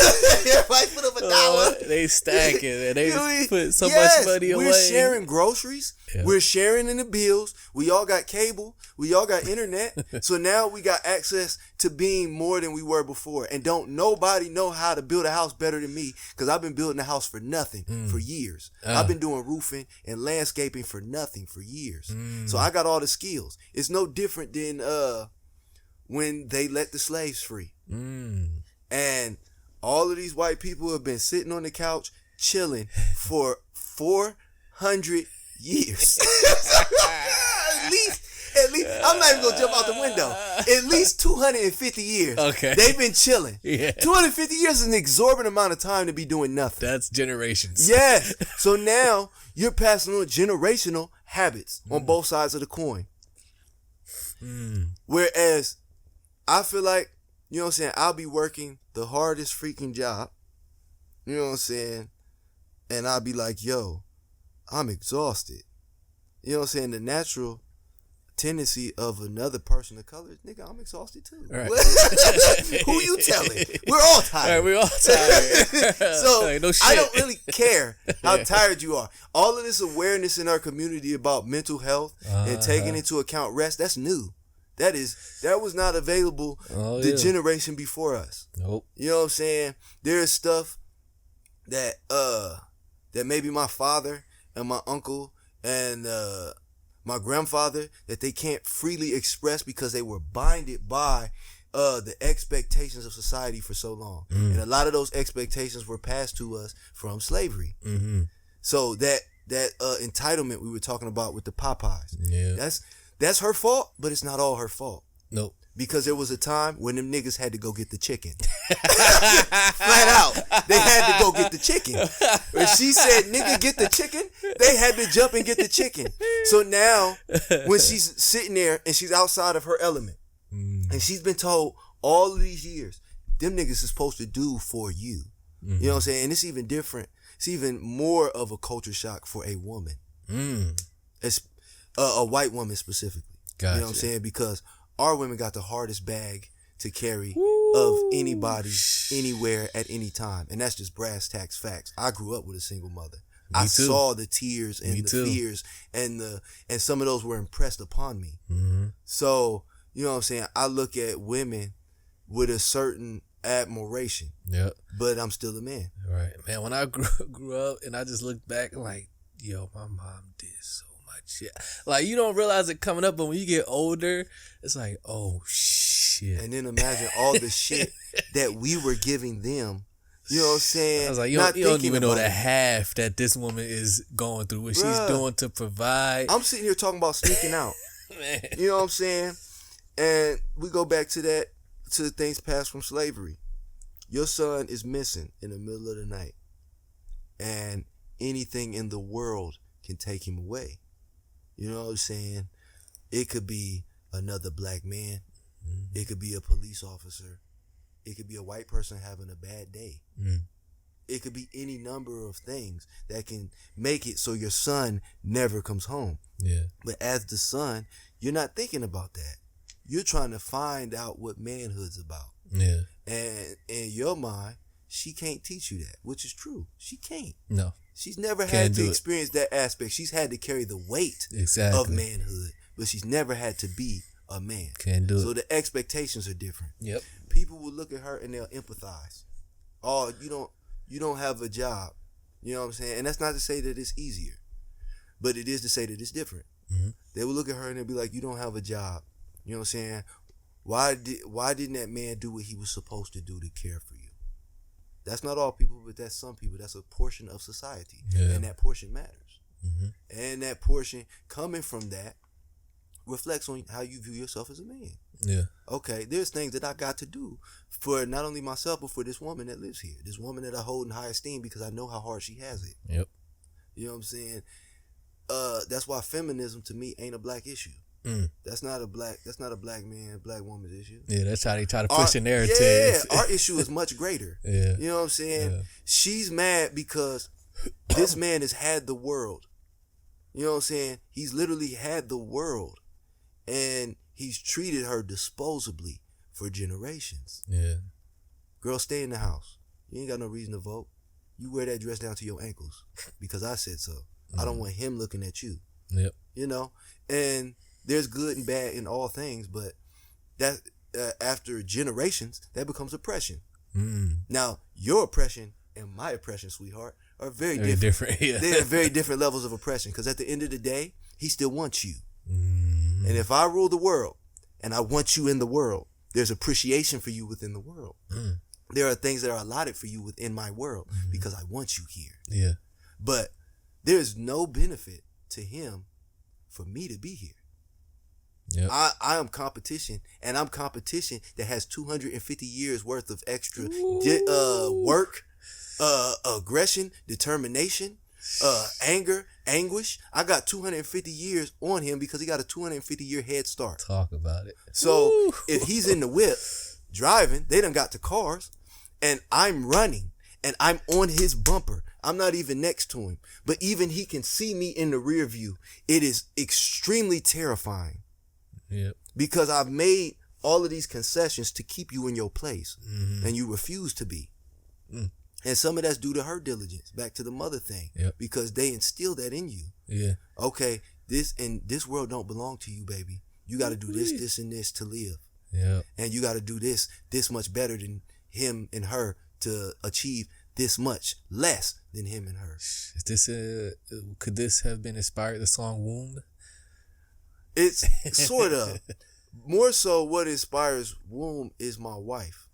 Everybody put up $1. They stack it and they put so much money away. We're sharing groceries. Yeah. We're sharing in the bills. We all got cable. We all got internet. So now we got access to being more than we were before. And don't nobody know how to build a house better than me, because I've been building a house for nothing for years. I've been doing roofing and landscaping for nothing for years. So I got all the skills. It's no different than when they let the slaves free. And all of these white people have been sitting on the couch chilling for 400 years. At least, I'm not even gonna jump out the window. At least 250 years. Okay. They've been chilling. Yeah. 250 years is an exorbitant amount of time to be doing nothing. That's generations. Yes. So now you're passing on generational habits on both sides of the coin. Whereas I feel like, you know what I'm saying, I'll be working the hardest freaking job, you know what I'm saying, and I'll be like, yo, I'm exhausted. You know what I'm saying? The natural tendency of another person of color is, nigga, I'm exhausted too. Right. Who you telling? We're all tired. Right, we're all tired. So no shit. I don't really care how tired you are. All of this awareness in our community about mental health and taking into account rest, that's new. That was not available the generation before us. Nope. You know what I'm saying? There's stuff that maybe my father and my uncle and my grandfather, that they can't freely express because they were binded by the expectations of society for so long. And a lot of those expectations were passed to us from slavery. So that entitlement we were talking about with the Popeyes, that's her fault, but it's not all her fault. Nope. Because there was a time when them niggas had to go get the chicken. Flat out. They had to go get the chicken. When she said, nigga, get the chicken, they had to jump and get the chicken. So now, when she's sitting there and she's outside of her element, and she's been told all of these years, them niggas is supposed to do for you. You know what I'm saying? And it's even different. It's even more of a culture shock for a woman. It's a white woman specifically. Gotcha. You know what I'm saying? Because our women got the hardest bag to carry of anybody, anywhere, at any time. And that's just brass tacks facts. I grew up with a single mother. I saw the tears and the fears, and some of those were impressed upon me. So, you know what I'm saying, I look at women with a certain admiration. Yep. But I'm still a man. Right. Man, when I grew up and I just looked back like, yo, my mom did so much shit. Like, you don't realize it coming up, but when you get older, it's like, oh, shit. And then imagine all the shit that we were giving them. You know what I'm saying? I was like, you don't even know the half that this woman is going through, what she's doing to provide. I'm sitting here talking about sneaking out. Man. You know what I'm saying? And we go back to that, to the things passed from slavery. Your son is missing in the middle of the night. And anything in the world can take him away. You know what I'm saying? It could be another black man. Mm-hmm. It could be a police officer. It could be a white person having a bad day. Mm. It could be any number of things that can make it so your son never comes home. Yeah. But as the son, you're not thinking about that. You're trying to find out what manhood's about. Yeah. And in your mind, she can't teach you that, which is true. She can't. No. She's never had to experience that aspect. She's had to carry the weight of manhood, but she's never had to be a man. Can't do it. So the expectations are different. Yep. People will look at her and they'll empathize. Oh, you don't have a job. You know what I'm saying? And that's not to say that it's easier, but it is to say that it's different. Mm-hmm. They will look at her and they'll be like, you don't have a job. You know what I'm saying? Why didn't that man do what he was supposed to do to care for you? That's not all people, but that's some people. That's a portion of society. Yeah. And that portion matters. Mm-hmm. And that portion coming from that reflects on how you view yourself as a man. Yeah. Okay, there's things that I got to do for not only myself, but for this woman that lives here. This woman that I hold in high esteem because I know how hard she has it. Yep. You know what I'm saying? That's why feminism to me ain't a black issue. Mm. That's not a black man, black woman's issue. Yeah, that's how they try to push a narrative. Yeah, our issue is much greater. Yeah. You know what I'm saying? Yeah. She's mad because this man has had the world. You know what I'm saying? He's literally had the world. And he's treated her disposably for generations. Yeah. Girl, stay in the house. You ain't got no reason to vote. You wear that dress down to your ankles because I said so. I don't want him looking at you. Yep. You know? And there's good and bad in all things, but that after generations, that becomes oppression. Mm. Now, your oppression and my oppression, sweetheart, are very different. Yeah. They have very different levels of oppression because at the end of the day, he still wants you. Mm. And if I rule the world and I want you in the world, there's appreciation for you within the world. Mm. There are things that are allotted for you within my world because I want you here. Yeah. But there's no benefit to him for me to be here. Yep. I am competition, and I'm competition that has 250 years worth of extra work, aggression, determination, anger, anguish. I got 250 years on him because he got a 250-year head start. Talk about it. So if he's in the whip driving, they done got the cars, and I'm running, and I'm on his bumper. I'm not even next to him, but even he can see me in the rear view. It is extremely terrifying. Yep. Because I've made all of these concessions to keep you in your place, and you refuse to be. Mm. And some of that's due to her diligence, back to the mother thing, because they instill that in you. Yeah. Okay, this world don't belong to you, baby. You got to do this, this, and this to live. Yeah. And you got to do this much better than him and her to achieve this much less than him and her. Is this could this have been inspired the song Womb? It's sort of. More so what inspires Womb is my wife.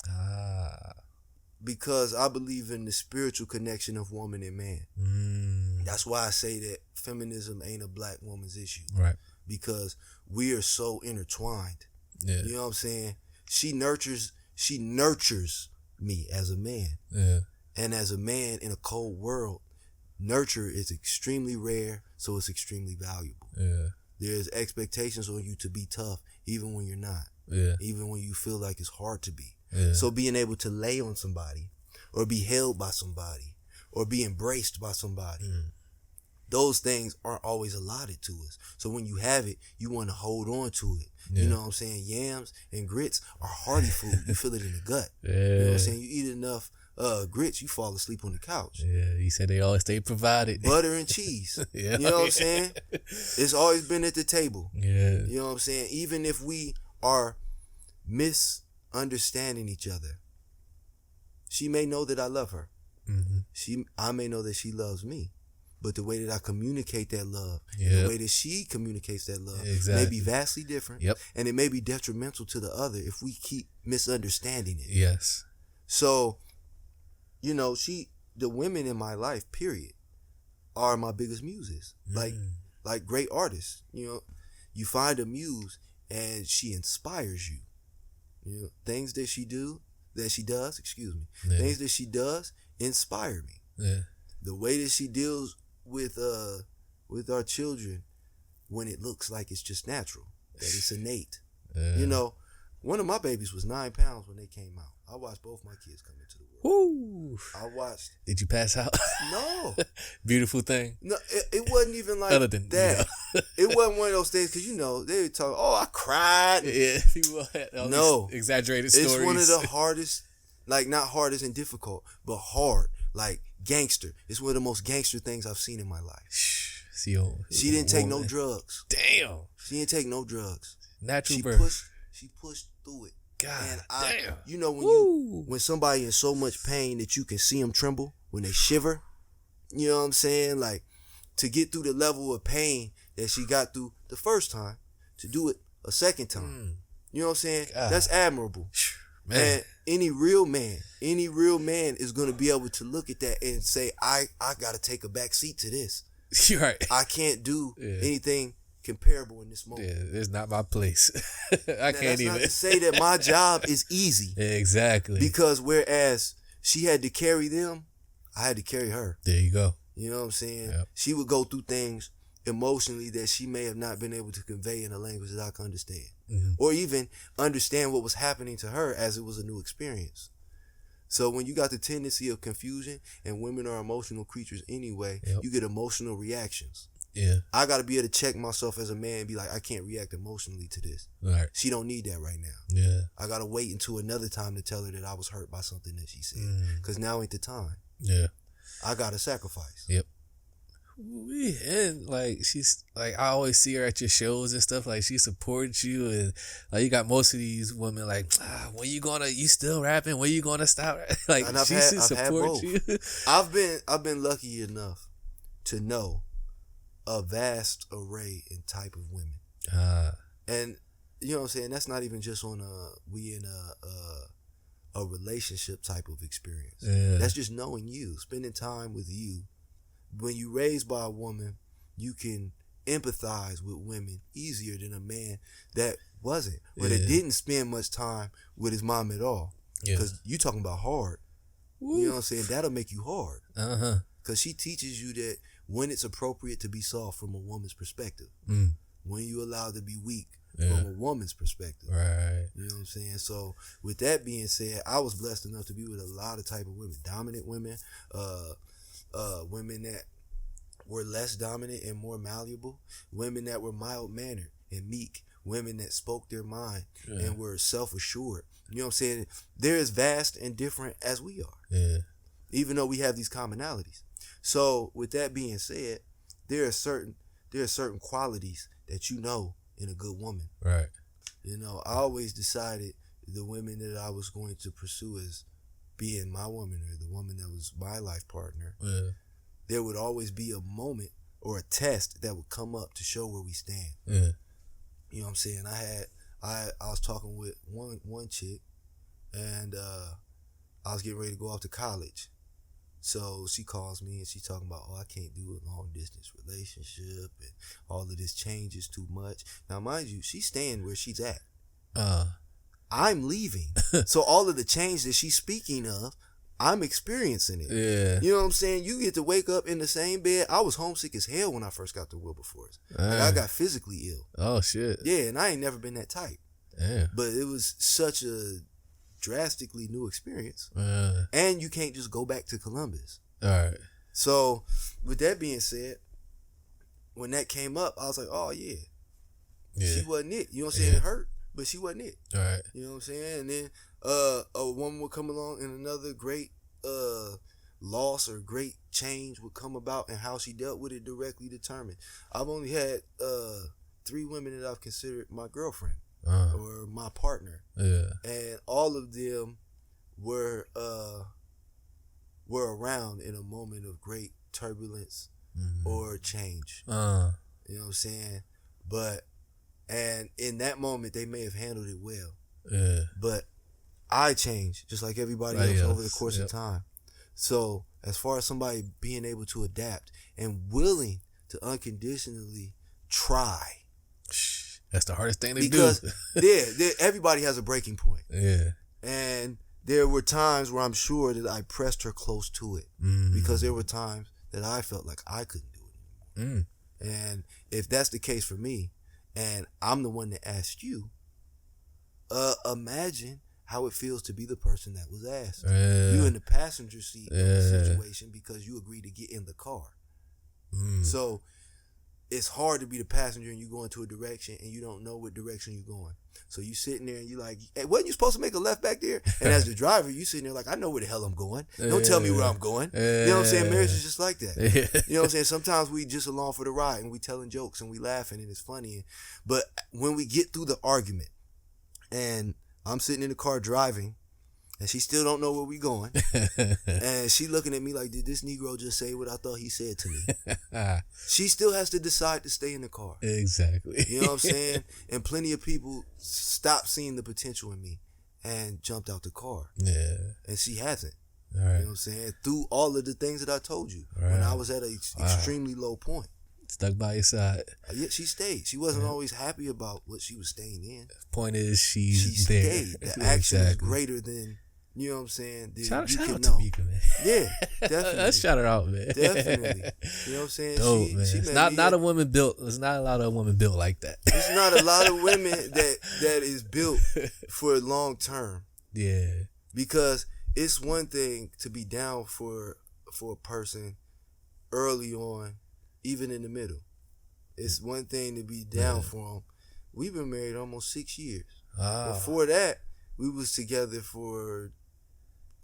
Because I believe in the spiritual connection of woman and man. Mm. That's why I say that feminism ain't a black woman's issue. Right. Because we are so intertwined. Yeah. You know what I'm saying? She nurtures me as a man. Yeah. And as a man in a cold world, nurture is extremely rare, so it's extremely valuable. Yeah. There's expectations on you to be tough, even when you're not. Yeah. Even when you feel like it's hard to be. Yeah. So being able to lay on somebody, or be held by somebody, or be embraced by somebody, those things aren't always allotted to us. So when you have it, you want to hold on to it. Yeah. You know what I'm saying? Yams and grits are hearty food. You feel it in the gut. Yeah. You know what I'm saying? You eat enough grits, you fall asleep on the couch. Yeah, he said they always stay provided. Butter and cheese. Yeah. You know what I'm saying? It's always been at the table. Yeah. You know what I'm saying? Even if we are misunderstanding each other. She may know that I love her. I may know that she loves me. But the way that I communicate that love, the way that she communicates that love may be vastly different. And it may be detrimental to the other if we keep misunderstanding it. Yes. So, you know, the women in my life, period, are my biggest muses. Like great artists. You know, you find a muse and she inspires you. You know, things that she does, things that she does inspire me. The way that she deals with our children when it looks like it's just natural, that it's innate. You know, one of my babies was 9 pounds when they came out. I watched both my kids come into the world. Woo. I watched. Did you pass out? No. Beautiful thing. No, it wasn't even like Other than that. It wasn't one of those things because, you know, they would talk, I cried. Yeah, people had all these exaggerated stories. It's one of the hardest, like not hardest and difficult, but hard, like gangster. It's one of the most gangster things I've seen in my life. She didn't take no drugs. Damn. She didn't take no drugs. Natural birth. She pushed through it. God and damn. You know, when somebody in so much pain that you can see them tremble, when they shiver, you know what I'm saying? Like, to get through the level of pain that she got through the first time, to do it a second time. You know what I'm saying? God. That's admirable. Man. And any real man is going to be able to look at that and say, I got to take a back seat to this. You're right. I can't do anything comparable in this moment. Yeah, it's not my place. I can't even. Not to say that my job is easy. Exactly. Because whereas she had to carry them, I had to carry her. There you go. You know what I'm saying? Yep. She would go through things emotionally that she may have not been able to convey in a language that I could understand. Or even understand what was happening to her as it was a new experience. So when you got the tendency of confusion, and women are emotional creatures anyway, you get emotional reactions. Yeah, I got to be able to check myself as a man and be like, I can't react emotionally to this. Right. She don't need that right now. Yeah. I got to wait until another time to tell her that I was hurt by something that she said. Because now ain't the time. Yeah. I got to sacrifice. Yep. And like, she's like, I always see her at your shows and stuff. Like, she supports you, and like, you got most of these women like, when you still rapping? When you gonna stop? Like, she support you. I've been lucky enough to know a vast array and type of women. And you know what I'm saying? That's not even just on a relationship type of experience. Yeah. That's just knowing you, spending time with you. When you raised by a woman, you can empathize with women easier than a man that wasn't, or that didn't spend much time with his mom at all. Because you talking about hard. Woo. You know what I'm saying? That'll make you hard. Because she teaches you that when it's appropriate to be soft from a woman's perspective. When you allowed to be weak from a woman's perspective. Right. You know what I'm saying? So with that being said, I was blessed enough to be with a lot of type of women. Dominant women, women that were less dominant and more malleable, women that were mild-mannered and meek, women that spoke their mind and were self-assured. You know what I'm saying? They're as vast and different as we are, even though we have these commonalities. So with that being said, there are certain qualities that you know in a good woman. Right. You know, I always decided the women that I was going to pursue as being my woman, or the woman that was my life partner. There would always be a moment or a test that would come up to show where we stand. You know what I'm saying? I was talking with one chick, and I was getting ready to go off to college. So she calls me and she talking about, I can't do a long distance relationship and all of this changes too much. Now, mind you, she's staying where she's at. I'm leaving. So all of the change that she's speaking of, I'm experiencing it. Yeah. You know what I'm saying? You get to wake up in the same bed. I was homesick as hell when I first got to Wilberforce. Like, I got physically ill. Oh, shit. Yeah, and I ain't never been that tight. Yeah. But it was such a drastically new experience. And you can't just go back to Columbus. All right. So with that being said, when that came up, I was like, oh, yeah. She wasn't it. You know what I'm saying? It hurt, but she wasn't it. All right. You know what I'm saying? And then a woman would come along and another great loss or great change would come about, and how she dealt with it directly determined. I've only had 3 women that I've considered my girlfriend. or my partner. Yeah. And all of them were around in a moment of great turbulence or change. You know what I'm saying? And in that moment, they may have handled it well. Yeah. But I changed, just like everybody else, over the course of time. So as far as somebody being able to adapt and willing to unconditionally try. That's the hardest thing to do. Because everybody has a breaking point. Yeah. And there were times where I'm sure that I pressed her close to it. Because there were times that I felt like I couldn't do it anymore. And if that's the case for me, and I'm the one that asked you, imagine how it feels to be the person that was asked. You in the passenger seat of the situation because you agreed to get in the car. So it's hard to be the passenger and you go into a direction and you don't know what direction you're going. So you sitting there and you like, hey, wasn't you supposed to make a left back there? And as the driver, you sitting there like, I know where the hell I'm going. Don't tell me where I'm going. You know what I'm saying? Marriage is just like that. You know what I'm saying? Sometimes we just along for the ride and we telling jokes and we laughing and it's funny. But when we get through the argument and I'm sitting in the car driving and she still don't know where we going. And she looking at me like, did this Negro just say what I thought he said to me? She still has to decide to stay in the car. Exactly. You know what I'm saying? And plenty of people stopped seeing the potential in me and jumped out the car. Yeah. And she hasn't. All right. You know what I'm saying? Through all of the things that I told you when I was at an extremely low point. Stuck by your side. Yeah, she stayed. She wasn't always happy about what she was staying in. Point is, she stayed. The action is greater than, you know what I'm saying? Shout out to Mika, man. Yeah, definitely. Let's shout her out, man. Definitely. You know what I'm saying? Dope, man. It's not a woman built. There's not a lot of women built like that. There's not a lot of women that is built for long term. Yeah. Because it's one thing to be down for a person early on, even in the middle. It's one thing to be down for them. We've been married almost 6 years. Before that, we was together for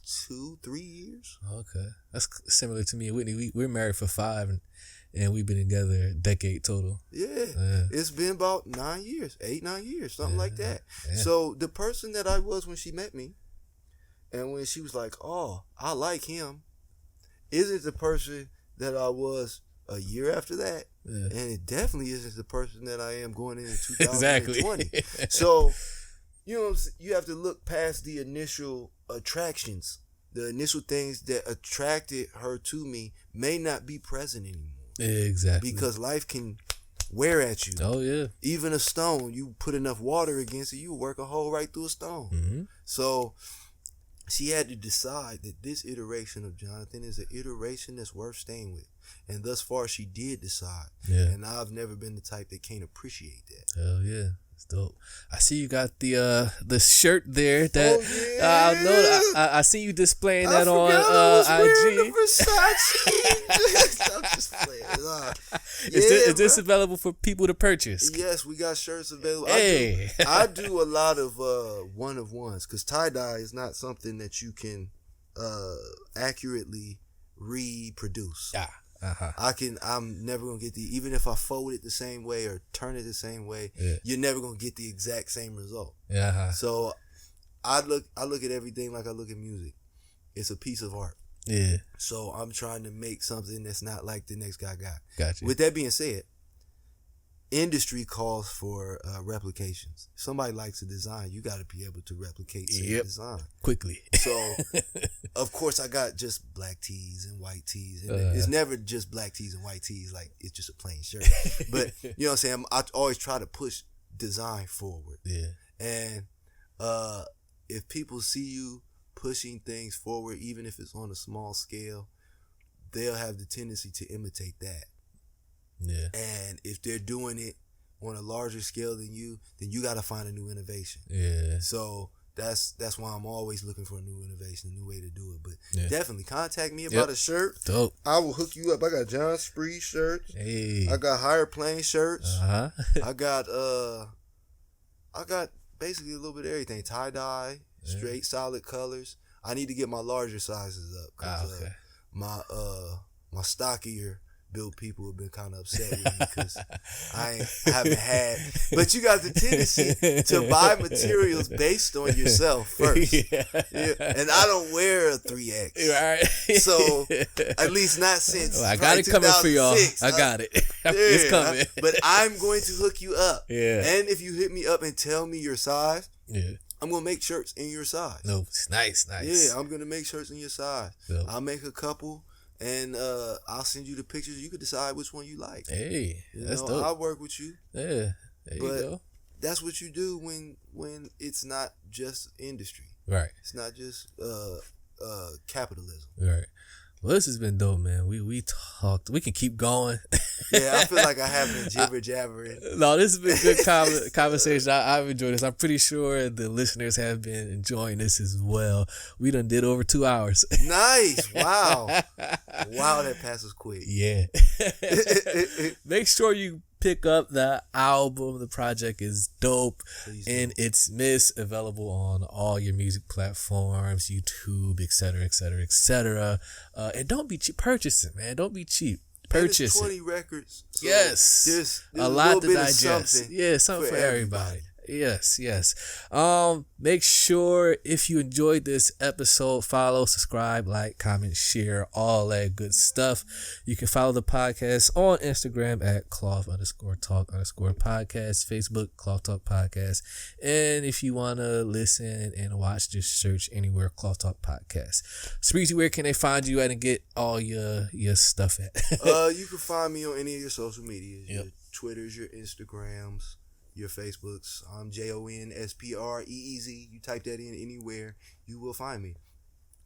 2-3 years. Okay. That's similar to me and Whitney. We're married for 5 and we've been together a decade total. Yeah. It's been about 9 years, 8-9 years, something like that. Yeah. So the person that I was when she met me and when she was like, oh, I like him, isn't the person that I was a year after that. Yeah. And it definitely isn't the person that I am going into 2020. Exactly. So, you know, you have to look past the initial attractions. The initial things that attracted her to me may not be present anymore. Exactly. Because life can wear at you. Oh, yeah. Even a stone, you put enough water against it, you work a hole right through a stone. Mm-hmm. So she had to decide that this iteration of Jonathan is an iteration that's worth staying with. And thus far, she did decide. Yeah. And I've never been the type that can't appreciate that. Hell yeah. It's dope. I see you got the shirt there. That I see you displaying that on IG. I'm just playing. Is this available for people to purchase? Yes, we got shirts available. Hey. I do a lot of one-of-ones because tie-dye is not something that you can accurately reproduce. I'm never gonna get even if I fold it the same way or turn it the same way, you're never gonna get the exact same result. So I look at everything like I look at music. It's a piece of art. Yeah. So I'm trying to make something that's not like the next guy got. Gotcha. With that being said, industry calls for replications. If somebody likes a design, you got to be able to replicate said design quickly. So, of course, I got just black tees and white tees. And it's never just black tees and white tees. Like, it's just a plain shirt. But, you know what I'm saying? I always try to push design forward. Yeah. And if people see you pushing things forward, even if it's on a small scale, they'll have the tendency to imitate that. Yeah. And if they're doing it on a larger scale than you, then you got to find a new innovation. Yeah. So that's why I'm always looking for a new innovation, a new way to do it. But definitely contact me about a shirt. Dope. I will hook you up. I got Jon Spreez shirts. Hey. I got Higher Plane shirts. Uh-huh. I got basically a little bit of everything. Tie dye, straight solid colors. I need to get my larger sizes up because my stockier built people have been kind of upset with me because I haven't had. But you got the tendency to buy materials based on yourself first. Yeah. And I don't wear a 3X. Right. So at least not since. Well, I got it coming for y'all. I got it. It's coming. But I'm going to hook you up. Yeah. And if you hit me up and tell me your size, yeah, I'm going to make shirts in your size. No, it's nice. Yeah, I'm going to make shirts in your size. Yeah. I'll make a couple. And I'll send you the pictures. You can decide which one you like. Hey, that's dope. I'll work with you. Yeah, there you go. That's what you do when it's not just industry. Right. It's not just capitalism. Right. Well, this has been dope, man. We talked. We can keep going. Yeah, I feel like I have been jibber jabbering. No, this has been good conversation. I've enjoyed this. I'm pretty sure the listeners have been enjoying this as well. We done did over 2 hours. Nice. Wow. Wow, that passes quick. Yeah. Make sure you pick up the album. The project is dope. InItsMidst, available on all your music platforms, YouTube, etc., etc., etc. And don't be cheap. Purchase it, man. Don't be cheap. Purchase it. 20 records. So yes. There's a lot to bit digest. Yeah, something for everybody. Yes. Make sure if you enjoyed this episode, follow, subscribe, like, comment, share, all that good stuff. You can follow the podcast on Instagram at cloth_talk_podcast, Facebook, Cloth Talk Podcast. And if you want to listen and watch, just search anywhere Cloth Talk Podcast. Spreezy, where can they find you at and get all your stuff at? You can find me on any of your social medias, your Twitters, your Instagrams, your Facebooks. I'm JONSPREEZ. You type that in anywhere, you will find me.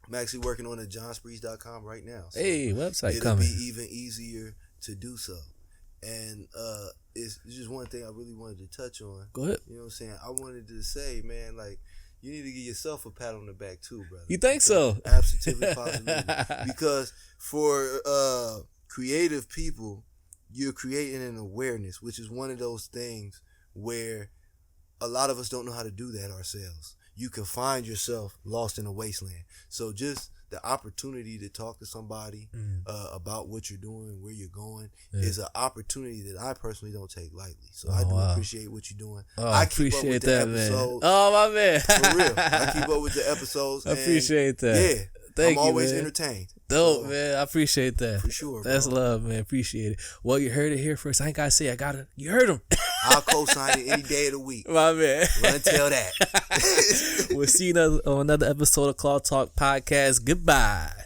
I'm actually working on a JonSpreez.com right now. So hey, website it'll coming. It'll be even easier to do so. And it's just one thing I really wanted to touch on. Go ahead. You know what I'm saying? I wanted to say, man, like, you need to give yourself a pat on the back too, brother. You think so? Absolutely, positively. Because for creative people, you're creating an awareness, which is one of those things where a lot of us don't know how to do that ourselves. You can find yourself lost in a wasteland. So just the opportunity to talk to somebody about what you're doing, where you're going, is an opportunity that I personally don't take lightly. So I do appreciate what you're doing. I appreciate that, man. Oh, my man. For real. I keep up with the episodes. I appreciate that. Yeah. Thank you, always man. Entertained. Dope, man. I appreciate that. For sure. That's love, man. Appreciate it. Well, you heard it here first. I ain't got to say you heard him. I'll co-sign it any day of the week. My man. Run tell that. We'll see you on another episode of Cloth Talk Podcast. Goodbye.